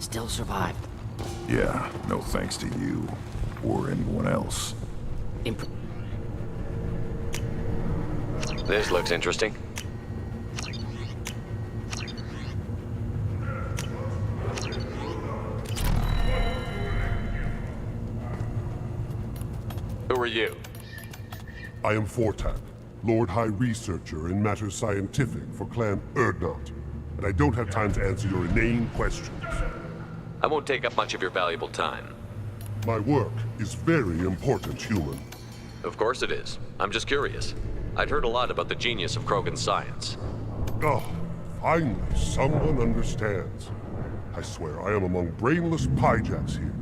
Still survived. Yeah, no thanks to you. Or anyone else. This looks interesting. Who are you? I am Fortak, Lord High Researcher in matters scientific for Clan Erdnot, and I don't have time to answer your inane questions. I won't take up much of your valuable time. My work is very important, human. Of course it is. I'm just curious. I'd heard a lot about the genius of Krogan's science. Oh, finally, someone understands. I swear, I am among brainless pyjacks here,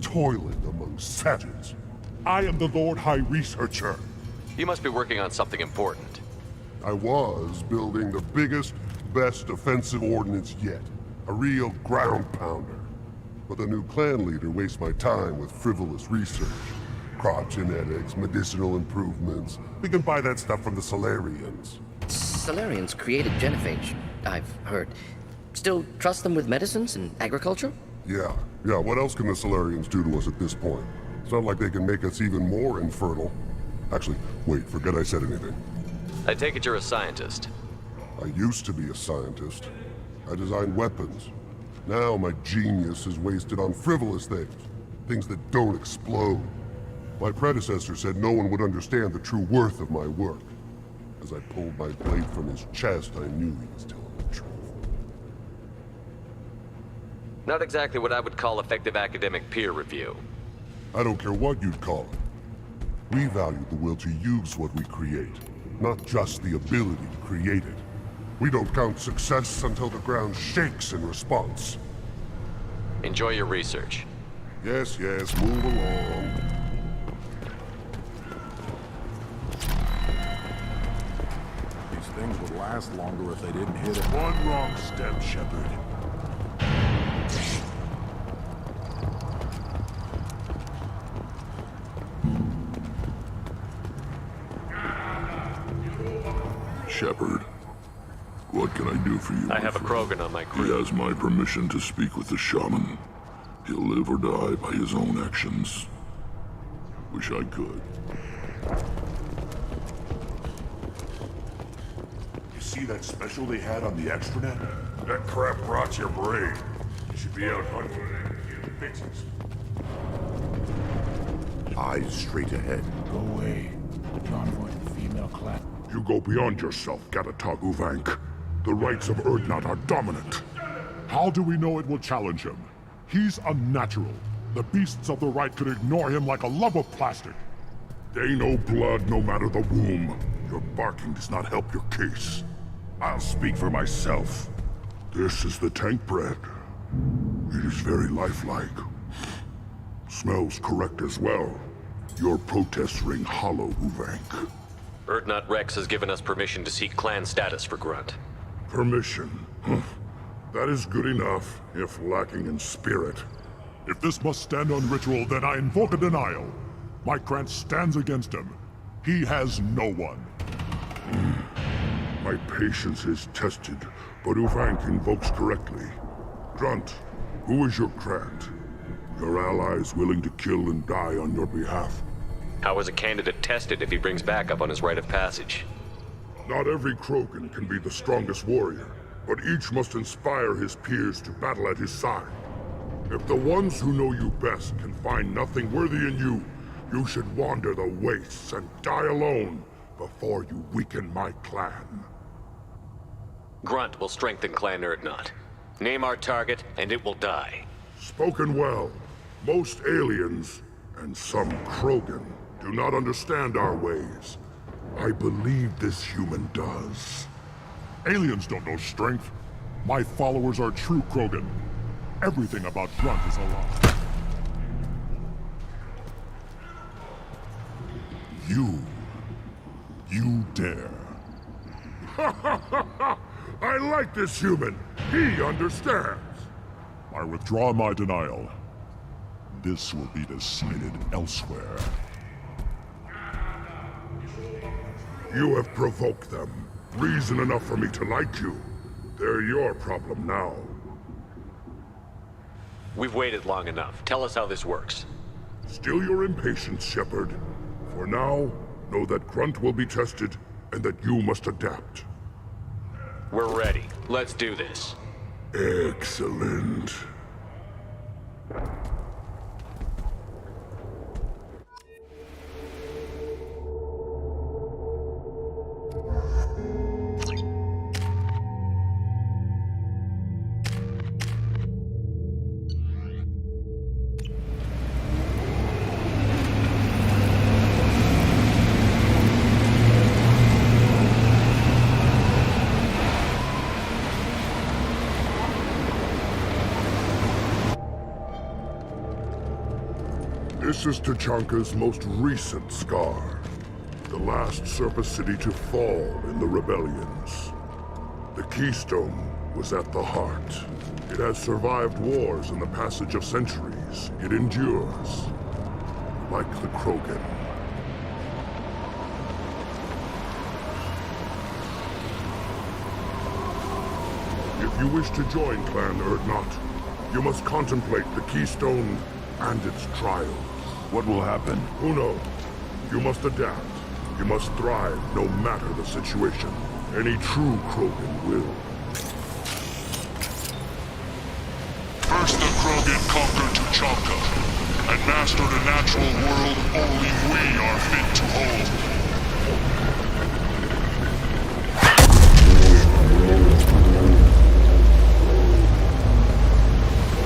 toiling among savages. I am the Lord High Researcher. You must be working on something important. I was building the biggest, best offensive ordnance yet. A real ground pounder. But the new clan leader wastes my time with frivolous research. Crop genetics, medicinal improvements. We can buy that stuff from the Solarians. Solarians created genophage, I've heard. Still trust them with medicines and agriculture? Yeah. What else can the Solarians do to us at this point? It's not like they can make us even more infertile. Actually, wait, forget I said anything. I take it you're a scientist. I used to be a scientist. I designed weapons. Now my genius is wasted on frivolous things. Things that don't explode. My predecessor said no one would understand the true worth of my work. As I pulled my blade from his chest, I knew he was telling the truth. Not exactly what I would call effective academic peer review. I don't care what you'd call it. We value the will to use what we create, not just the ability to create it. We don't count success until the ground shakes in response. Enjoy your research. Yes, move along. These things would last longer if they didn't hit it. One wrong step, Shepard. Shepard, what can I do for you? I have a Krogan on my crew. He has my permission to speak with the shaman. He'll live or die by his own actions. Wish I could. You see that special they had on the extranet? That crap rots your brain. You should be out hunting. Fixes. Eyes straight ahead. Go away. Convoy the female clan. You go beyond yourself, Gatatog Uvank. The rights of Erdnot are dominant. How do we know it will challenge him? He's unnatural. The beasts of the right could ignore him like a lump of plastic. They know blood no matter the womb. Your barking does not help your case. I'll speak for myself. This is the tank bread. It is very lifelike. Smells correct as well. Your protests ring hollow, Uvank. Erdnot Rex has given us permission to seek clan status for Grunt. Permission? That is good enough, if lacking in spirit. If this must stand on ritual, then I invoke a denial. My Grant stands against him. He has no one. My patience is tested, but Uvank invokes correctly. Grunt, who is your Grant? Your allies willing to kill and die on your behalf. How is a candidate tested if he brings backup on his rite of passage? Not every Krogan can be the strongest warrior, but each must inspire his peers to battle at his side. If the ones who know you best can find nothing worthy in you, you should wander the wastes and die alone before you weaken my clan. Grunt will strengthen Clan Erdnot. Name our target, and it will die. Spoken well. Most aliens, and some Krogan, do not understand our ways. I believe this human does. Aliens don't know strength. My followers are true Krogan. Everything about Grunt is a lie. You dare. I like this human. He understands. I withdraw my denial. This will be decided elsewhere. You have provoked them. Reason enough for me to like you. They're your problem now. We've waited long enough. Tell us how this works. Still your impatience, Shepard. For now, know that Grunt will be tested, and that you must adapt. We're ready. Let's do this. Excellent. This is Tachanka's most recent scar. The last surface city to fall in the rebellions. The Keystone was at the heart. It has survived wars and the passage of centuries. It endures. Like the Krogan. If you wish to join Clan Erdnot, you must contemplate the Keystone and its trials. What will happen? Who knows? You must adapt. You must thrive no matter the situation. Any true Krogan will. First the Krogan conquered Tuchanka, and mastered a natural world only we are fit to hold.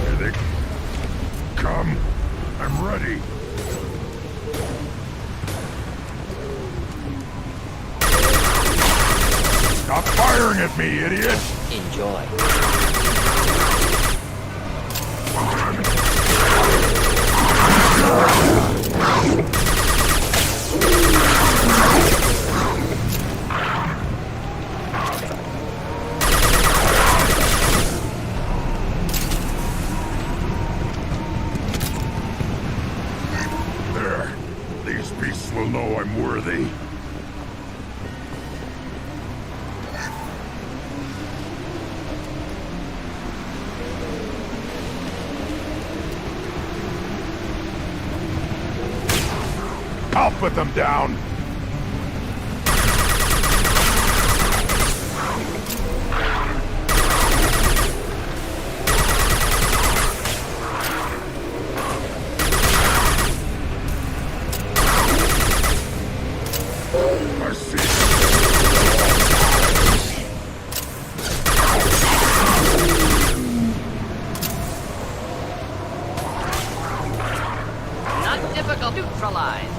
Here they come. I'm ready. Stop firing at me, idiot! Enjoy. There. These beasts will know I'm worthy. I'll put them down. I see. Not difficult to neutralize.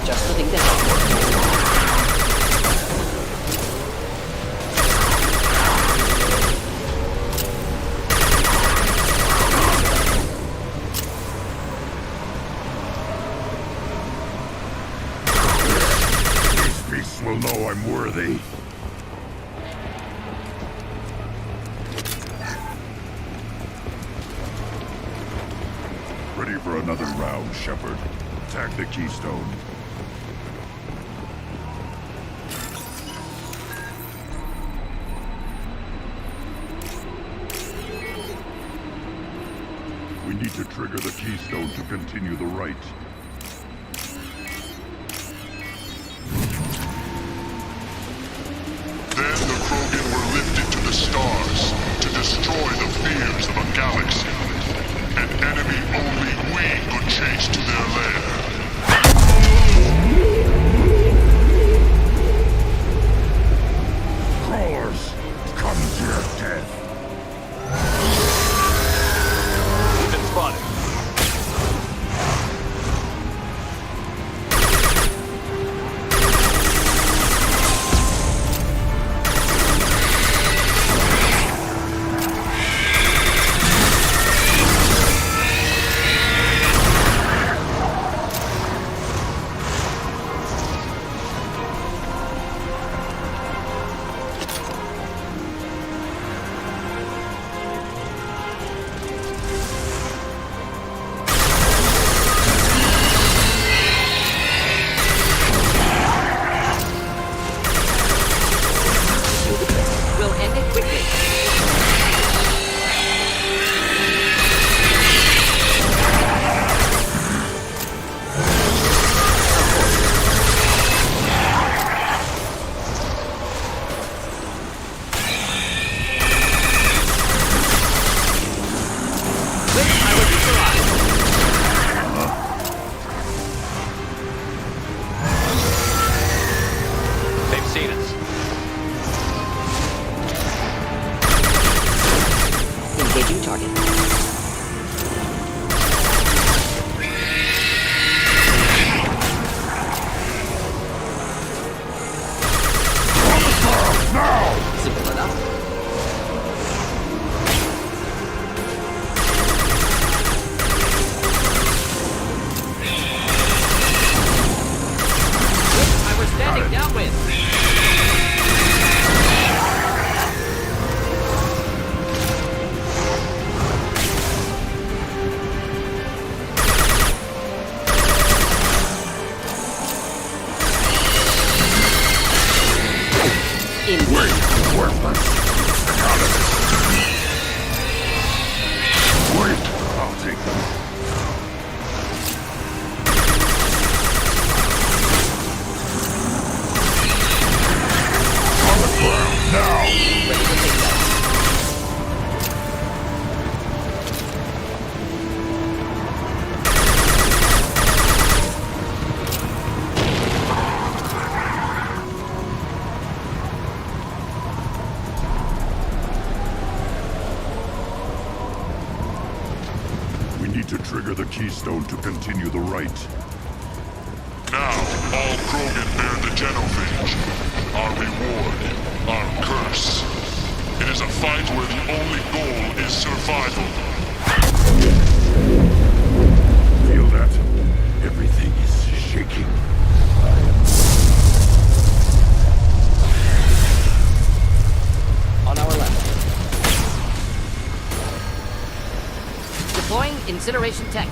Just letting them. These beasts will know I'm worthy. Ready for another round, Shepard. Attack the Keystone. We need to trigger the Keystone to continue the right. Then the Krogan were lifted to the stars to destroy the fears of a galaxy. An enemy only we could chase to their lair. Crawlers, come to your death. Been spotted. which I was neutralized. They've seen us. Engaging target. Simple enough. I was standing downwind. Worthless. Wait, I'll take them. On the ground now. Ready to take that. To trigger the keystone to continue the rite. Now, all Krogan bear the genophage. Our reward, our curse. It is a fight where the only goal is survival. Feel that? Everything is shaking. On our left. Deploying incineration tech.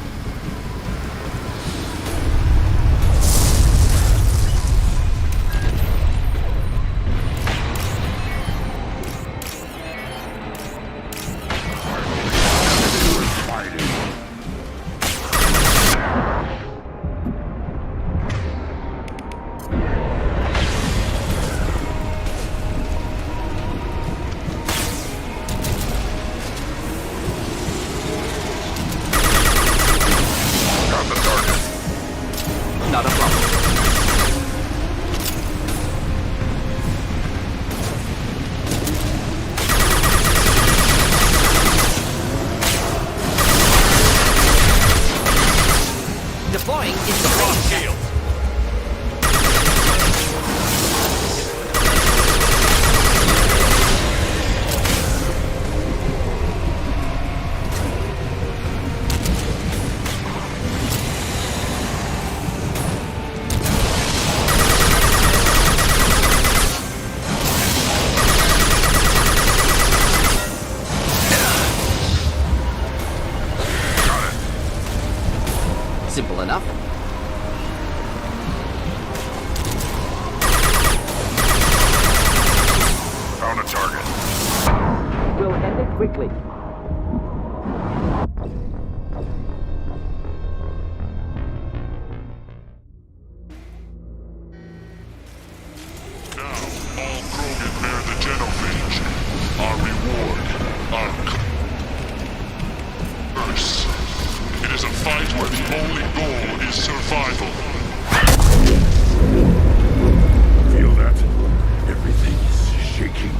Not a problem. Deploying incineration shield. Simple enough. Found a target. We'll end it quickly. Now, all Krogan bear the genophage. Our reward, our curse. It is a fight where the only goal is survival. Feel that? Everything is shaking.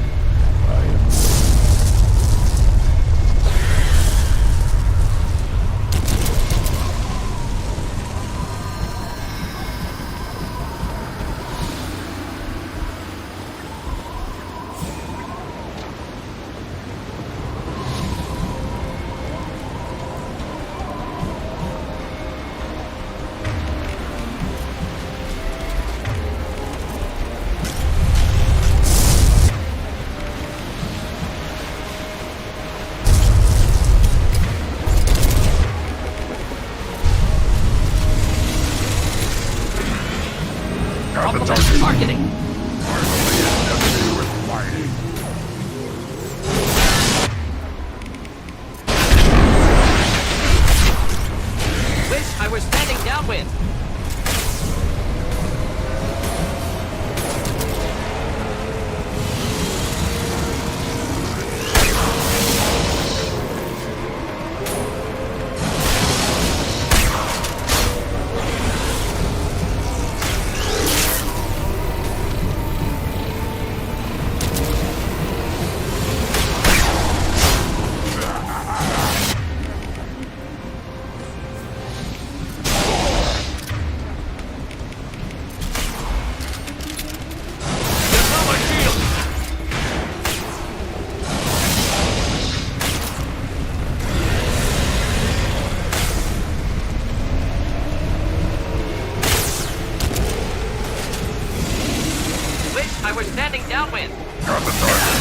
downwind. Got the target.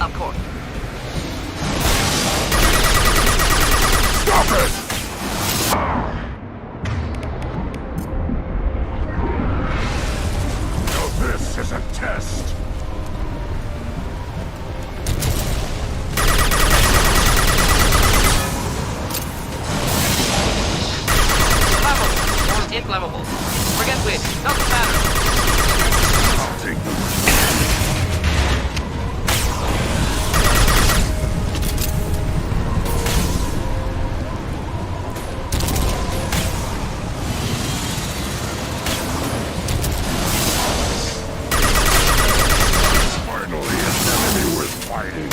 Of course. Stop it! Now this is a test. Flammable or inflammable. Forget which. Doesn't matter. I'll take them. Finally, an enemy worth fighting.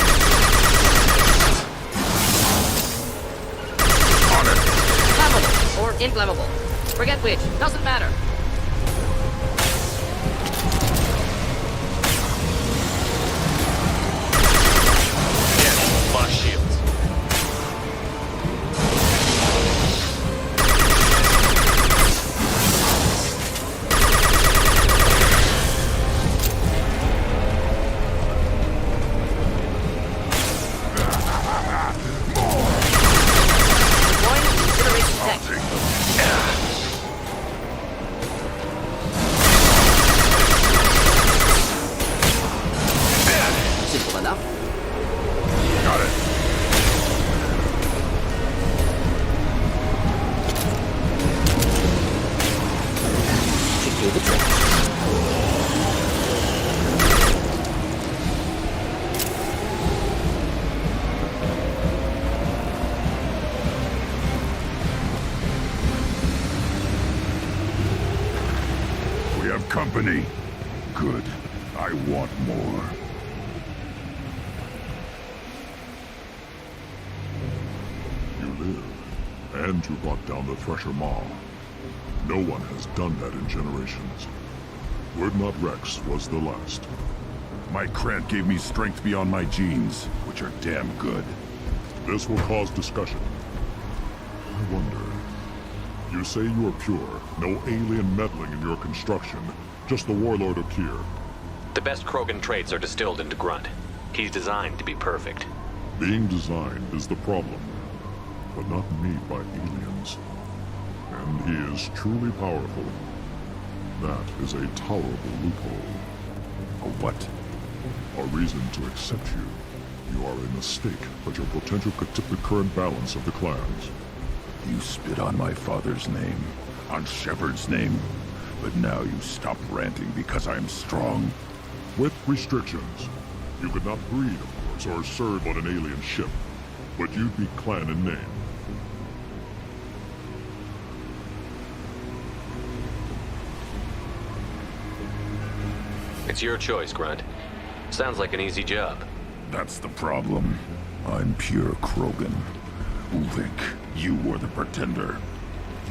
On it. Flammable or inflammable. Forget which. Doesn't matter. Yes, lost shields. Deploying incineration tech. Simple enough. Got it. Should do the trick. We have company. Good. I want more. You live, and you brought down the Thresher Maw. No one has done that in generations. Wordnot Rex was the last. My Krant gave me strength beyond my genes, which are damn good. This will cause discussion. I wonder. You say you are pure, no alien meddling in your construction, just the Warlord Okir. The best Krogan traits are distilled into Grunt. He's designed to be perfect. Being designed is the problem, but not made by aliens. And he is truly powerful. That is a tolerable loophole. A what? A reason to accept you. You are a mistake, but your potential could tip the current balance of the clans. You spit on my father's name, on Shepard's name, but now you stop ranting because I'm strong. With restrictions. You could not breed, of course, or serve on an alien ship, but you'd be clan in name. It's your choice, Grunt. Sounds like an easy job. That's the problem. I'm pure Krogan. Ulvik, you were the pretender.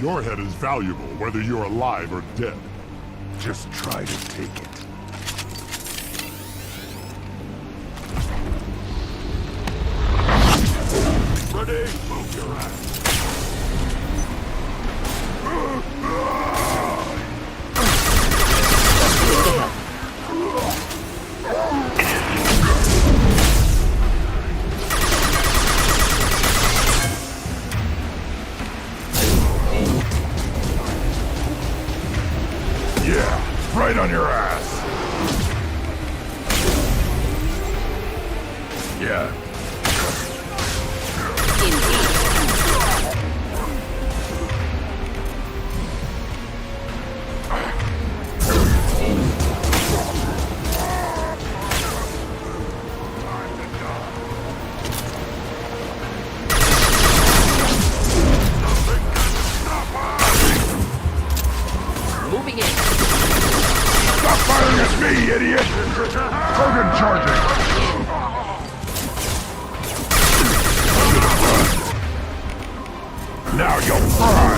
Your head is valuable, whether you're alive or dead. Just try to take it. Ready? Move your ass. Yeah, right on your ass. Yeah. Moving in. Stop firing at me, idiot! Krogan charging! Now you'll fry!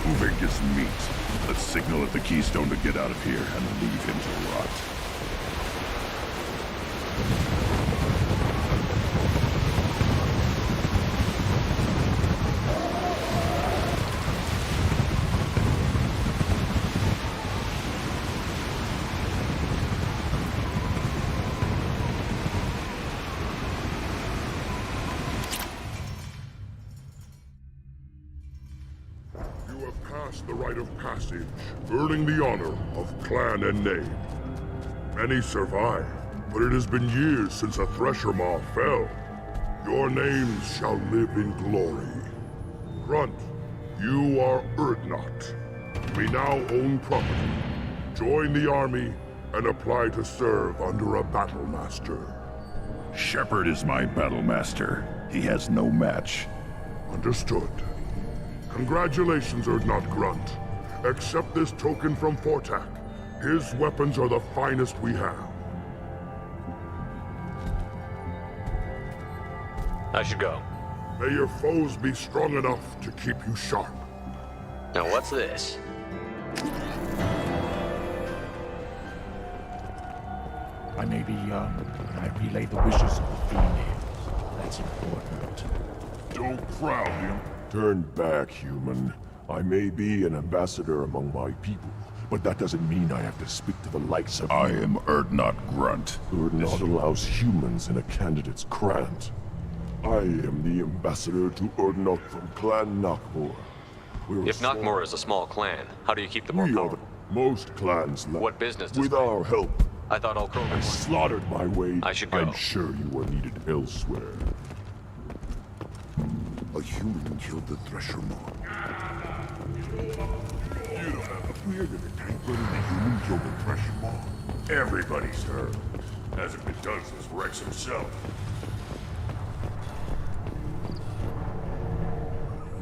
Ulvik is meat. Let's signal at the Keystone to get out of here and leave him to rot. possess the rite of passage, earning the honor of clan and name. Many survive, but it has been years since a Thresher Maw fell. Your names shall live in glory. Grunt, you are Urdnot. We now own property. Join the army and apply to serve under a battle master. Shepard is my battle master. He has no match. Understood. Congratulations, Urdnot Grunt. Accept this token from Fortak. His weapons are the finest we have. I should go. May your foes be strong enough to keep you sharp. Now what's this? I may be young, but I relay the wishes of the females. That's important. Don't crowd him. Turn back, human. I may be an ambassador among my people, but that doesn't mean I have to speak to the likes of I you. am Urdnot Grunt. Urdnot allows humans in a candidate's grant. I am the ambassador to Urdnot from Clan Nakmor. If Nakmor is a small clan, how do you keep them more We are powerful? the most clans left. What business does With our help, I thought all Krogan I were. slaughtered my way. I should go. I'm sure you are needed elsewhere. A human killed the Thresher Maw. You don't have a fear that a tank-running human killed the Thresher Maw. Everybody's heard. Hasn't been done since Rex himself.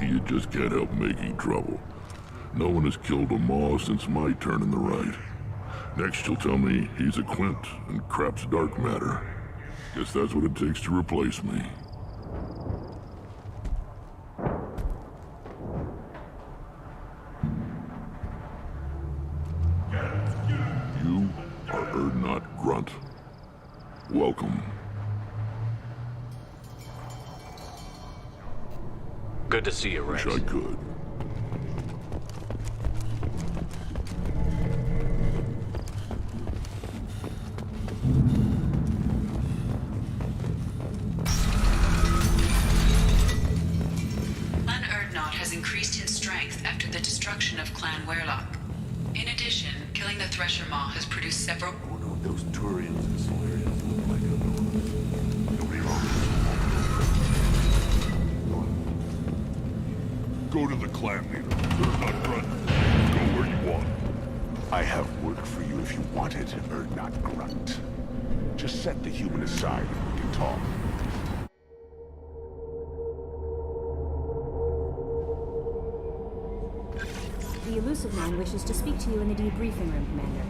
You just can't help making trouble. No one has killed a Maw since my turn in the right. Next you'll tell me he's a Quint and crap's dark matter. Guess that's what it takes to replace me. You are Urdnot Grunt. Welcome. Good to see you, Rex. Wish I could. Clan Urdnot has increased in strength after the destruction of Clan Werlock. In addition, killing the Thresher Maw has produced several... Oh no, those Turians and Solarians look like nobody wrong. Go to the clan leader. Urdnot Grunt. Go where you want. I have work for you if you want it, Urdnot Grunt. Just set the human aside and we can talk. The Elusive Man wishes to speak to you in the debriefing room, Commander.